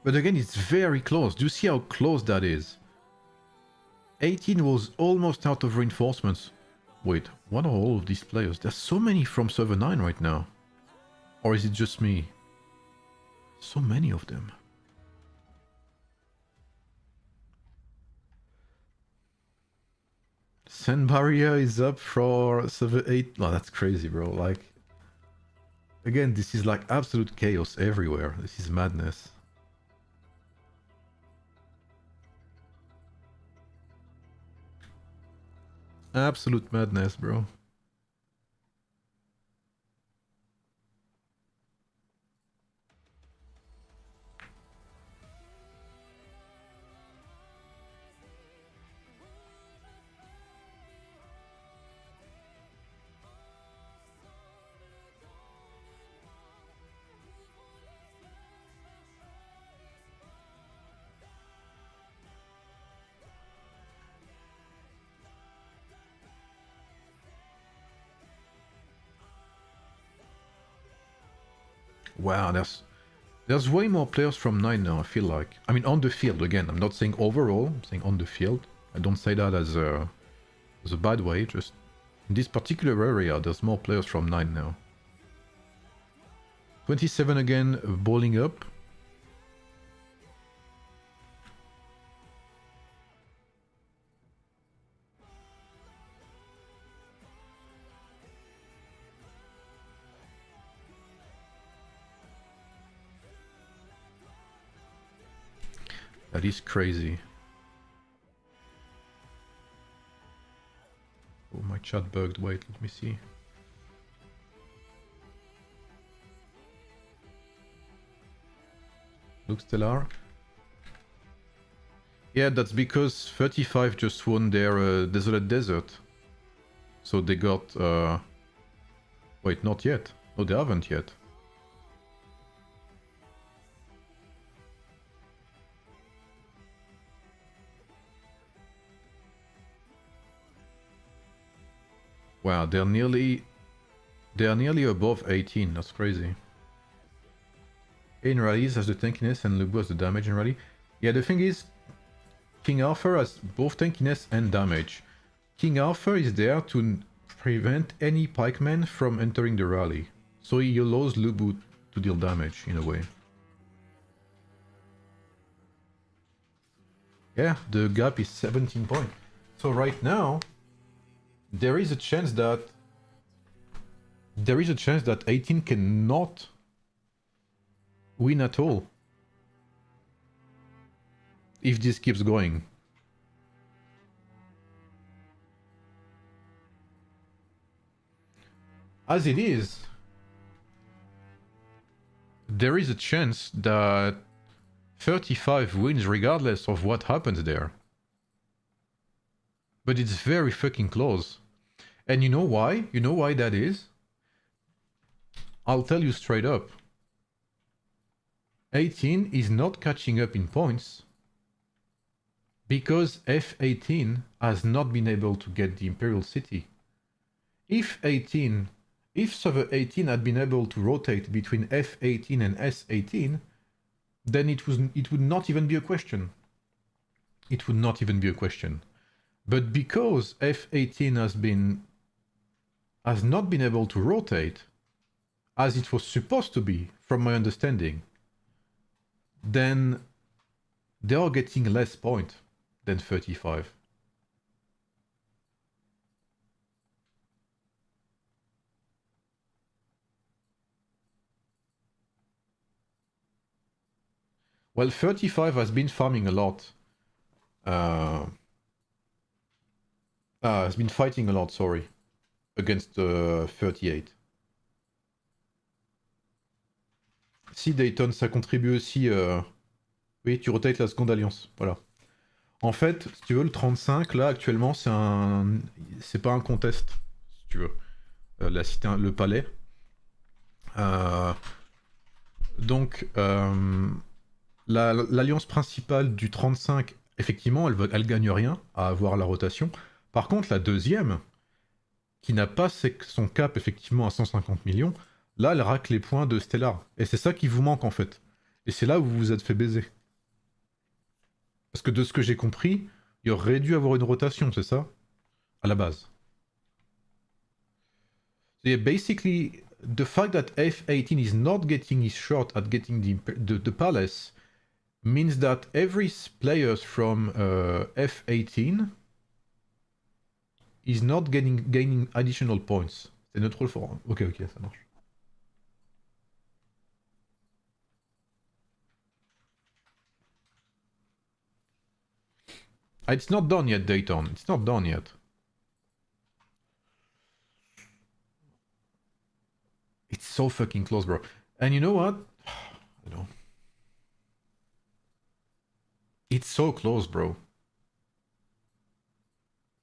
But again, it's very close. Do you see how close that is? 18 was almost out of reinforcements. Wait, what are all of these players? There's so many from server 9 right now. Or is it just me? So many of them. Sand barrier is up for server 8. No, that's crazy, bro. Like, again, this is like absolute chaos everywhere. This is madness. Absolute madness, bro. Wow, there's way more players from 9 now, I feel like. I mean, on the field, again, I'm not saying overall, I'm saying on the field. I don't say that as a bad way, just in this particular area, there's more players from 9 now. 27 again, bowling up. That is crazy. Oh, my chat bugged. Wait, let me see. Look, Stellar. Yeah, that's because 35 just won their Desolate Desert. So they got... Wait, not yet. No, they haven't yet. Wow, they're nearly above 18. That's crazy. In rallies has the tankiness and Lubu has the damage in rally. Yeah, the thing is, King Arthur has both tankiness and damage. King Arthur is there to prevent any pikemen from entering the rally. So he allows Lubu to deal damage, in a way. Yeah, the gap is 17 points. So right now, there is a chance that 18 cannot win at all if this keeps going. As it is, there is a chance that 35 wins regardless of what happens there. But it's very fucking close. And you know why? You know why that is? I'll tell you straight up. 18 is not catching up in points because F18 has not been able to get the Imperial City. If Server 18 had been able to rotate between F18 and S18, then it would not even be a question. It would not even be a question. But because F18 has not been able to rotate as it was supposed to be, from my understanding, then they are getting less points than 35. Well, 35 has been farming a lot. Has been fighting a lot, sorry, against 38. Si Dayton, ça contribue aussi... Oui, tu rotates la seconde alliance, voilà. En fait, si tu veux, le 35, là, actuellement, c'est pas un contest, si tu veux. La cité, le palais. Donc, l'alliance principale du 35, effectivement, elle gagne rien à avoir la rotation. Par contre, la deuxième, qui n'a pas son cap, effectivement, à 150 millions, là, elle racle les points de Stellar. Et c'est ça qui vous manque, en fait. Et c'est là où vous vous êtes fait baiser. Parce que de ce que j'ai compris, il aurait dû avoir une rotation, c'est ça? À la base. So yeah, basically, the fact that F18 is not getting his shot at getting the palace means that every player from F18 is not gaining additional points. C'est neutral for... Ok, ça marche. It's not done yet, Dayton. It's not done yet. so fucking close, bro. And you know what? I know. It's so close, bro.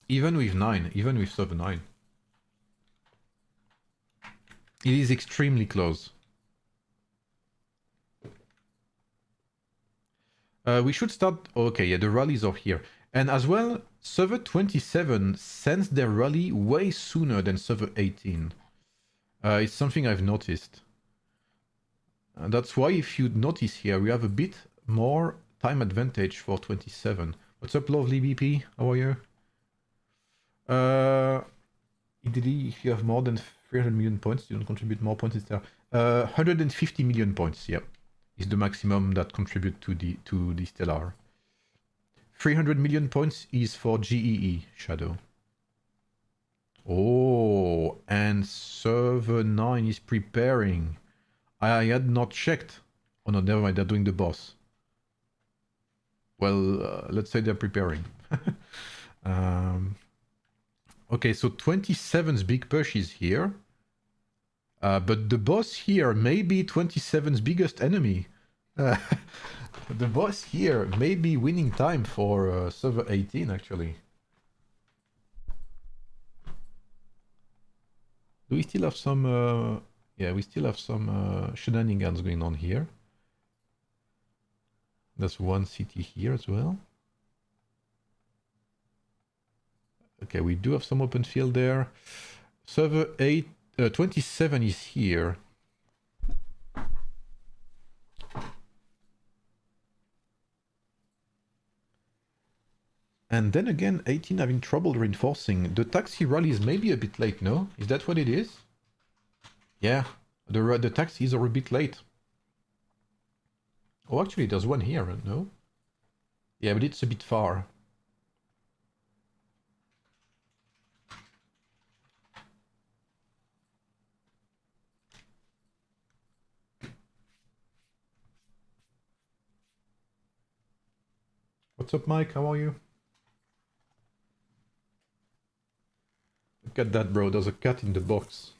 Even with 9, even with sub 9. It is extremely close. We should start... Okay, yeah, the rallies are here. And as well, server 27 sends their rally way sooner than server 18. It's something I've noticed. And that's why, if you notice here, we have a bit more time advantage for 27. What's up, lovely BP? How are you? EDD, if you have more than 300 million points, you don't contribute more points, is there? 150 million points, yeah, is the maximum that contribute to the Stellar. 300 million points is for GEE, Shadow. Oh, and server 9 is preparing. I had not checked. Oh no, never mind, they're doing the boss. Well, let's say they're preparing. Okay, so 27's big push is here. But the boss here may be 27's biggest enemy. The boss here may be winning time for server 18, actually. Do we still have some... yeah, we still have some shenanigans going on here. There's one city here as well. Okay, we do have some open field there. Server 27 is here. And then again, 18 having trouble reinforcing. The taxi rallies may be a bit late, no? Is that what it is? Yeah, the taxis are a bit late. Oh, actually, there's one here, no? Yeah, but it's a bit far. What's up, Mike? How are you? Look at that, bro. There's a cat in the box.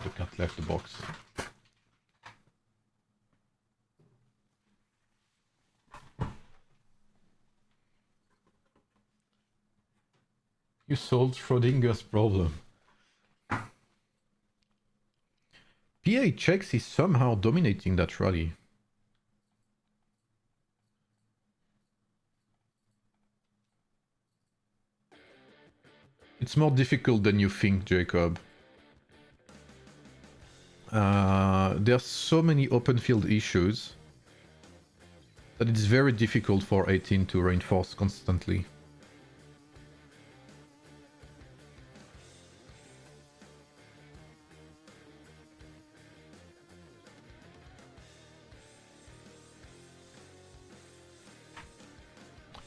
The cat left the box. You solved Schrodinger's problem. PHX is somehow dominating that rally. It's more difficult than you think, Jacob. There's so many open field issues that it's very difficult for 18 to reinforce constantly.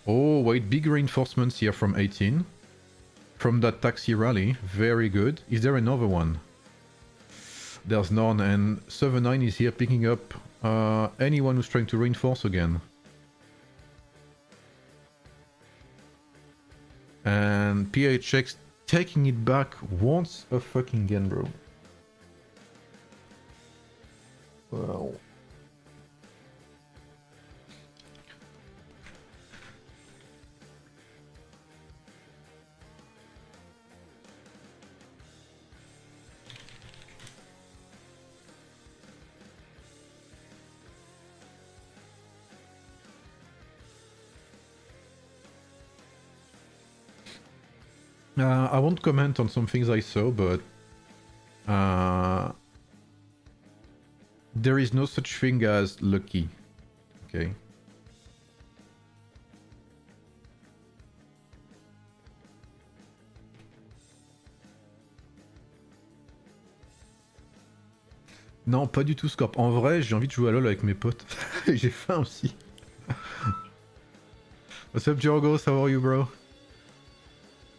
Oh, wait, big reinforcements here from 18. From that taxi rally. Very good. Is there another one? There's none, and server 9 is here picking up anyone who's trying to reinforce again. And PHX taking it back once a fucking again, bro. Well... I won't comment on some things I saw, but there is no such thing as lucky. Okay. Non, pas du tout Scorp. En vrai, j'ai envie de jouer à LoL avec mes potes. J'ai faim aussi. What's up, Jorgos? How are you, bro?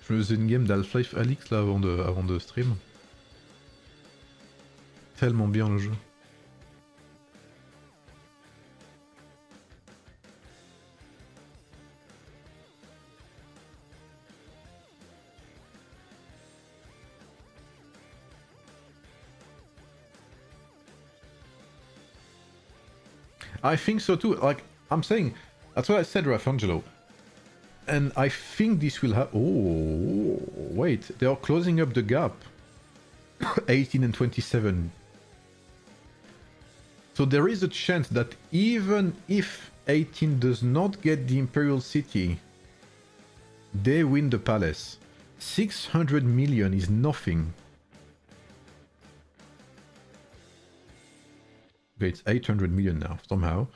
Je faisais une game d'Half-Life Alyx là avant de stream. Tellement bien le jeu. I think so too. Like, I'm saying, that's what I said, Rafangelo. And I think this will have... Oh, wait. They are closing up the gap. 18 and 27. So there is a chance that even if 18 does not get the Imperial City, they win the palace. 600 million is nothing. Okay, it's 800 million now, somehow.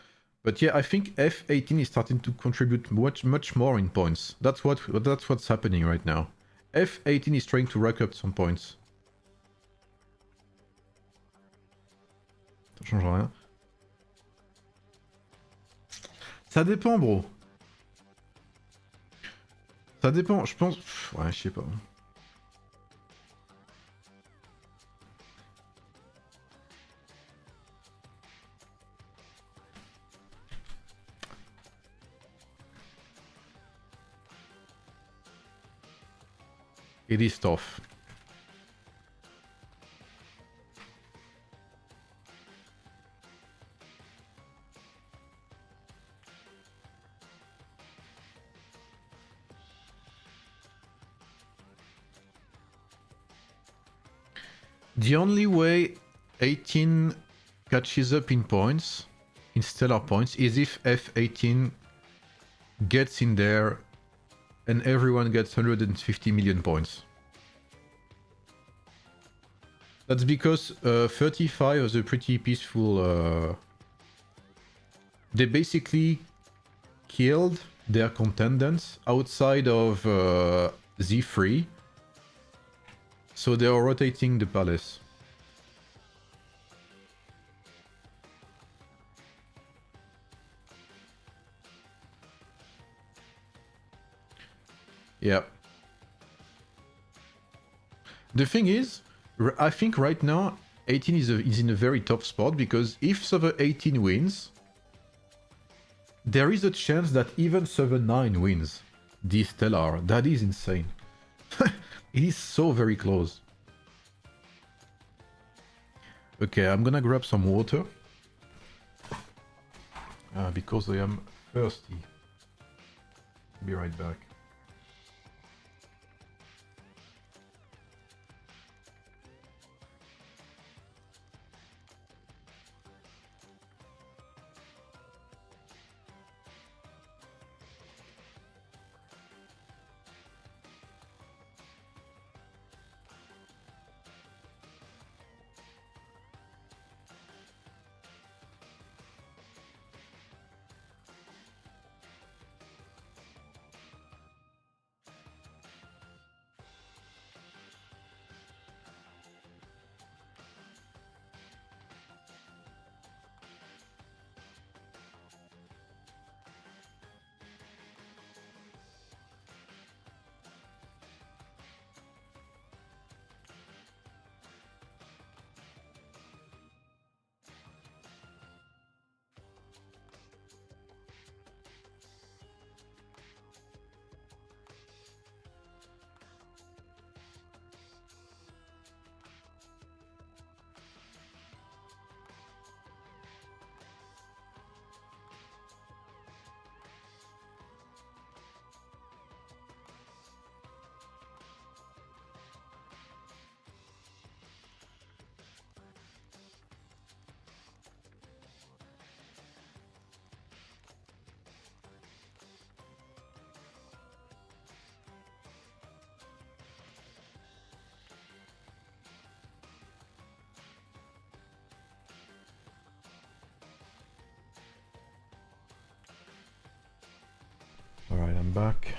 But yeah, I think F18 is starting to contribute much more in points. That's what's happening right now. F18 is trying to rack up some points. Ça change rien. Ça dépend, bro. Ça dépend, je pense... Ouais, je sais pas. It is tough. The only way 18 catches up in points, in stellar points, is if F18 gets in there and everyone gets 150 million points. That's because 35 was a pretty peaceful... They basically killed their contenders outside of Z3. So they are rotating the palace. Yeah. The thing is, I think right now 18 is in a very tough spot because if server 18 wins, there is a chance that even server 9 wins the Stellar. That is insane. It is so very close. Okay, I'm gonna grab some water. Because I am thirsty. Be right back. Alright, I'm back.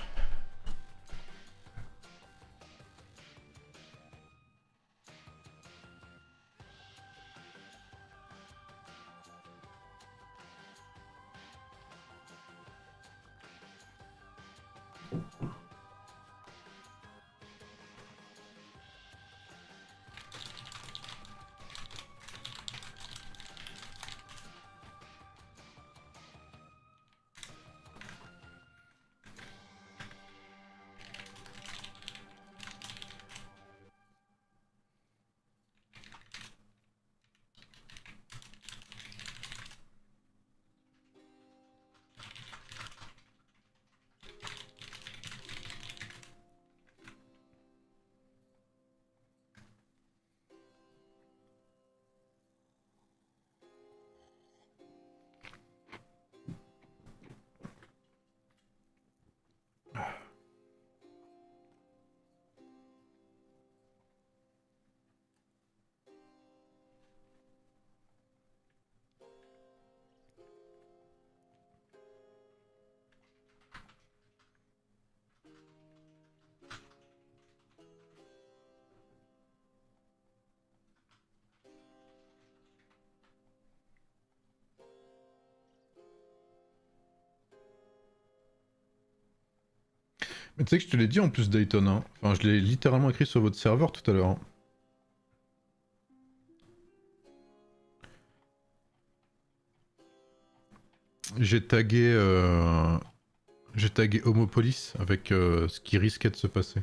Mais tu sais que je te l'ai dit en plus Dayton, hein. Enfin je l'ai littéralement écrit sur votre serveur tout à l'heure. Hein. J'ai tagué Homopolis avec ce qui risquait de se passer.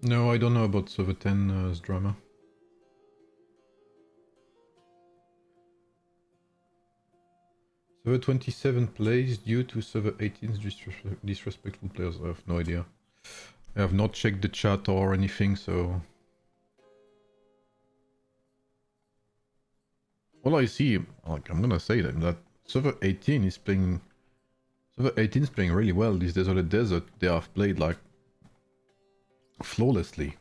No, I don't know about Server 10's drama. Server 27 plays due to Server 18's disrespectful players. I have no idea. I have not checked the chat or anything, so... All I see, like, I'm gonna say that Server 18 is playing... Server 18 is playing really well. This Desolate Desert, they have played, like, flawlessly.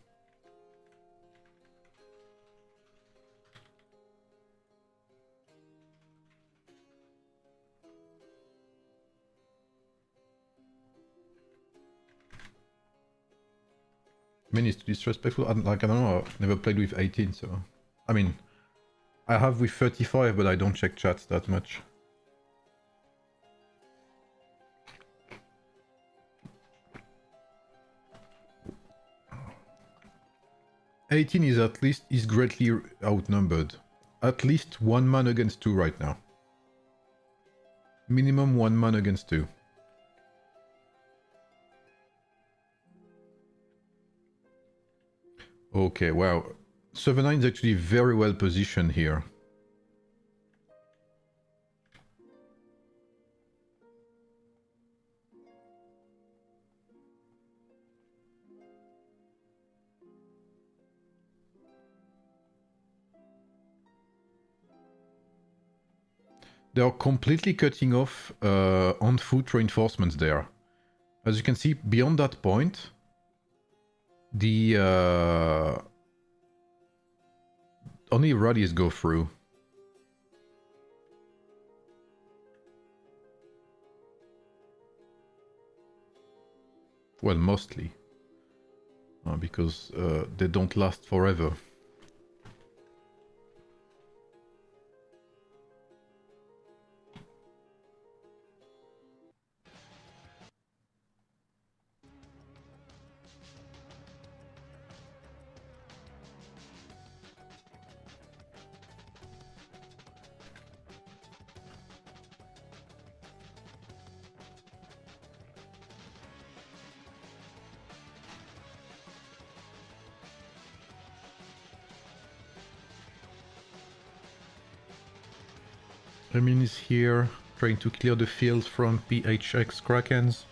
I mean, it's disrespectful. Like, I don't know, I've never played with 18, so... I mean, I have with 35, but I don't check chats that much. '18 is greatly outnumbered. At least 1 man against 2 right now. Minimum 1 man against 2. Okay, wow. Server 9 is actually very well positioned here. They are completely cutting off on-foot reinforcements there. As you can see, beyond that point, the only rallies go through. Well, mostly. Because they don't last forever. Remin is here, trying to clear the field from PHX Krakens.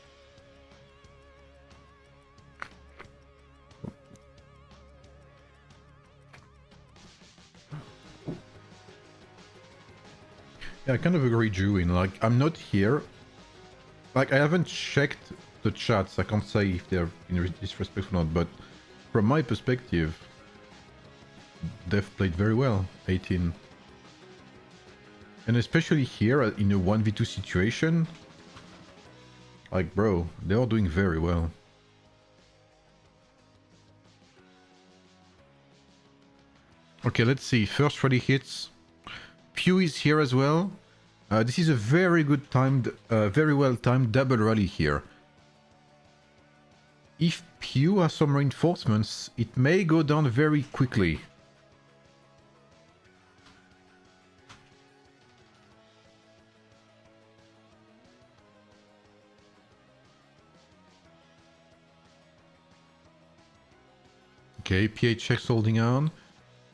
Yeah, I kind of agree, Juin. Like, I'm not here. Like, I haven't checked the chats. I can't say if they're disrespectful or not, but from my perspective, they've played very well, 18. And especially here in a 1v2 situation, like, bro, they are doing very well. Okay, let's see. First rally hits. Pew is here as well. This is a very good timed, very well timed double rally here. If Pew has some reinforcements, it may go down very quickly. Okay, PHX holding on.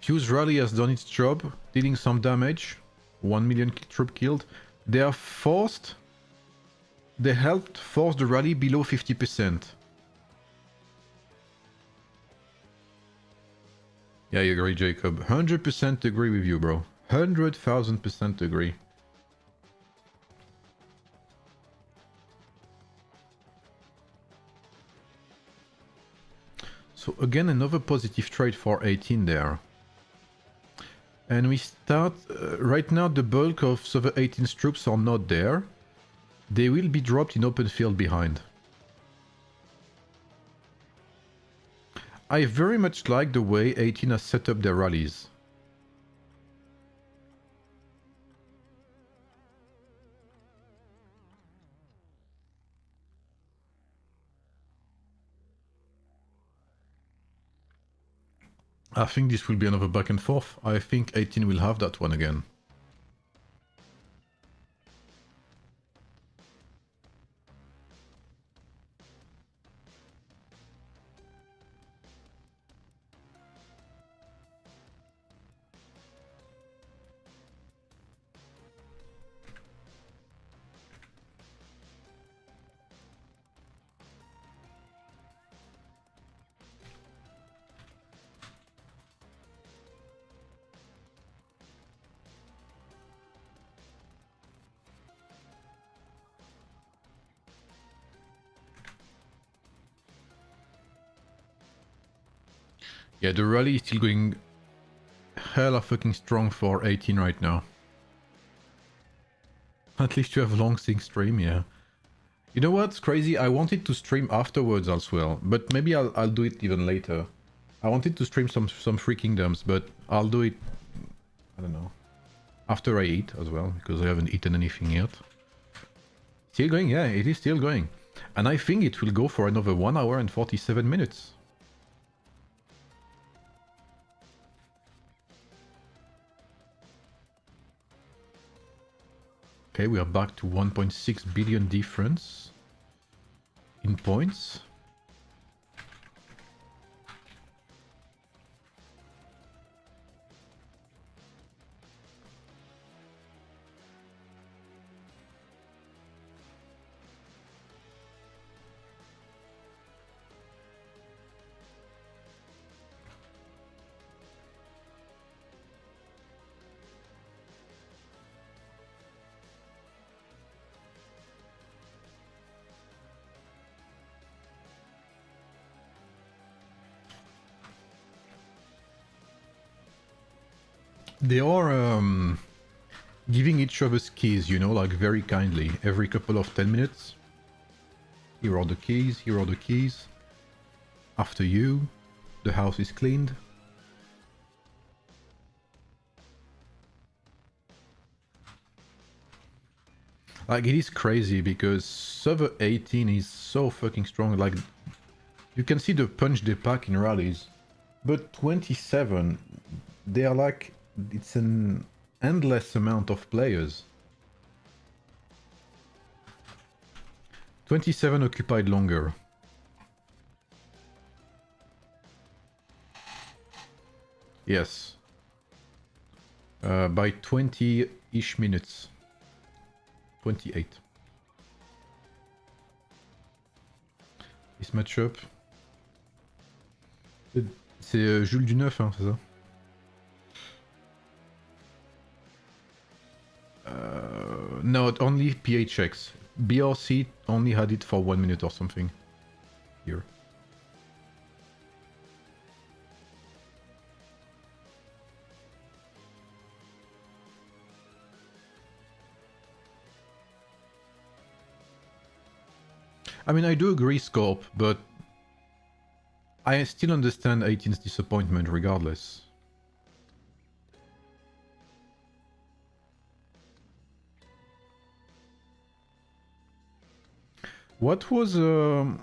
Pew's rally has done its job, dealing some damage. 1 million troop killed. They are forced... They helped force the rally below 50%. Yeah, I agree, Jacob. 100% agree with you, bro. 100,000% agree. So again, another positive trade for 18 there. And we start... right now the bulk of Server 18's troops are not there. They will be dropped in open field behind. I very much like the way 18 has set up their rallies. I think this will be another back and forth. I think 18 will have that one again. Yeah, the rally is still going hella fucking strong for 18 right now. At least you have a long sync stream, yeah. You know what's crazy? I wanted to stream afterwards as well, but maybe I'll do it even later. I wanted to stream some Free Kingdoms, but I'll do it, I don't know, after I eat as well, because I haven't eaten anything yet. Still going? Yeah, it is still going. And I think it will go for another 1 hour and 47 minutes. Okay, we are back to 1.6 billion difference in points. They are giving each other keys, you know, like very kindly, every couple of 10 minutes. Here are the keys, here are the keys. After you, the house is cleaned. Like, it is crazy because server 18 is so fucking strong. Like, you can see the punch they pack in rallies. But 27, they are like, it's an endless amount of players. 27 occupied longer. Yes. By 20-ish minutes. 28. This match-up. C'est Jules du 9, hein, c'est ça? No, only PHX. BRC only had it for 1 minute or something. Here. I mean, I do agree, Scorp, but I still understand 18's disappointment regardless. What was... So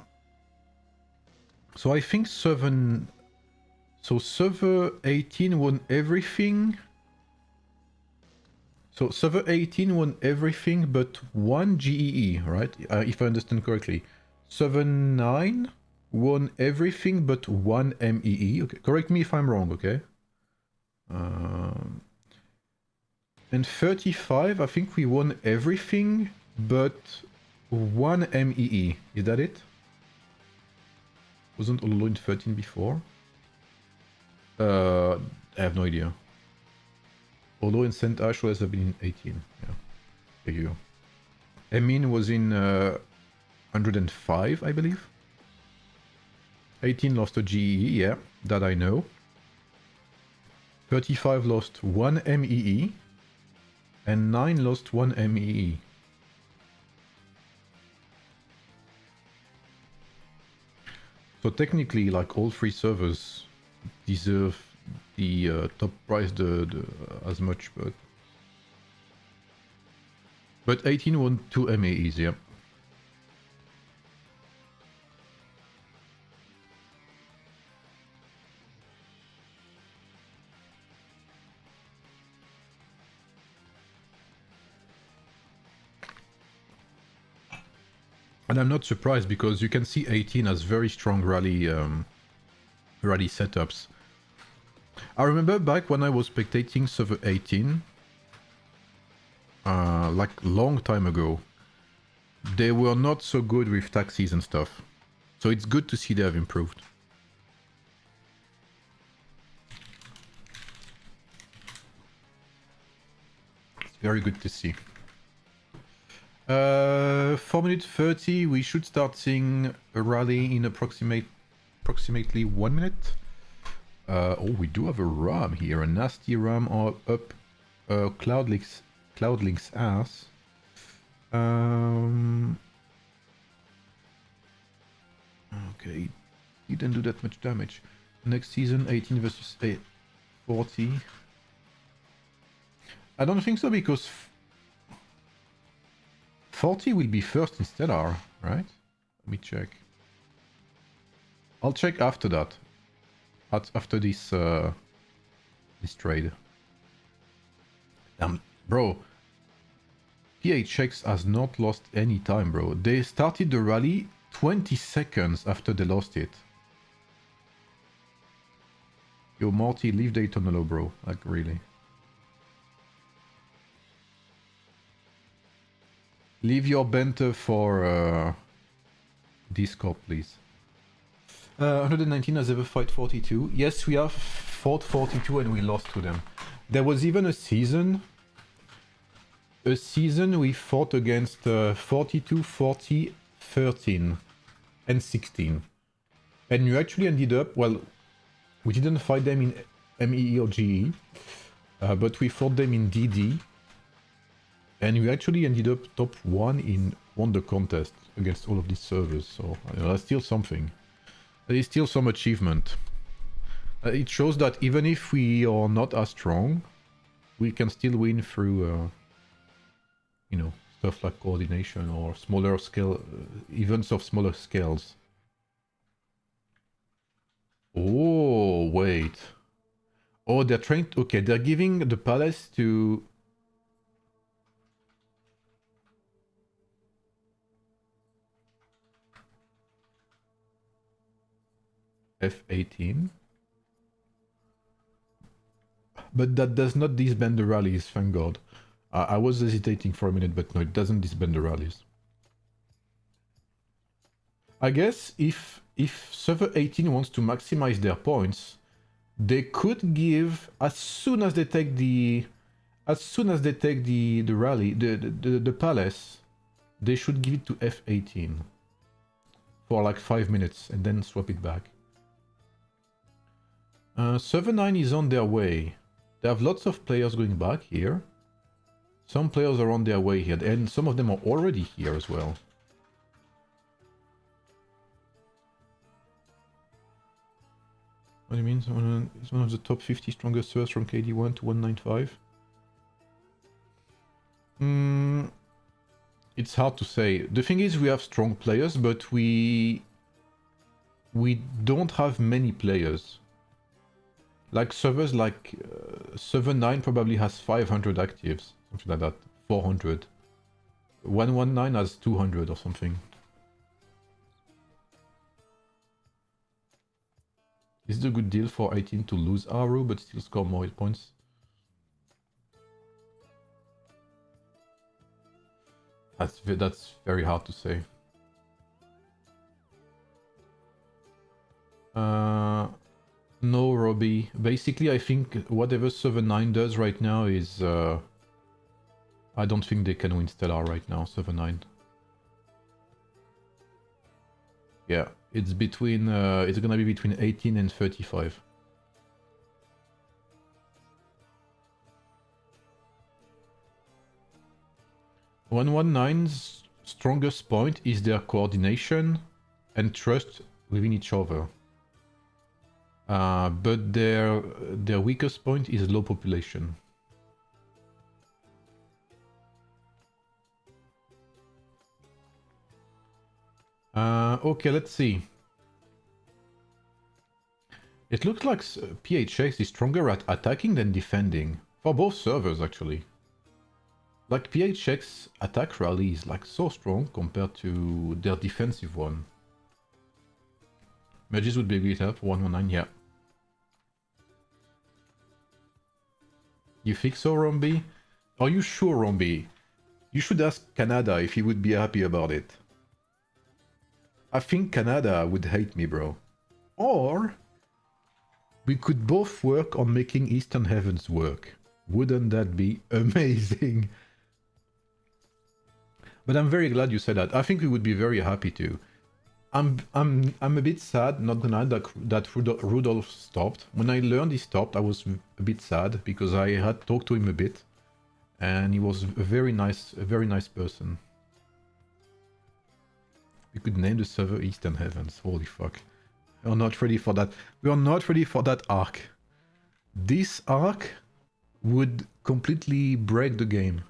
I think server 18 won everything. So server 18 won everything but one GEE, right? If I understand correctly. Server 9 won everything but one MEE. Okay, correct me if I'm wrong, okay? And 35, I think we won everything but one MEE. Is that it? Wasn't Ololo in 13 before? I have no idea. Although in St. Ash has been in 18. Yeah. There you go. Emin was in 105, I believe. 18 lost a GEE, yeah, that I know. 35 lost one MEE. And 9 lost one MEE. So technically, like all three servers deserve the top price as much, but 18 won 2 MEEs, yeah. And I'm not surprised because you can see 18 has very strong rally setups. I remember back when I was spectating server 18, like long time ago, they were not so good with taxis and stuff. So it's good to see they have improved. It's very good to see. 4 minutes 30, we should start seeing a rally in approximately 1 minute. Oh, we do have a ram here, a nasty ram up Cloudlink's ass. Okay, didn't do that much damage. Next season, 18 versus 40. I don't think so, because 40 will be first in Stellar, right? Let me check. I'll check after that. After this this trade. Bro, PHX has not lost any time, bro. They started the rally 20 seconds after they lost it. Yo, Morty, leave Daytona low, bro. Like, really. Leave your banter for Discord, please. 119 has ever fought 42. Yes, we have fought 42 and we lost to them. There was even a season we fought against 42, 40, 13 and 16. And we actually ended up, well, we didn't fight them in MEE or GE, but we fought them in DD. And we actually ended up top 1 won the contest against all of these servers, so you know, that's still something. There is still some achievement. It shows that even if we are not as strong, we can still win through, you know, stuff like coordination or smaller scale events of smaller scales. Oh, wait. Oh, they're trying to... Okay, they're giving the palace to... F18. But that does not disband the rallies, thank God. I was hesitating for a minute, but no, it doesn't disband the rallies. I guess if server 18 wants to maximize their points, they could give, as soon as they take the rally, the palace, they should give it to F18 for like 5 minutes and then swap it back. Server 9 is on their way. They have lots of players going back here. Some players are on their way here, and some of them are already here as well. What do you mean? It's one of the top 50 strongest servers from KD1 to 195? It's hard to say. The thing is, we have strong players, but we don't have many players. Like servers like server 9 probably has 500 actives, something like that, 400. 119 has 200 or something. Is it a good deal for 18 to lose Aru but still score more hit points? That's very hard to say. No, Robbie. Basically, I think whatever server 9 does right now is... I don't think they can win Stellar right now, server 9. Yeah, it's between... it's gonna be between 18 and 35. .119's strongest point is their coordination and trust within each other. But their weakest point is low population. Okay, let's see. It looks like PHX is stronger at attacking than defending. For both servers, actually. Like, PHX attack rally is like so strong compared to their defensive one. Mages would be a great help, 119, yeah. You think so, Rombi? Are you sure, Rombi? You should ask Canada if he would be happy about it. I think Canada would hate me, bro. Or we could both work on making Eastern Heavens work. Wouldn't that be amazing? But I'm very glad you said that. I think we would be very happy to. I'm a bit sad, not gonna lie, that Rudolph stopped. When I learned he stopped, I was a bit sad because I had talked to him a bit, and he was a very nice person. We could name the server Eastern Heavens. Holy fuck. We are not ready for that. We are not ready for that arc. This arc would completely break the game.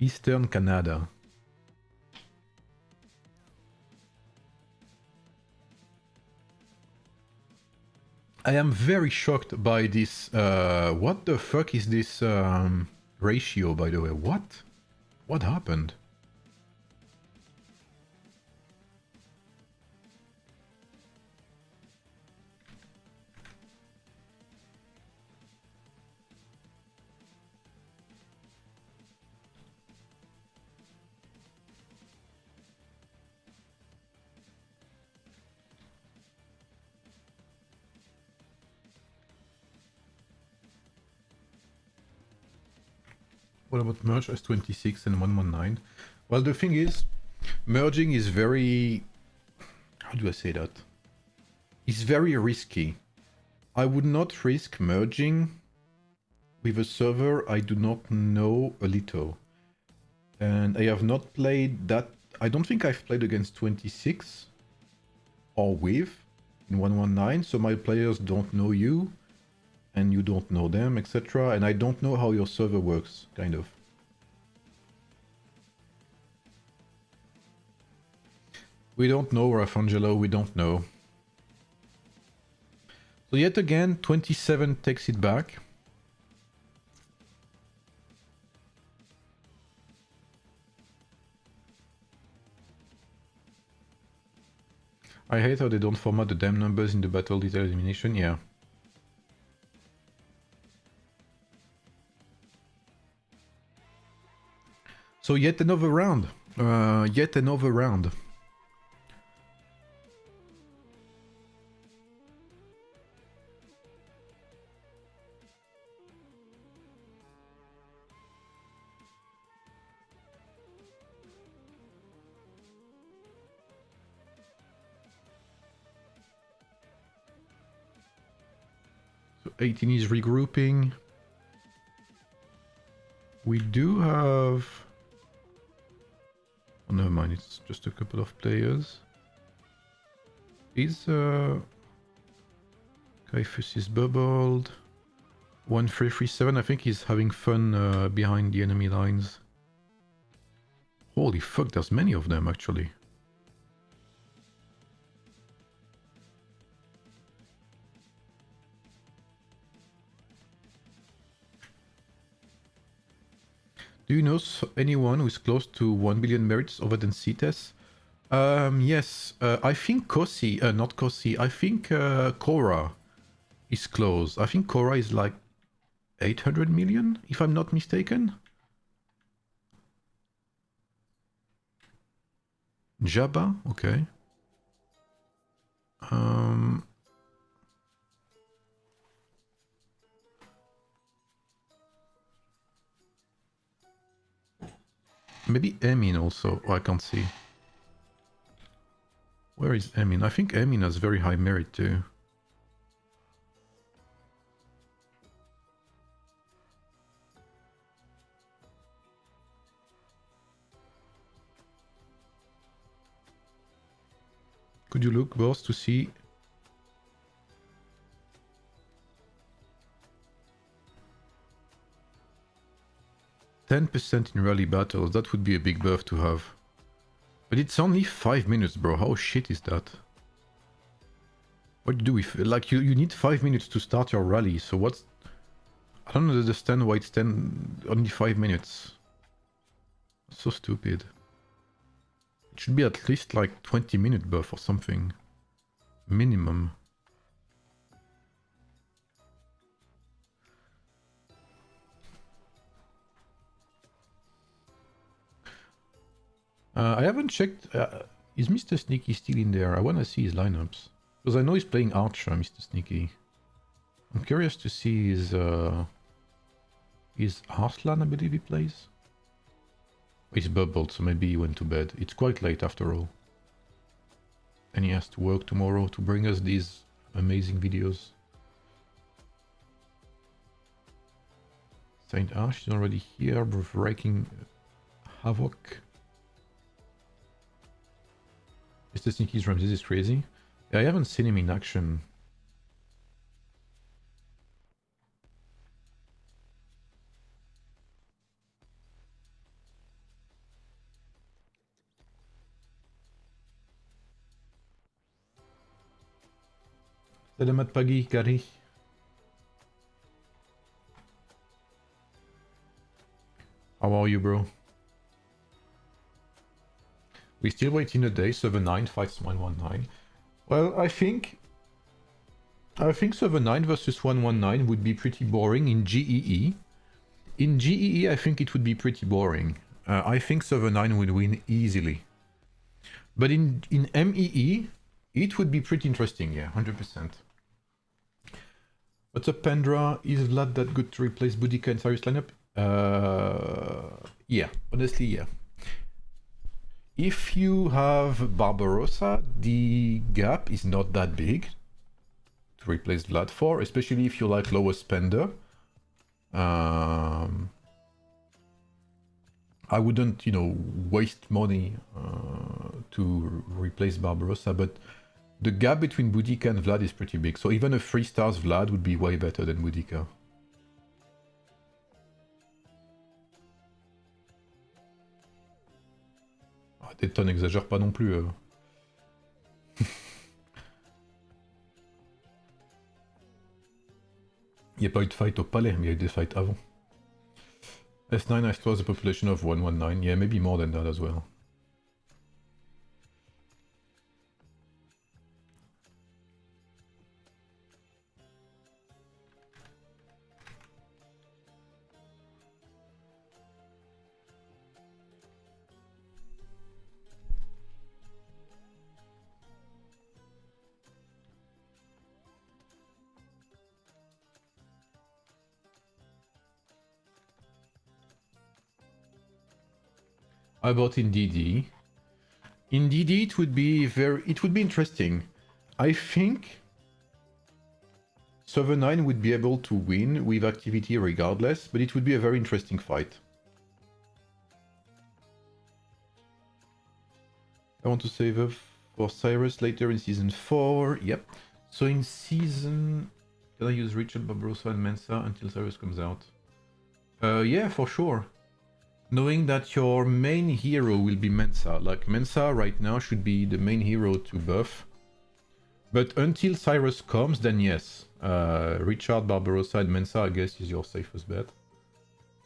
Eastern Canada. I am very shocked by this. What the fuck is this ratio, by the way? What? What happened? What about merge S26 and 119? Well, the thing is, merging is very... How do I say that? It's very risky. I would not risk merging with a server I do not know a little. And I have not played that... I don't think I've played against 26 or with in 119, so my players don't know you. And you don't know them, etc. And I don't know how your server works, kind of. We don't know, Rafangelo, we don't know. So yet again, 27 takes it back. I hate how they don't format the damn numbers in the battle detail elimination, yeah. So yet another round. Yet another round. So 18 is regrouping. We do have... Oh, never mind, it's just a couple of players. Is Kaifus is bubbled. 1337, I think he's having fun behind the enemy lines. Holy fuck, there's many of them actually. Do you know anyone who is close to 1 billion merits other than CTES? Yes, I think Kosi, not Kosi, I think Korra is close. I think Korra is like 800 million, if I'm not mistaken. Jabba, okay. Maybe Emin also. Oh, I can't see. Where is Emin? I think Emin has very high merit too. Could you look, boss, to see? 10% in rally battles, that would be a big buff to have. But it's only 5 minutes, bro. How shit is that? What do you do if... Like, you need 5 minutes to start your rally, so what's... I don't understand why it's only 5 minutes. That's so stupid. It should be at least like 20-minute buff or something. Minimum. I haven't checked... is Mr. Sneaky still in there? I want to see his lineups. Because I know he's playing Archer, Mr. Sneaky. I'm curious to see his Arslan, I believe he plays. He's bubbled, so maybe he went to bed. It's quite late after all. And he has to work tomorrow to bring us these amazing videos. Saint Ash is already here, wreaking havoc. Mr. Sneaky's Ramses is crazy. Yeah, I haven't seen him in action. Selamat pagi, Gary. How are you, bro? We still waiting a day. Server 9 fights 119. Well, I think server 9 versus 119 would be pretty boring in GEE. In GEE, I think it would be pretty boring. I think server 9 would win easily. But in MEE, it would be pretty interesting, yeah, 100%. What's up, Pandra? Is Vlad that good to replace Boudica in Cyrus lineup? Yeah, honestly, yeah. If you have Barbarossa, the gap is not that big to replace Vlad for, especially if you like lower spender. I wouldn't, you know, waste money to replace Barbarossa, but the gap between Boudica and Vlad is pretty big, so even a 3 stars Vlad would be way better than Boudica. Arrêtez, n'exagère pas non plus. Il n'y a pas eu de fight au palais, mais il y a eu des fights avant. S9 I suppose the population of 119, yeah, maybe more than that as well. How about in DD? In DD it would be interesting. I think server 9 would be able to win with activity regardless, but it would be a very interesting fight. I want to save up for Cyrus later in season 4. Yep. So in season... Can I use Richard, Barbarossa and Mensa until Cyrus comes out? Yeah, for sure. Knowing that your main hero will be Mensa. Like, Mensa right now should be the main hero to buff. But until Cyrus comes, then yes. Richard, Barbarossa and Mensa, I guess, is your safest bet.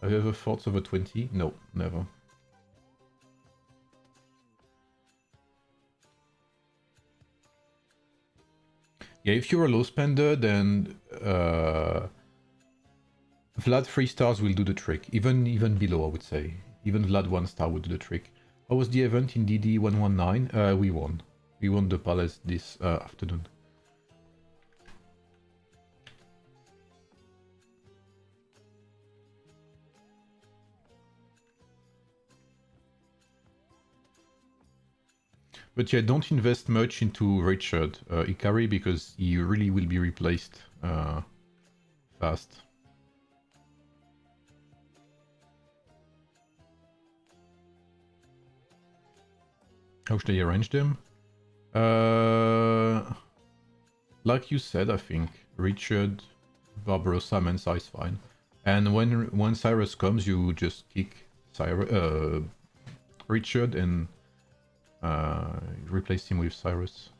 Have you ever fought over 20? No, never. Yeah, if you're a low spender, then Vlad 3 stars will do the trick. Even below, I would say. Even Vlad 1 star would do the trick. How was the event in DD 119? We won. We won the palace this afternoon. But yeah, don't invest much into Richard Ikari because he really will be replaced fast. How should I arrange them? Like you said, I think Richard, Barbarossa, Mensa is fine. And when Cyrus comes, you just kick Richard and replace him with Cyrus.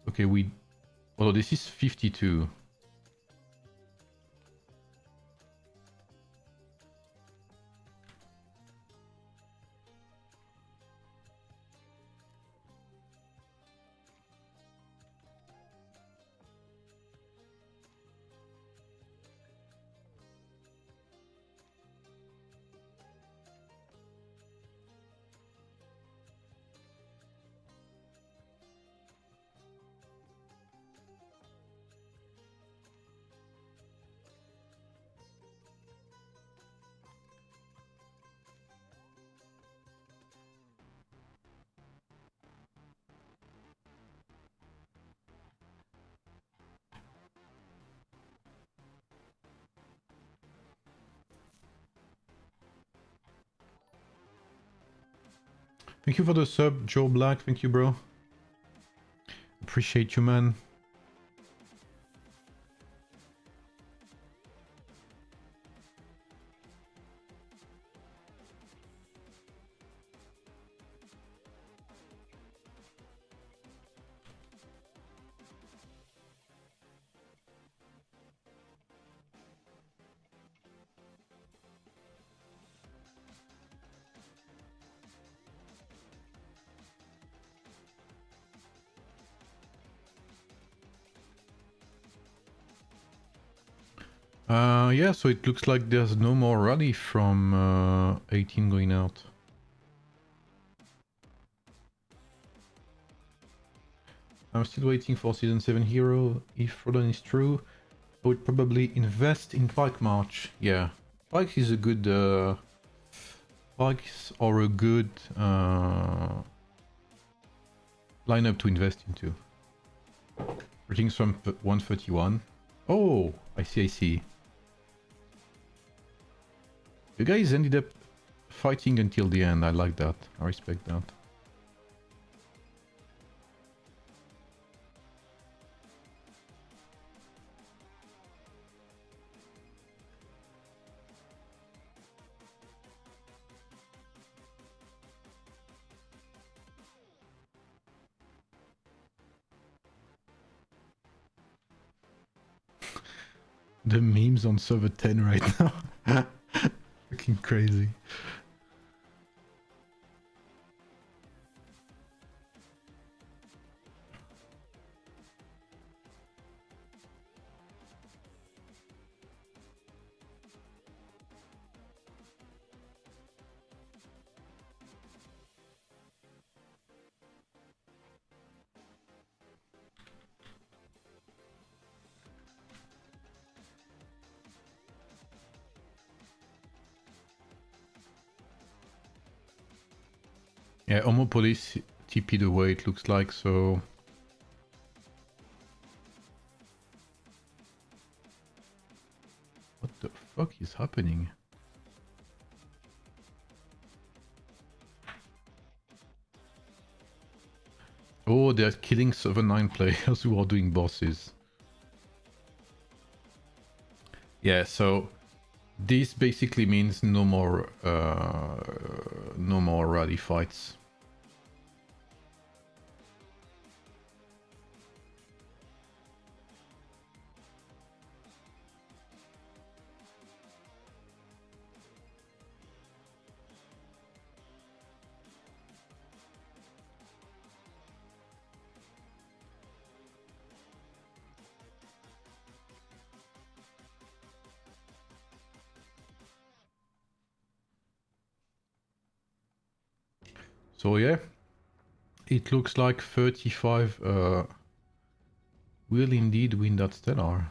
Okay, although this is 52. Thank you for the sub, Joe Black. Thank you, bro. Appreciate you, man. Yeah, so it looks like there's no more rally from 18 going out. I'm still waiting for Season 7 hero. If Rodan is true, I would probably invest in Pike March. Yeah, Pike is a good... Pikes are a good lineup to invest into. Ratings from 131. Oh, I see, I see. You guys ended up fighting until the end. I like that. I respect that. The memes on server 10 right now. Fucking crazy. Yeah, Homopolis TP'd away, it looks like, so... What the fuck is happening? Oh, they're killing 7-9 players who are doing bosses. Yeah, so... This basically means no more rally fights. So yeah, it looks like 35 will indeed win that Stellar.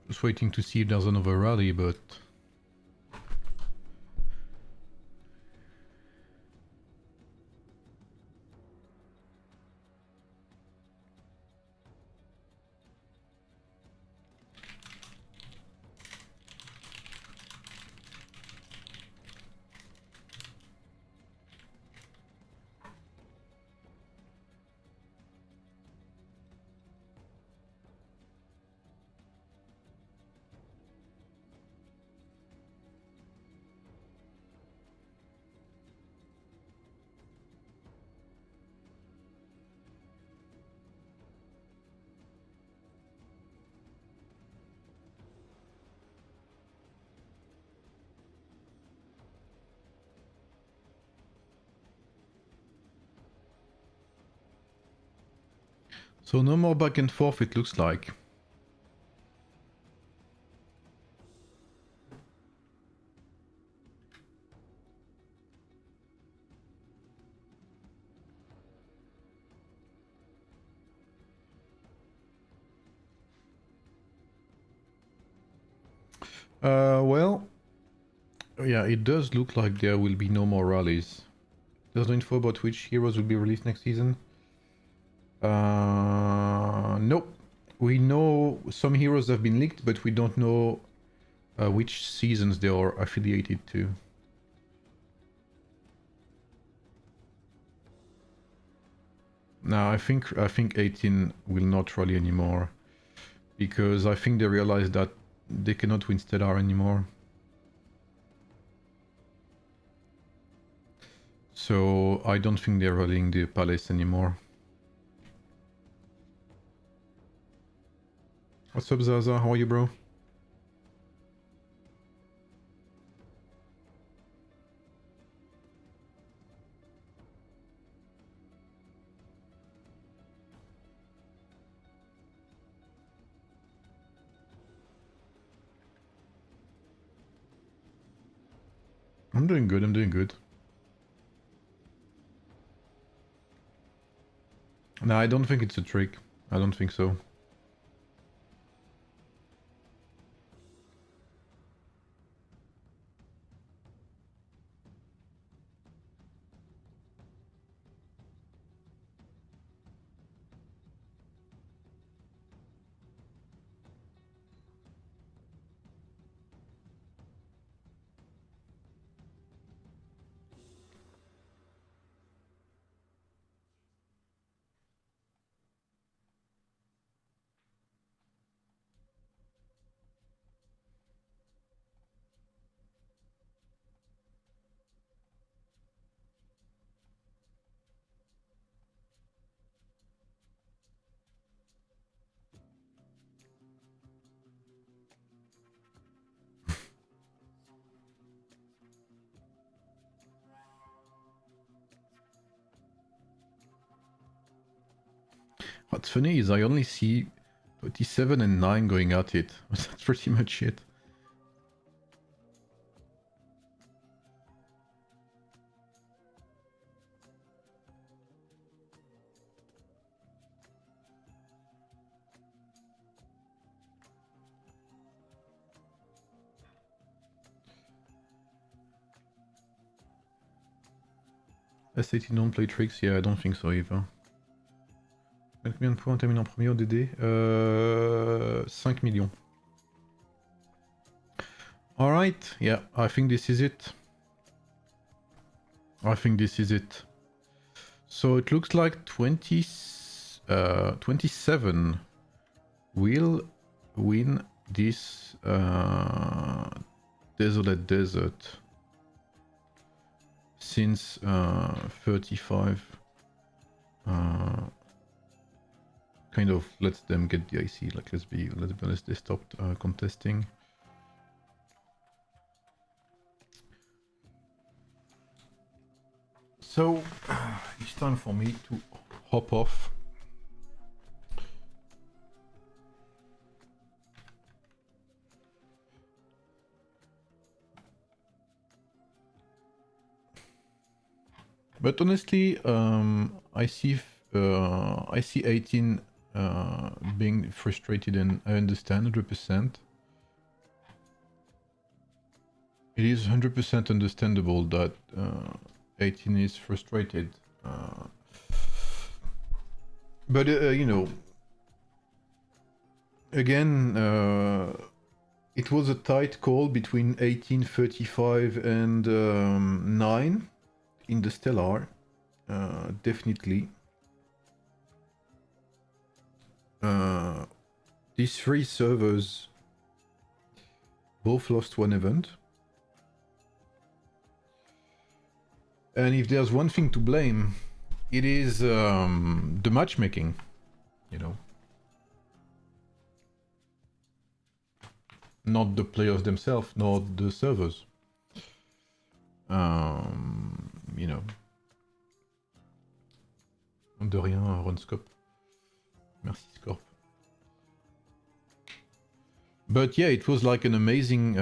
Just waiting to see if there's another rally, but So no more back and forth, it looks like. Well, yeah, it does look like there will be no more rallies. There's no info about which heroes will be released next season. Nope. We know some heroes have been leaked, but we don't know which seasons they are affiliated to. Now I think 18 will not rally anymore, because I think they realized that they cannot win Stellar anymore. So I don't think they're rallying the Palace anymore. What's up, Zaza? How are you, bro? I'm doing good, I'm doing good. No, I don't think it's a trick. I don't think so. What's funny is I only see 27 and 9 going at it. That's pretty much it. S18 don't play tricks? Yeah, I don't think so either. Combien de points on termine en premier au DD 5 millions. Alright, yeah, I think this is it. I think this is it. So it looks like 27 will win this Desolate Desert since 35 kind of lets them get the IC. Like, let's be honest, they stopped contesting. So it's time for me to hop off. But honestly, I see 18 being frustrated, and I understand 100%. It is 100% understandable that 18 is frustrated. But you know, again, it was a tight call between 1835 and 9 in the Stellar, definitely. These three servers both lost one event. And if there's one thing to blame, it is the matchmaking, you know. Not the players themselves, not the servers. You know. De rien, Runscope. Merci, Scorp. But yeah, it was like an amazing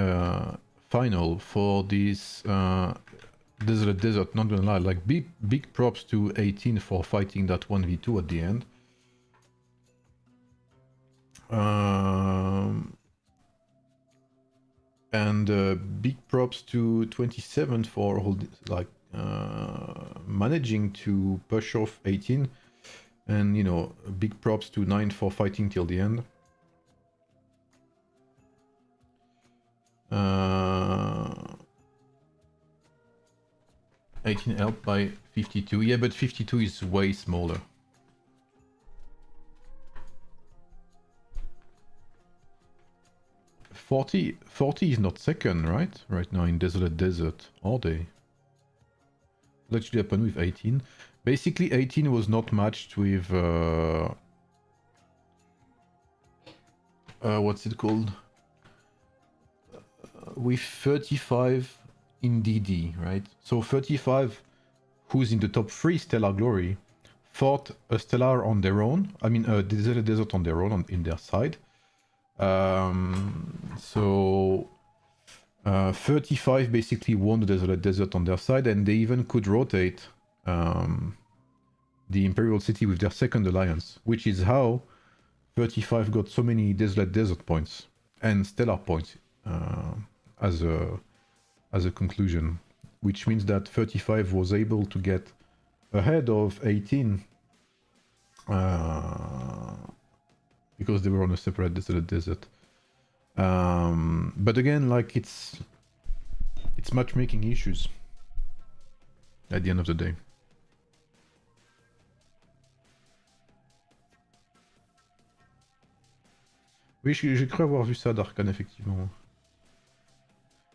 final for this Desolate Desert, not gonna lie. Like, big props to 18 for fighting that 1v2 at the end. And big props to 27 for managing to push off 18. And, you know, big props to 9 for fighting till the end. 18 helped by 52. Yeah, but 52 is way smaller. Forty is not second, right? Right now in Desolate Desert, are they? What should happen with 18? Basically, 18 was not matched with what's it called? With 35 in DD, right? So 35, who's in the top 3 Stellar Glory, fought a Stellar on their own. I mean, a Desolate Desert on their own, in their side. So 35 basically won the Desolate Desert on their side, and they even could rotate the Imperial City with their second alliance, which is how 35 got so many Desolate Desert points and Stellar points as a conclusion, which means that 35 was able to get ahead of 18 because they were on a separate Desolate Desert. But again, like, it's matchmaking issues at the end of the day. Oui, j'ai cru avoir vu ça d'Arkane, effectivement.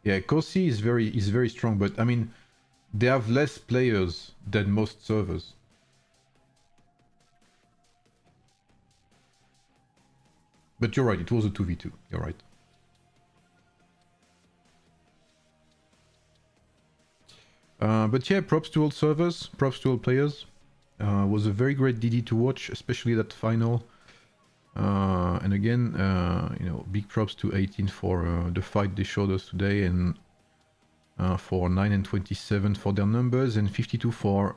Yeah, Kosi is very strong, but I mean, they have less players than most servers. But you're right, it was a 2v2, you're right. But yeah, props to all servers, props to all players. Was a very great DD to watch, especially that final. And again, you know, big props to 18 for the fight they showed us today, and for 9 and 27 for their numbers, and 52 for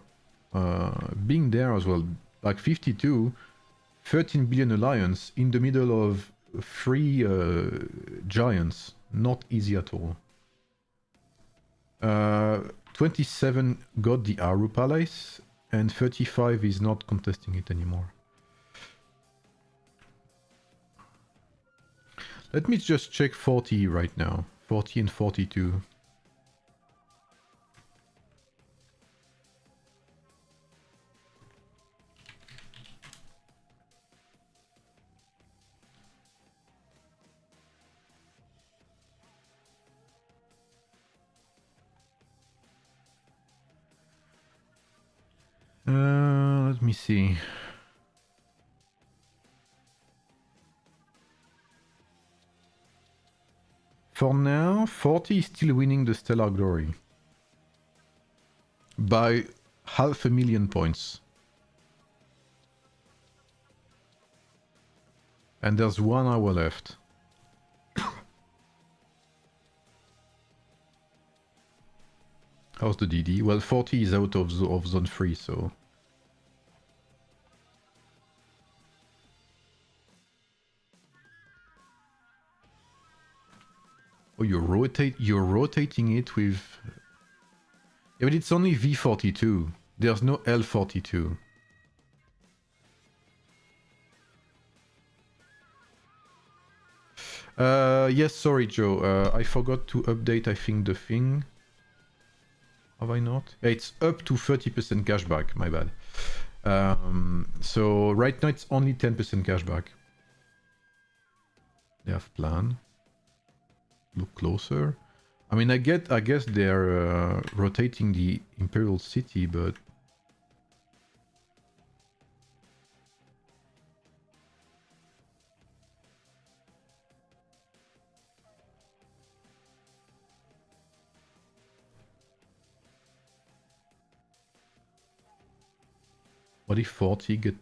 being there as well. Like 52, 13 billion alliance in the middle of 3 giants. Not easy at all. 27 got the Aru Palace, and 35 is not contesting it anymore. Let me just check 40 right now. 40 and 42. Let me see. For now, 40 is still winning the Stellar Glory. By 500,000 points. And there's 1 hour left. How's the DD? Well, 40 is out of zone 3, so... Oh, you're rotating it with... Yeah, but it's only V42. There's no L42. Yes, sorry, Joe. I forgot to update, I think, the thing. Have I not? Yeah, it's up to 30% cashback, my bad. So right now it's only 10% cashback. They have plan. Look closer. I mean, I guess they're rotating the Imperial City, but... What if 40 get...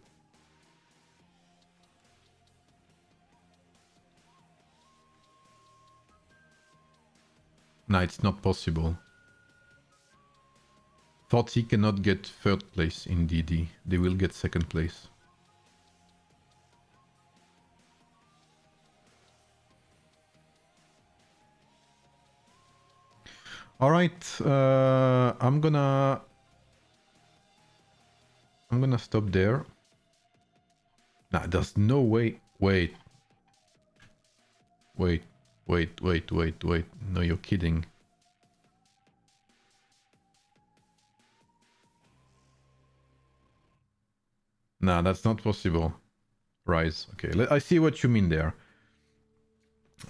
No, it's not possible. 40 cannot get third place in DD. They will get second place. All right, I'm gonna stop there. Nah, there's no way. Wait. No, you're kidding. Nah, that's not possible. Rise. Okay, I see what you mean there.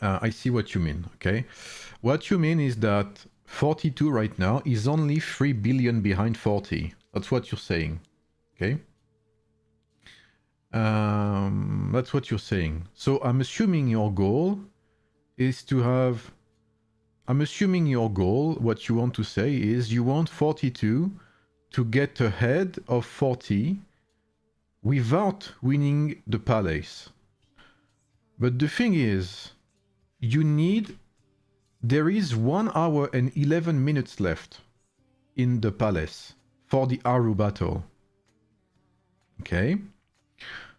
I see what you mean, okay? What you mean is that 42 right now is only 3 billion behind 40. That's what you're saying, okay? That's what you're saying. So I'm assuming your goal is to have... I'm assuming your goal, what you want to say is you want 42 to get ahead of 40 without winning the palace. But the thing is, you need... There is 1 hour and 11 minutes left in the palace for the Aru battle. Okay?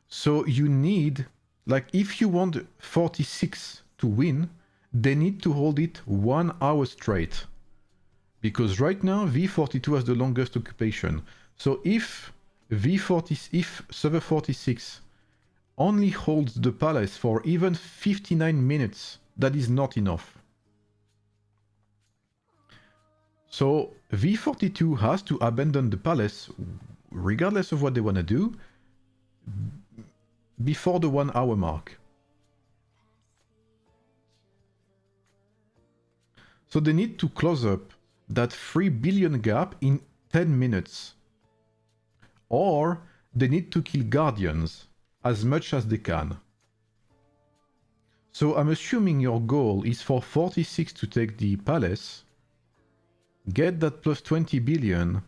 So you need... Like, if you want 46 to win, they need to hold it 1 hour straight. Because right now, V42 has the longest occupation. So if server 46 only holds the palace for even 59 minutes, that is not enough. So V42 has to abandon the palace, regardless of what they want to do, before the 1 hour mark. So they need to close up that 3 billion gap in 10 minutes. Or they need to kill Guardians as much as they can. So I'm assuming your goal is for 46 to take the palace, get that plus 20 billion,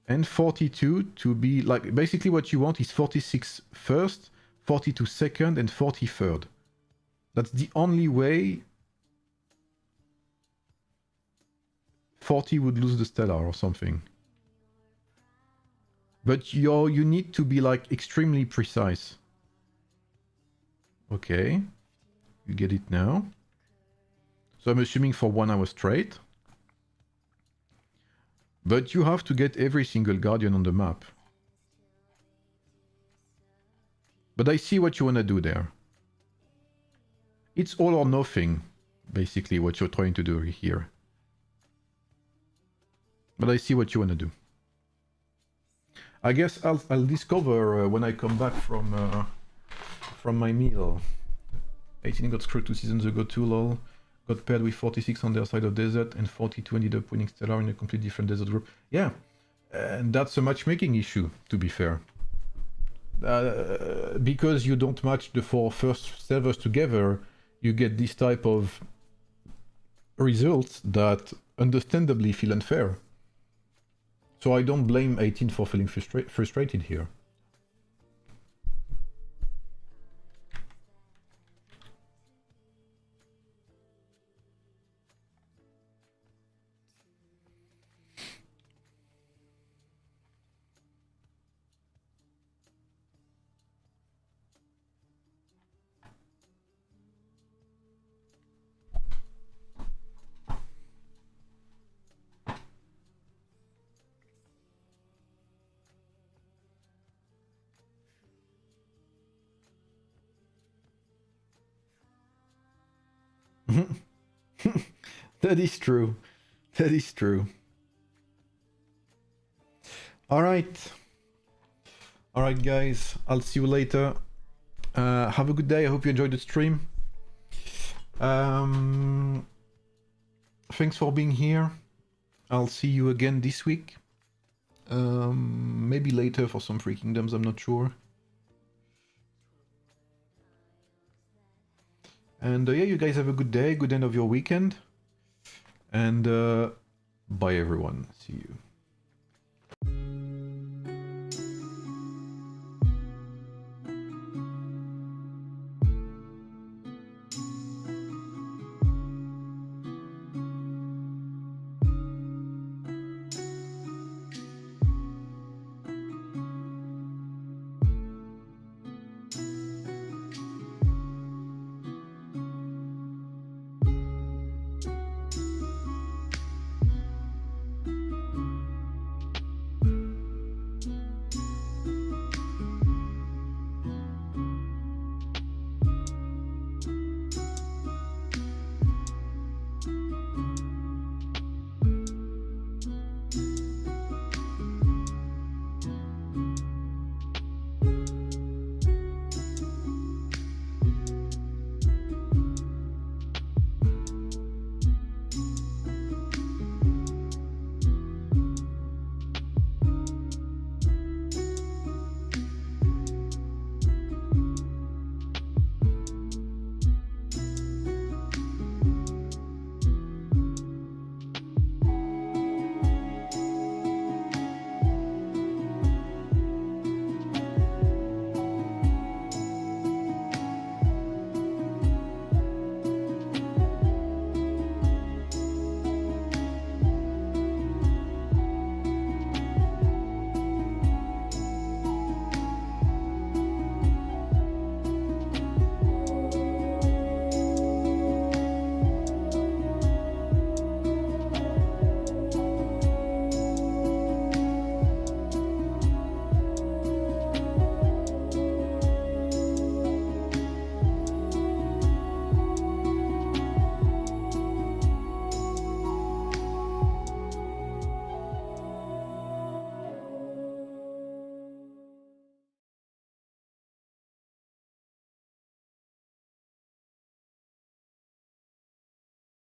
and 42 to be like... Basically what you want is 46 first, 42 second, and 43rd. That's the only way 40 would lose the Stellar or something. But you need to be like extremely precise. Okay. You get it now. So I'm assuming for 1 hour straight. But you have to get every single Guardian on the map. But I see what you want to do there. It's all or nothing, basically, what you're trying to do here. But I see what you want to do. I guess I'll discover when I come back from my meal. 18 got screwed 2 seasons ago too, lol. Got paired with 46 on their side of desert, and 42 ended up winning Stellar in a completely different desert group. Yeah, and that's a matchmaking issue, to be fair. Because you don't match the 4 first servers together, you get this type of results that understandably feel unfair. So I don't blame 18 for feeling frustrated here. That is true. That is true. Alright. Alright, guys. I'll see you later. Have a good day. I hope you enjoyed the stream. Thanks for being here. I'll see you again this week. Maybe later for some Free Kingdoms, I'm not sure. And yeah, you guys have a good day, good end of your weekend. And bye everyone. See you.